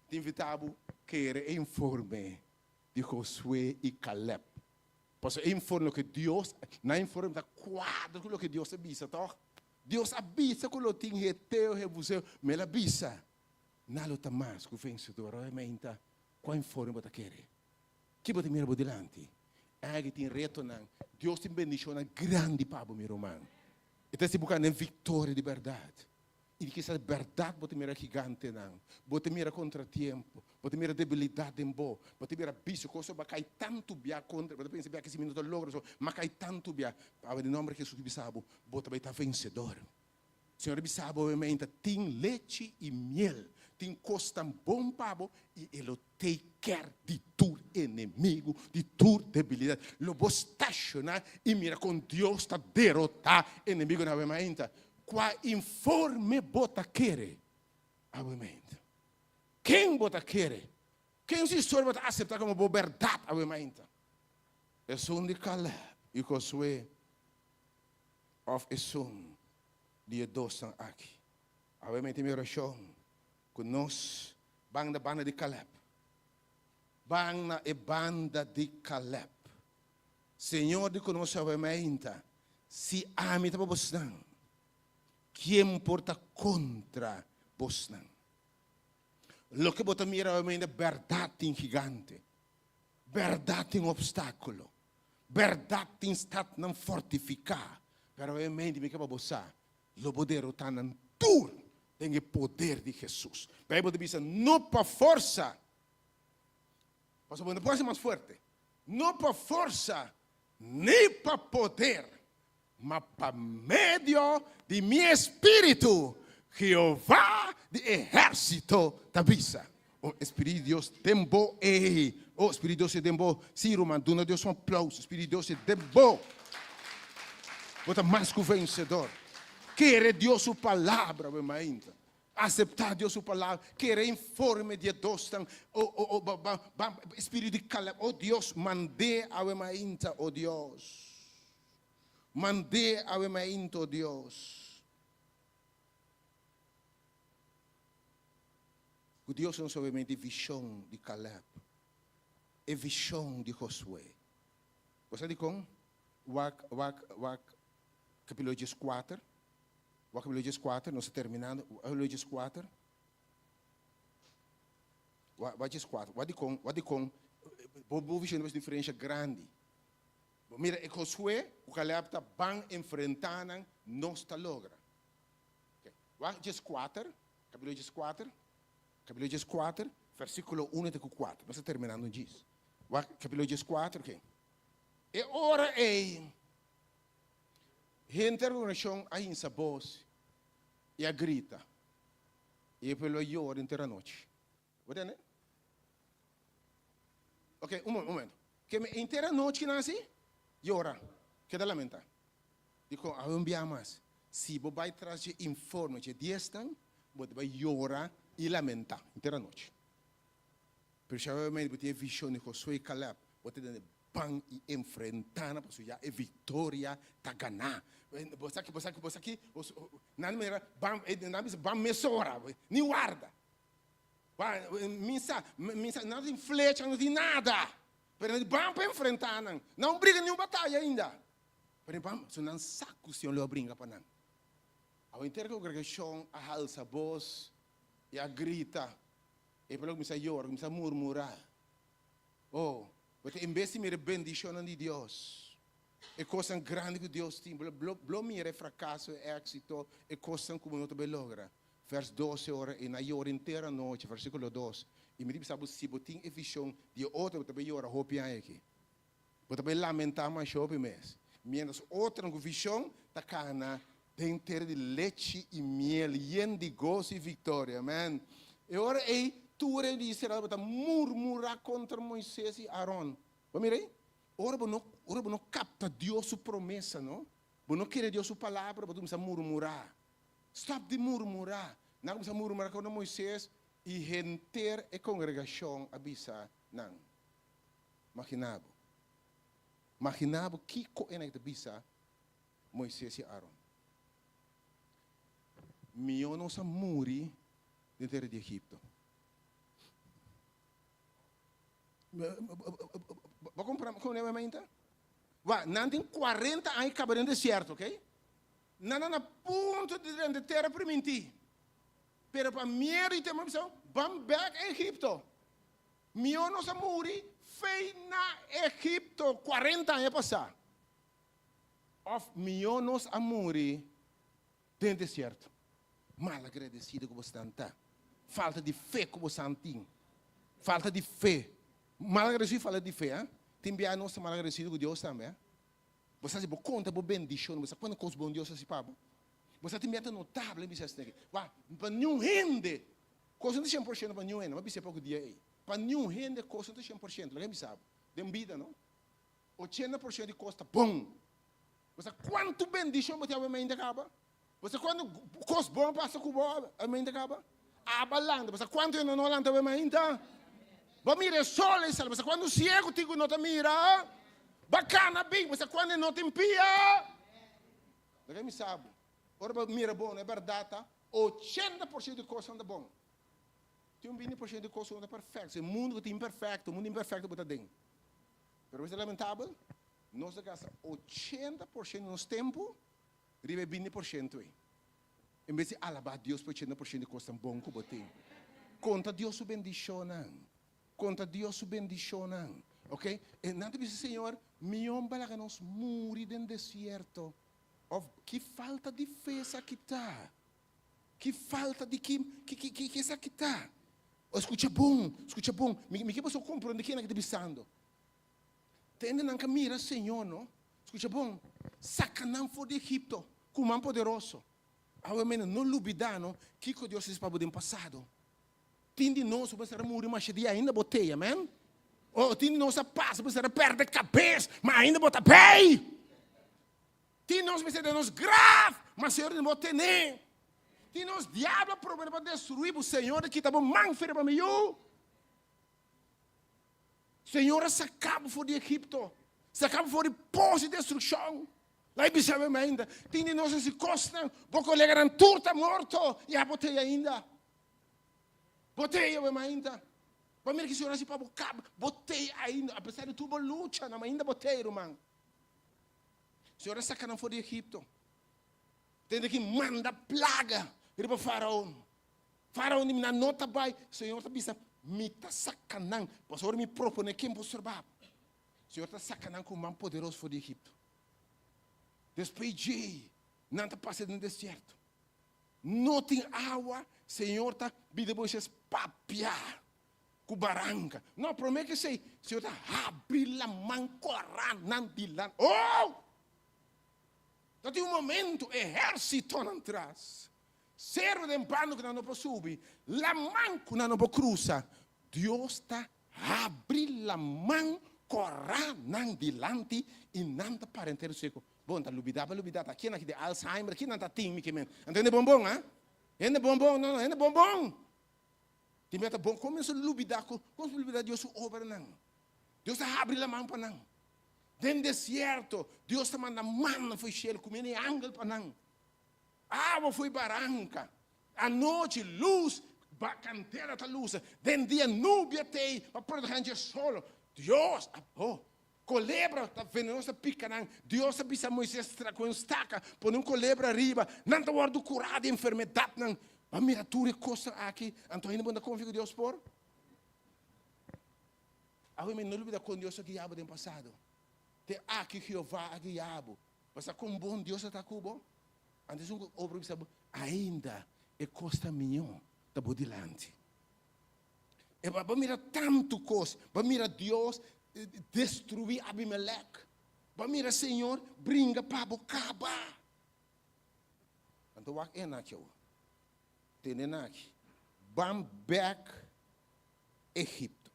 Te invitava querer informe de Josué e Caleb. Posso informar que Deus, não informa da quadro com o que Deus avisa, tá? Deus avisa com o que tem teu rebuseu, mas ele avisa. Não está mais que o vencedor, realmente, qual informa você quer? Que você mira por delante? É que tem reto, não. Deus tem bendição grande para o meu irmão. Então, se buscando em vitória de verdade. E que essa verdade você mira gigante, não. Você mira contratempo, você mira debilidade em boa, você mira bicho, coisa vai cair tanto bia contra, você pensa que esse minuto logra, mas cai tanto bia. Para o nome de Jesus, bisabo, você vai estar vencedor. Senhor bisabo, obviamente, tem leite e miel, tem costa bom pabo e ele take care de tu inimigo, de tu debilidade. Lo vou estacionar e mira com Deus está derrotar inimigo na obviamente. Qual informe bota querer? obviamente. Quem bota querer? Quem se história bota aceitar como verdade, obviamente? É som de Caleb e Josué of é som de dois aqui. Obviamente, minha oração, que nós, banda de Caleb, banda e banda de Caleb. Senhor, de conosco, obviamente, se amita para você não, quem porta contra você não. Lo que bota mira obviamente verdade em gigante, verdade em obstáculo, verdade em estado não fortificar, pero obviamente me quer você, lo poder o tanan tur, tem o poder de Jesus. A Bíblia diz não para força, mas não pode ser mais forte, não para força, nem para poder, mas para meio de meu espírito, Jeová de exército da bisa. O Espírito de Deus tem bom. O Espírito de Deus tem bom. Sim, Romano, dona Deus um aplauso. O Espírito de Deus tem bom. Bota mais que o vencedor. Querer Deus sua palavra, meu ainda. Aceitar Deus sua palavra. Querer informe de Deus. Espírito de Caleb. Oh Deus, mandei a meu ainda, oh Deus. Mandei a meu ainda, oh Deus. O Deus não somente visão de Caleb, é visão de Josué. Você diz como? Capítulo 4. Capítulo 4, nós estamos terminando. Capítulo 4. Capítulo 4. What diz como? Boa visão é uma diferença grande. Mira, Josué, o Caleb está bem enfrentando, não está logra. Capítulo 4. Capítulo 4. Capítulo 4, versículo 1 até 4. Nós estamos terminando disso. Capítulo 4, ok? E ora é gente reunião aí em voz e a grita. E pelo llora inteira noite. Pode, né? Ok, um momento. Que inteira noite que nasce, llora. Que dá lamentar. Digo, a enviar mais. Se você vai trazer informe de 10 anos, você vai llorar e lamentar inteira noite. Principalmente porque a visão de Josué e Caleb, você tem bem e enfrentar, porque já é vitória, tá ganhar. Você aqui, não me bam mesora, nem guarda. Minsa, não tem flecha, não tem nada. Mas bam para enfrentar, não briga nenhuma batalha ainda. Mas bam, se não saco se não brinca para não. Ao inteira congregação a alça voz e a grita, e pelo começa a llorar, começa a murmurar. Oh, porque em vez de me bendição de Deus, é coisa grande que Deus tem, blá mira fracasso, éxito, é coisa como não te logra. Vers 12 horas, e na hora inteira noite, versículo 2, e me diz, sabe, se você tem a visão de outra, você vai llorar, roupa aqui. Você vai lamentar mais roupa mesmo. Menos outra visão, está cana, dentro de leite e miel, yen de gozo e vitória, amém. E agora, tu de Israel, para murmurar contra Moisés e Aaron. Vamos ver aí? Ora, você não capta Deus sua promessa, não? Você não quer Deus sua palavra, você começa a murmurar. Stop de murmurar. Não começa a murmurar contra Moisés e render a congregação avisa, não. Imaginava que coisa é avisa Moisés e Aaron. Milhões a morrer dentro de Egipto. Vou comprar com ele ainda? Não tem 40 anos que no deserto, ok? Não na ponto de terra para mentir. Pero para mim, vamos back a Egipto. Milhões a morrer foi na Egipto 40 anos passar. Of milhões a morrer dentro do deserto. Mal agradecido que você está. Falta de fé que você tem. Falta de fé. Mal agradecido fala de fé. Tem bem a nossa mal agradecido com Deus também. Você sabe, conta por bendição. Você quando coisa bom Deus se paga. Você tem meta notável. Para nenhum rende. Coisa de 100% para nenhum rende. Mas você pouco dia aí. Para nenhum rende, coisa de 100%. Alguém me sabe? Tem vida, não? 80% de costa bom. Você quanto bendição você tem ainda acaba? Você quando coisa bom passa com boa, ainda acaba? abalando. Mas quando eu não olhando também ainda, ba mira sol e salva. Mas quando ciego tigo não te mira, bacana bem. Mas quando não te impia, não me sabe. Ora ba mira bom, é verdade, 80% de coisas anda bom. Tem 20% de coisas anda perfeito. O mundo é imperfeito, o mundo imperfeito bota dentro. Mas é lamentável, nós gastamos 80% do nosso tempo, ribe 20% aí. Em vez de alabar Deus por 80% de coisas bom que botei. Conta Deus su bendição. Conta Deus su bendição. Ok? E nada diz, Senhor, me ombra que nós muri no deserto. Que falta de fé essa que está. Que falta de que essa que está. Escuta bom. Me que você compreende que é que está pensando. Tende na mira, Senhor, não? Escuta bom. Sacanão for de Egipto, com mão poderoso. Agora, não lubidano, que Deus fez para o passado. Tende nós, você vai morrer, mas ainda botei, amém? Ou tende nós a paz, você vai perder a cabeça, mas ainda bota pé. Tende nós, você vai nos grave, mas o Senhor não bota nem. Tende nós, diabo, problema para destruir o Senhor, que está bom, manfeira para mim. Senhor, sacava fora de Egipto, sacava fora de poço de destruição. Lá em Bissau ainda, tem nós esse costa, vou colega eram turta morto, e a botei ainda. Botei eu ainda. Para mim que o Senhor se para bocar, botei ainda, apesar de tudo luta, mas ainda botei, irmão. O Senhor sacaram fora de Egipto. Tem que mandar plaga para o faraó. Faraó na nota vai, o Senhor está pensando, me está sacanando, o Senhor me propõe quem vou observar. O Senhor está sacanando com o mão poderoso fora de Egipto. Despedi, não está passando no deserto. Não tem água, Senhor está vindo vocês papiar com barranca. Não, promete que sei, Senhor está abrindo a mão, correndo de lá. Oh! Então tem momento, exército atrás. Servo de pano que não pode subir, a mão que não pode cruzar. Deus está abrindo a mão, correndo delante e não está para inteiro seco. Bom, está lubidada. Aqui não de Alzheimer, aqui não está time que men. Entende bombom, ah? Entende bombom, não, entende bombom. Time está bom, começa a lubidar, como lubidar Deus obra não. Deus está abrindo a mão para não. Dentro do deserto, Deus está mandando manna foi cheio, comendo ângulo para não. Água foi barranca. À noite, luz, bacanteira está luz. Dentro dia, nuvem tem, para proteger solo. Deus, colebra está venenosa picanã. Deus avisa Moisés com estaca, põe colebra arriba. Não está guardando curado de enfermidade não. A miratura costa aqui. Então ainda não confia com Deus por. Agora me não lembra com Deus que guiava no passado. Te aqui Jeová a guiabo. Mas com bom Deus está cubo. Antes um obra ainda é costa minha está por delante. E vai mirar tanto coisa, vai mirar Deus destruir Abimeleque. Vai mirar Senhor brinca para bocaba. Então o que é naquilo? Tem aqui. Bam back Egipto.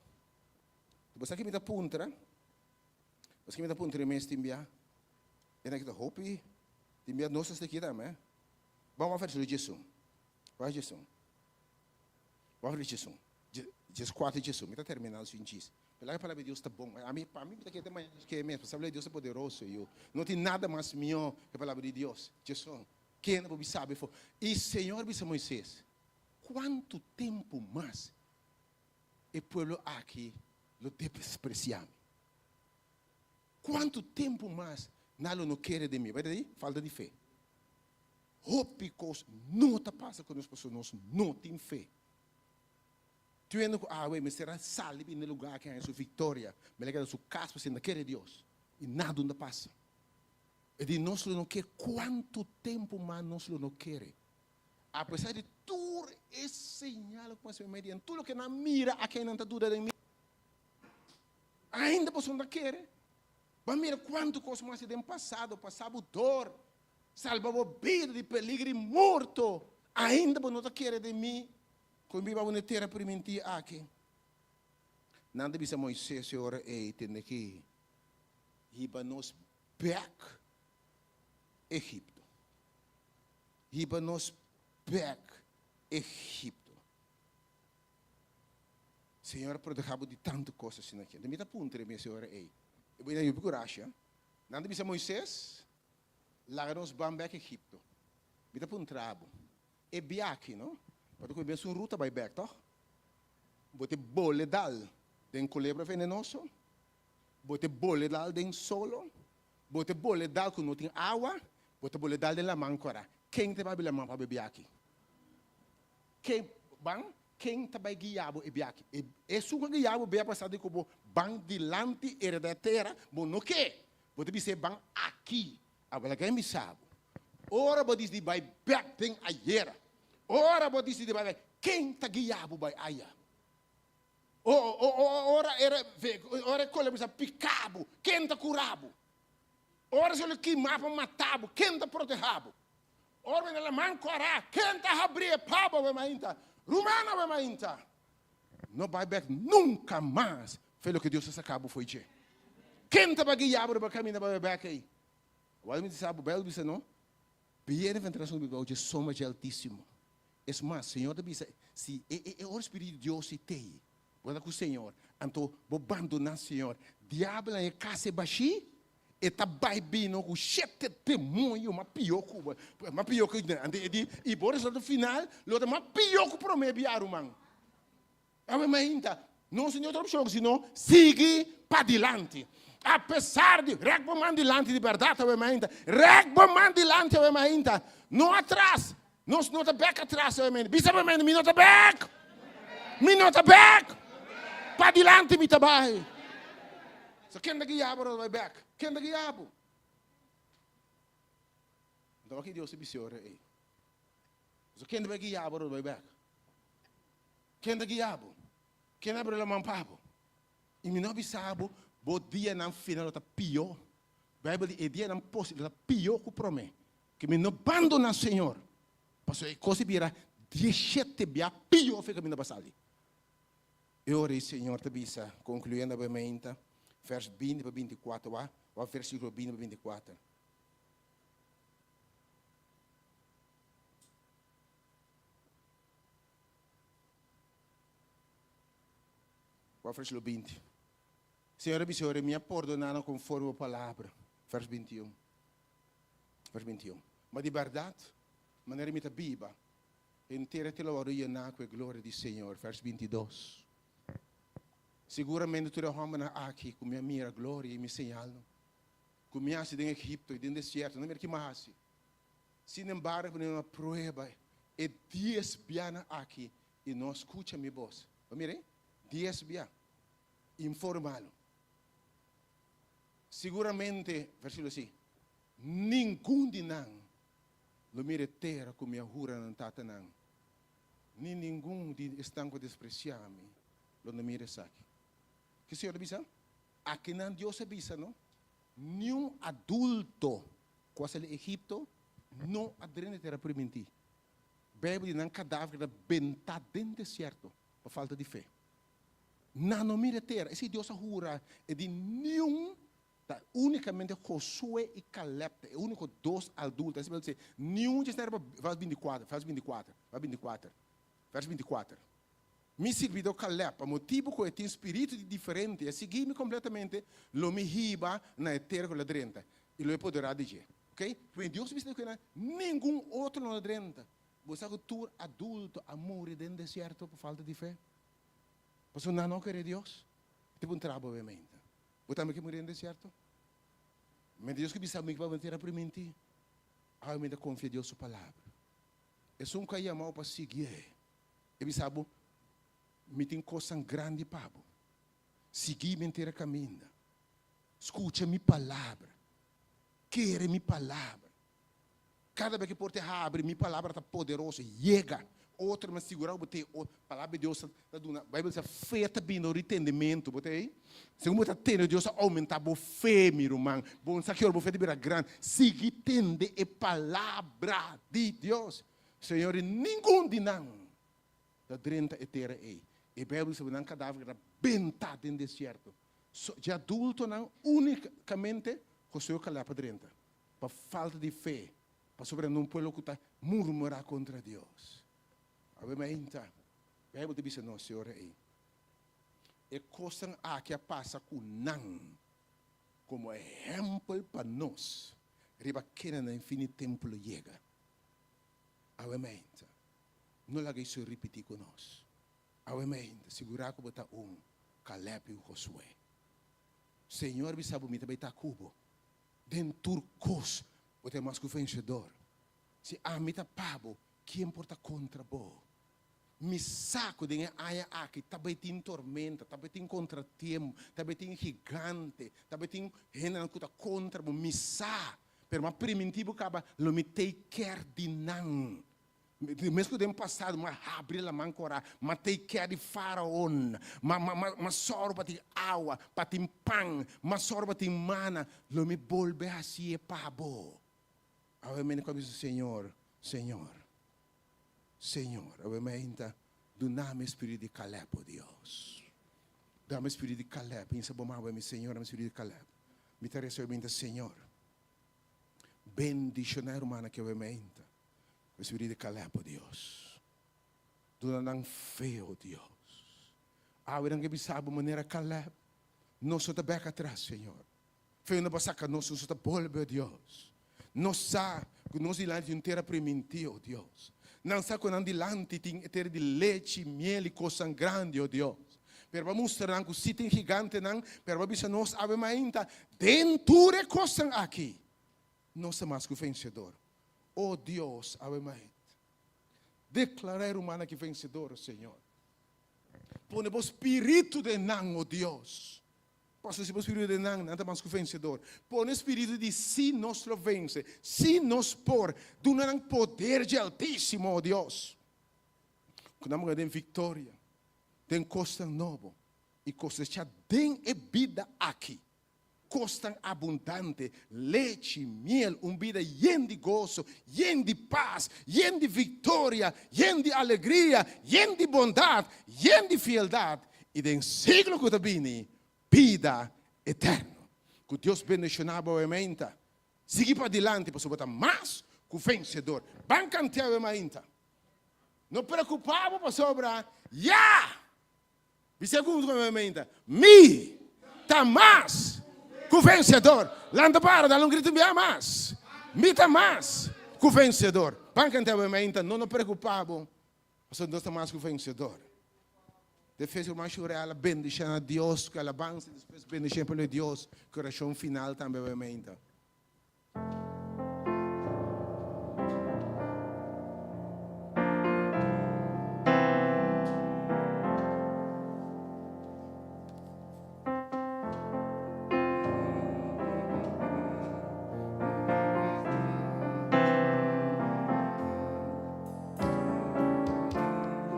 Você aqui me dá punta, você aqui me dá punta de mês timbia. E naquilo hopi. Timbia nossas daqui também. Vamos fazer Jesus. Vai Jesus. Vamos fazer Jesus. Jesus 4 de Jesus. Me está terminando os 20. Pela palavra de Deus está bom. A mim está aqui também que é mesmo. A palavra de Deus é poderoso. Não tem nada mais melhor que a palavra de Deus. Jesus. Quem não sabe? E Senhor disse a Moisés, quanto tempo mais o povo aqui lo despreciamos? Quanto tempo mais não quer de mim? Vai daí? Falta de fé. Hópicos não está passando com as pessoas, nós não temos fé. Tu ainda mas será salve no lugar que é a sua vitória, mas é sua casa, você não quer Deus. E nada não passa. E nós não quer quanto tempo mais nós não quer. Apesar de tudo esse sinal que você me tudo que não mira a quem não está dura de mim, ainda você não quer. Mas mira quanto coisa mais tem passado dor, salvava vida de peligro e morto, ainda você não quer de mim. Quando viva uma terra primitiva aqui, nada bisa Moisés ora tem que iba nos back Egipto. Iba nos back Egipto. Senhor, protejamos de tantas coisas assim aqui. De mim tá punta, minha senhora, ei. Eu vou ir para coragem. Nada bisa Moisés, lá nos bambek Egipto. Mita punta trabo. E biaki, não? Pode comer uma ruta by back, toh? Bote bole dal, den culebra venenoso. Bote bole dal den solo. Bote bole dal que não tem água. Bote bole dal den la mancora. Quem te vai bila man para biaki? Quem, bang? Quem está vai guiabo e biaki? E suga guiabo bem passado como bang dilante herederatera, bom no que? Bote bisa bang aqui. Agora quem me sabe? Ora bote diz vai back tem ayer. Ora bote diz vai quem está guiabo vai aya. Ora cola bisa picabo, quem está curabo. Ora se ele que mapa matabo, quem está protegado. Ora nela mancora, quem está abrir pabo vai mainta. Rumana vai mainta. Não vai back nunca mais. Foi o que Deus acabou foi de. Quem está para guiar para caminhar para back aí? O homem disse sabe belo disse não. Vier ventração do Deus de soma de altíssimo. É mais, Senhor disse se o Espírito de Deus se tem. Quando com o Senhor, então vou abandonar Senhor. Diabo é casa baixi. E tá baibino com sete demônio, uma pioco, e por isso no final, lo uma pioco para me biar o man. Ave ainda, não Senhor trouxe jogo, senão sigue para diante. Apesar de regbo man dilante de verdade, ave ainda, regbo man dilante, ave ainda, não atrás, não tá back atrás, ave ainda, bisa ave ainda, me nota back, para diante me tabai. So quem daqui abro vai back? Quem daqui abro? Então aqui Deus se bisora aí. So quem daqui abro vai back? Quem daqui abro? Quem abre o mampapo? E me não bisabo, bo dia não final tá pior. Bible e dia não posso tá pior que promete. Que me não abandona Senhor. Passou e coisa vira 17 bia pior fica me na basali. Eu orei Senhor te bisa concluindo a bementa. Vers 20 para 24, o versículo 20 para 24. O versículo 20. Senhor, Senhor, me perdonaram conforme a palavra. Vers 21. Vers 21. Mas de verdade, maneira me biba, inteira te louvaria na glória do Senhor. Vers 22. Seguramente tu derrama aqui com minha mira glória e me señalo. Com minha cidade em Egipto e dentro do deserto, não é que mais. Sin embargo, uma prueba e 10 biana aqui e não escuta minha voz. Mire, 10 biana. Informalo. Seguramente, versículo assim, nenhum de nós lo mire terra com minha jura não tata não. Nem nenhum de estanco despreciar-me lo não mire aqui. Que o Senhor avisa? Aqui não Deus avisa, não? Nenhum adulto quase no Egipto não adrena terra permitir. Bebe de um cadáver da benta dentro do deserto por falta de fé. Não mira terra. Esse Deus jura é de nenhum, unicamente Josué e Caleb, é o único dois adultos. Esse vai dizer, nenhum de estar vers 24, vers 24. Me serviu Caleb, a motivo que tem espírito diferente, e seguir-me completamente, lo me riba na terra com a drenta, e lo poderá dizer, ok? Porque Deus me disse que nenhum outro não drenta. Você que tu adulto a morrer dentro do deserto por falta de fé? Você não quer Deus? Tem um trabalho obviamente. Você também quer morrer dentro do deserto? Mas Deus que me sabe que vai manter a permitir. Eu me confio em Deus sua palavra. É só um caia mal para seguir. E me sabe me tem coisa grande para seguir me inteira caminho. Escuta minha palavra. Queira minha palavra. Cada vez que porte abre, minha palavra está poderosa. Chega. Outra, mas segurar o botei. A palavra de Deus está dando. A Bíblia diz: feita bem no entendimento. Botei. Segundo está tendo, Deus aumentar a fé, meu irmão. Bom, sabe que a fé de vida grande. Seguir tende a palavra de Deus. Senhor, ninguém de não. Da drenta eterna aí. E a Bíblia diz: não cadáver benta dentro do deserto. De adulto, não, unicamente, com o seu calapa drenta. Para falta de fé. Para sobre não pueblo que está murmurar contra Deus. Obviamente, a Bíblia diz: não, Senhor, aí. e coisa que passa com não, como exemplo para nós, riba que na infinito tempo chega. Awamente, não laga isso repetir conosco. Awamente, segurar que botar Caleb e Josué. Senhor, sabe me também tá cubo. Dentro turcos, botar mais que o vencedor. Se a mita pabo, que importa contra bo. Me saco de aia aqui, também tem tormenta, também tem contratempo, também tem gigante, também tem gente que está contra bo. Me sa, pero ma primitivo acaba, lo me take care de não. Mesmo tempo passado, mas abrir a mão cora, mas take care de faraó, mas sorba de água, para ter pão, mas sorba de mana, lo me volve assim é pabo. Obviamente, como diz o Senhor, obviamente, dá-me espírito de Caleb, oh Deus. Dá-me espírito de Caleb. Pensa, bom, meu Senhor, dá-me espírito de Caleb. Me interessa, obviamente, Senhor. Bendicionar humana que obviamente, o espírito de Caleb, oh Deus. Dá-me fé, oh Deus. Agora que sabe maneira Caleb, não só bem atrás, Senhor. Fé não passa que nós só volve, oh Deus. Nós sabemos que nós dilante de terra primitiva, oh Deus. Não sabe que nós dilante de terra de leite, miel e coisa grande, oh Deus. Pero vamos mostrar que se tem gigante, não, pero vamos dizer nós sabemos ainda dentro de coisa aqui. Nós somos mais que vencedor. Oh Deus, sabemos ainda. Declarar humana que vencedor, Senhor. Põe o espírito de não, oh Deus. Posso dizer o espírito de não, nada mais que vencedor. Põe o espírito de se nós lo vence, se nós por, do não poder de Altíssimo, oh Deus. Quando nós temos vitória, tem coisa nova e coisa já tem vida aqui. Coisa abundante, leite, miel, vida llena de gozo, llena de paz, llena de vitória, llena de alegria, llena de bondade, llena de fieldade. E em siglo que está vindo, vida eterna. Que Deus bendicionava obviamente. Seguir para adiante, para botar mais que o vencedor. Vão cantar obviamente. Não preocupava para sobrar. Já! E segundo obviamente. Me está mais que o vencedor. Landa para, dá um grito bem mais. Me está mais que o vencedor. Vão cantar obviamente. Não preocupava. Mas não está mais que o vencedor. Depois o macho real bendição a Deus, que alabança, depois bendição para Deus, que oração final também obviamente.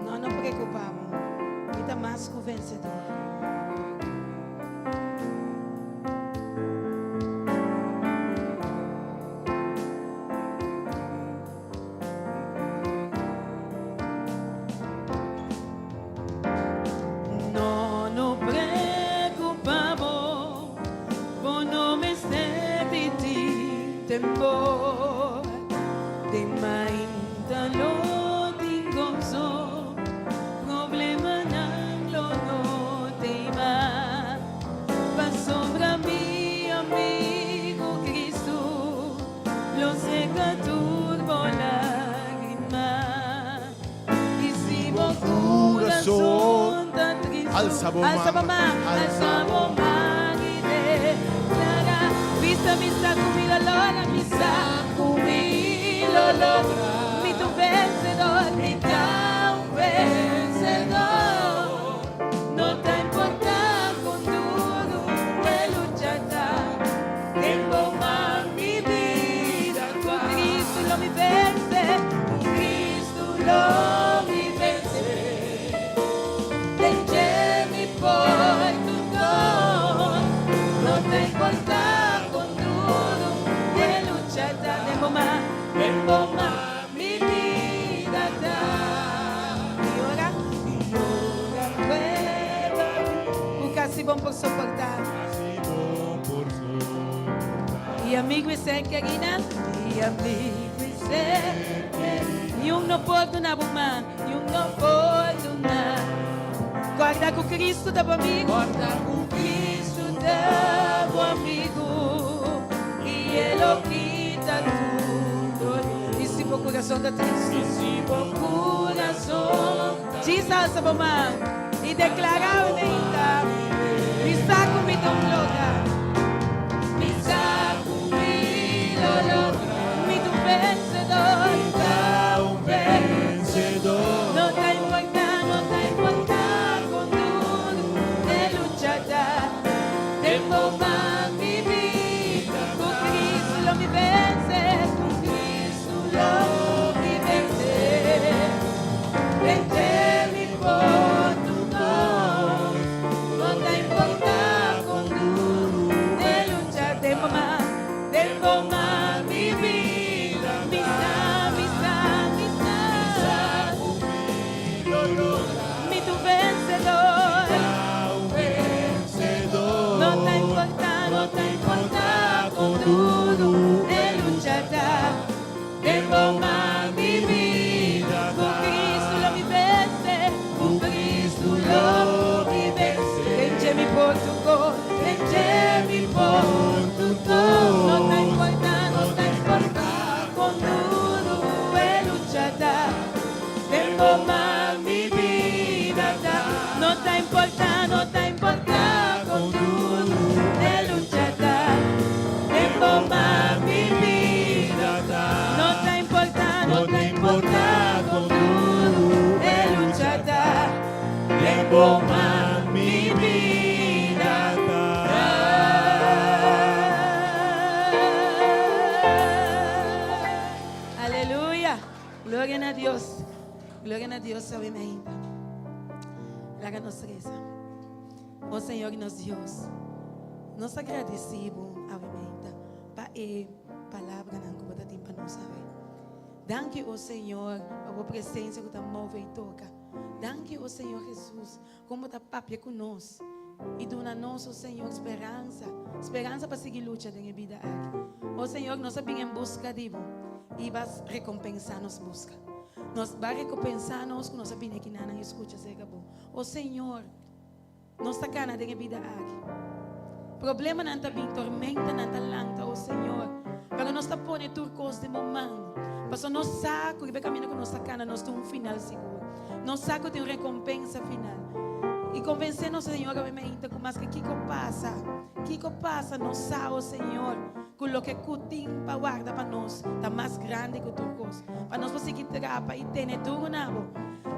Não nos preocupamos. Está mais que o vencedor. No nos preocupamos por no me sentir temor de ainda lo tengo gozo, problema não lo tema, mas sobre mi amigo Cristo, lo seca turbo lágrima, y si vos corazón tan triste, alza mamá, y declara, vista conmigo allora, mi tu vencedor, mi tan vencedor, no te importa con duro que luchará, tengo más mi vida, con Cristo lo mi vence, con Cristo lo mi vence, mi por tu don, no te importa con duro que luchará, tengo más mi vida da. E ora Prueba, o casi bom por suportar. e amigo e sem querida, e amigo e sem, e não pode na buma, e não pode na. Guarda com Cristo da amigo. Guarda com Cristo teu amigo e Ele quita tudo. Disipa o coração da triste. Disipa o coração. Diz alça a mão e declara a menta. Me saco me dá um lugar. Me saco me do vencedor. Dá vencedor. Não tá importando com tudo. Ele luchará. Derrama mi vida. Com Cristo lo me vence. Com Cristo lo me vencer. Vence-me por tu voz. Não tá importando com tudo. Ele luchará. Derrama mi vida. Me dá, me dá, me dá. Me do vencedor. Vencedor. Não tá importando com tudo. Ele luchará. Derrama mi vida. Com Cristo lo me vence. Com Cristo lo me vencer. Vence-me por tu cor. Vence-me por tu dor. Não tá importando com tudo. Ele luchará. Derrama mi vida. Não tá importando com tudo. Ele luchará. Derrama mi vida. Não tá importando com tudo. Ele luchará. Derrama mi vida. Aleluia. Glória a Deus. Glória a Deus, obviamente. Glória a nossa igreja. O Senhor e nosso Deus. Nós agradecemos, obviamente, para a palavra que você tem para nós, sabe? Danke, o Senhor, pela presença que você move e toca. Danke, o Senhor Jesus, como está papia conosco. E dona-nos, o Senhor, esperança. Esperança para seguir luta na vida aqui. O Senhor, nós vamos em busca de você. E vas recompensar nos busca. Nós vai recompensar nós que nós sabemos que não escuta se acabou. O Senhor, nós está cá na vida aqui. Problema não está bem, tormenta não está lanta, o Senhor. Para nós está pondo turcos de momento. Para nós saco e vai caminhar com nossa cana, nós temos final seguro. Nós saco tem uma recompensa final. E convencer-nos, Senhor, obviamente, com mais que Kiko passa, nós sabe, o Senhor, com o que cutim para guardar para nós, está mais grande que o turcos. Para nós conseguir trapa e ter tudo novo.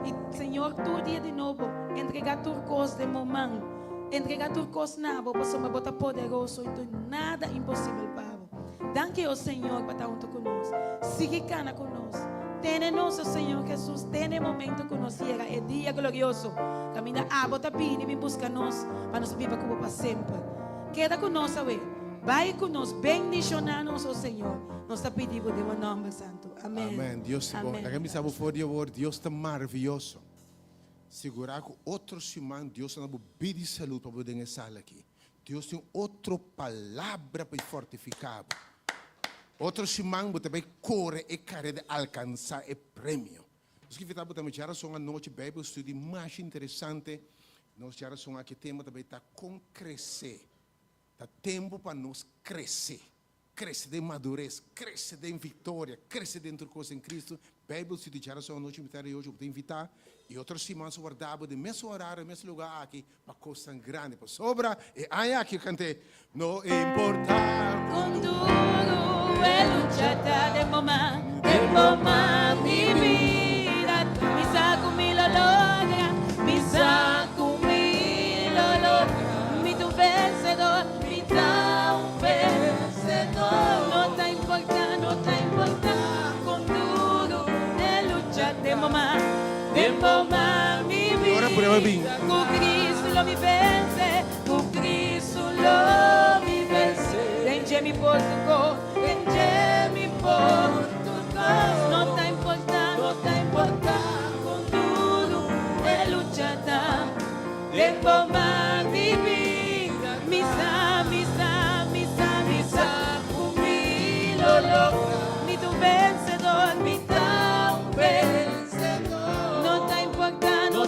E, Senhor, todo dia de novo, entregar turcos de momento, entregar turcos novo, para somos botar poderoso, então nada impossível para você. Danke ao Senhor para estar junto conosco. Siga cana conosco. Tene-nos, Senhor Jesus, tene momento que nos chega, é dia glorioso. Camina, bota bem e me busca nós, para nos viver como para sempre. Queda conosco, vai conosco, bendicionar-nos, o Senhor. Nós te pedimos de um nome santo. Amém. Amém. Deus é bom. A gente sabe por Deus, Deus está maravilhoso. Segurar que outros irmãos, Deus não vai pedir saúde para poder estar aqui. Deus tem outra palavra para fortificar. Outros irmãos também correm e querem alcançar o prêmio. Nós que também já são a noite Bíblia estudo mais interessante. Nós já são aqui tema também está com crescer. Está tempo para nós crescer. Crescer de madurez, crescer de vitória, crescer dentro de coisas em Cristo. Bíblia estudo já são a noite hoje eu vou te invitar e outros irmãos guardavam de mesmo horário, mesmo lugar aqui para coisa grande, para sobra. E aí aqui eu cantei, não importa. Com duro é luchar de mamá, mi vida, mi saco mi lo logra, mi saco mi lo logra, mi tu vencedor, mi da vencedor. No te importa, con duro é luchar de mamá, mi vida. Ahora prueba bien. Con Cristo lo mi vence, con Cristo lo mi vence. Venge-me por tu cor, venge-me por tu cor. Não está importando com tudo, é luchada. Derrama mi vida, misa, comigo, mi tu vencedor, mi tão vencedor. Não está importando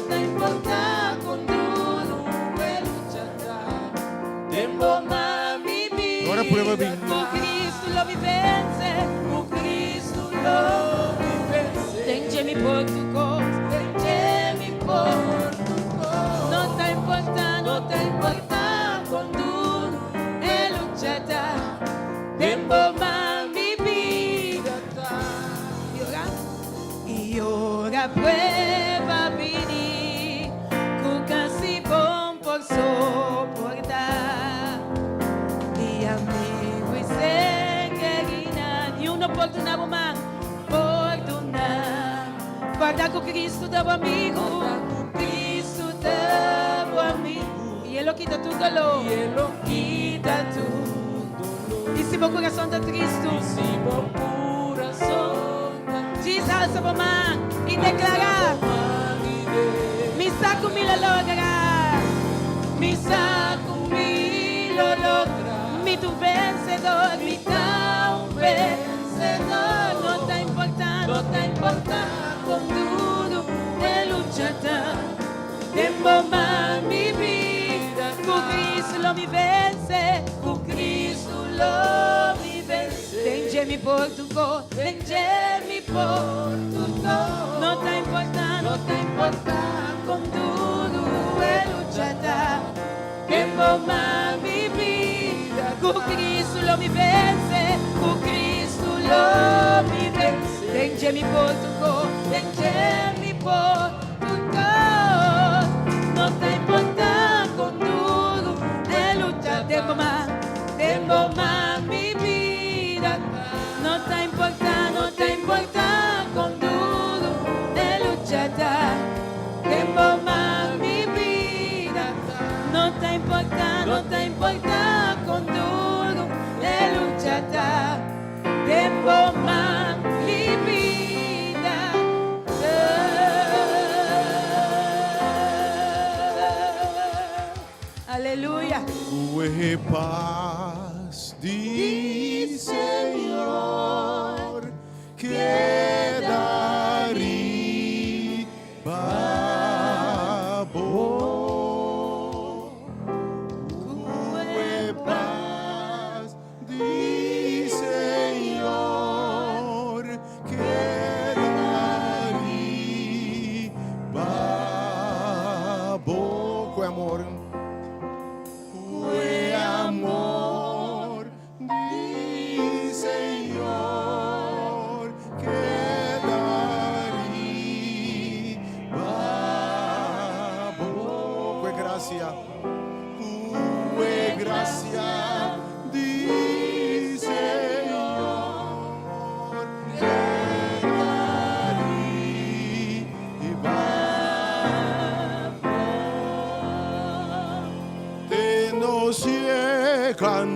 com tudo. Emboma mi vida. Ora prueba bien. Por Cristo lo mi vence. Por Cristo lo mi vence. Tenge-me por tu cor. Tenge-me por tu cor. Não tá importando quando ele luta. Emboma mi vida. E ora prueba venir. Com casi bom por soportar. E amigo e seguirina. E não perdonava mais. Perdonar. Guarda com Cristo teu amigo. Cristo teu amigo. E Ele quita tudo dolor. E Ele quita tudo. E se meu coração está triste. E se meu coração diz alça a mão e declarar. Mi saco mi lo logra. Mi saco mi lo logra. Mi tu vencedor. Mi tão vencedor. Não tá importando com tudo. Ele luta. Emboma mi vida. Com Cristo lo mi vence. Com Cristo lo mi vence. Tenge-me por tu cor. Tenge-me por tu cor. Não tá importando com tudo. Ele luta. Emboma mi vida. Com Cristo lo mi vence. Com Cristo lo mi vence. Tenge-me por tu cor. Tenge-me por tu cor. Não tá importando com tudo. Ele luta. Emboma mi vida. Não tá importando com tudo. Ele luta. Emboma mi vida. Não tá importando com tudo. Ele luta. Emboma mi vida. Aleluia. Fue paz di Señor que darí babo. Fue paz di Señor que darí babo. Fue amor. Fue amor di Señor que darí babo. Fue gracia di Señor que darí babo. Te no siekan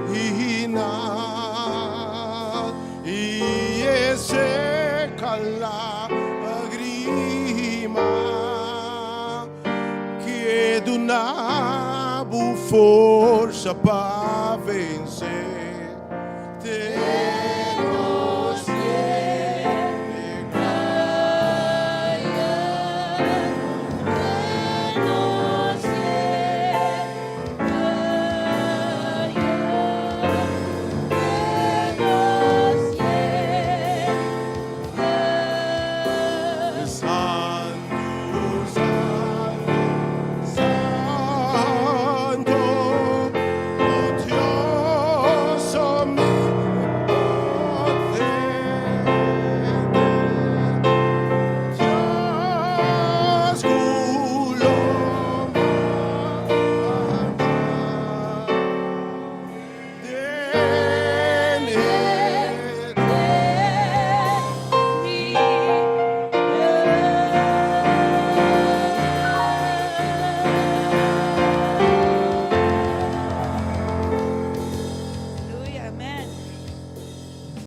final y seca la lágrima que do nabo força para vencer. Te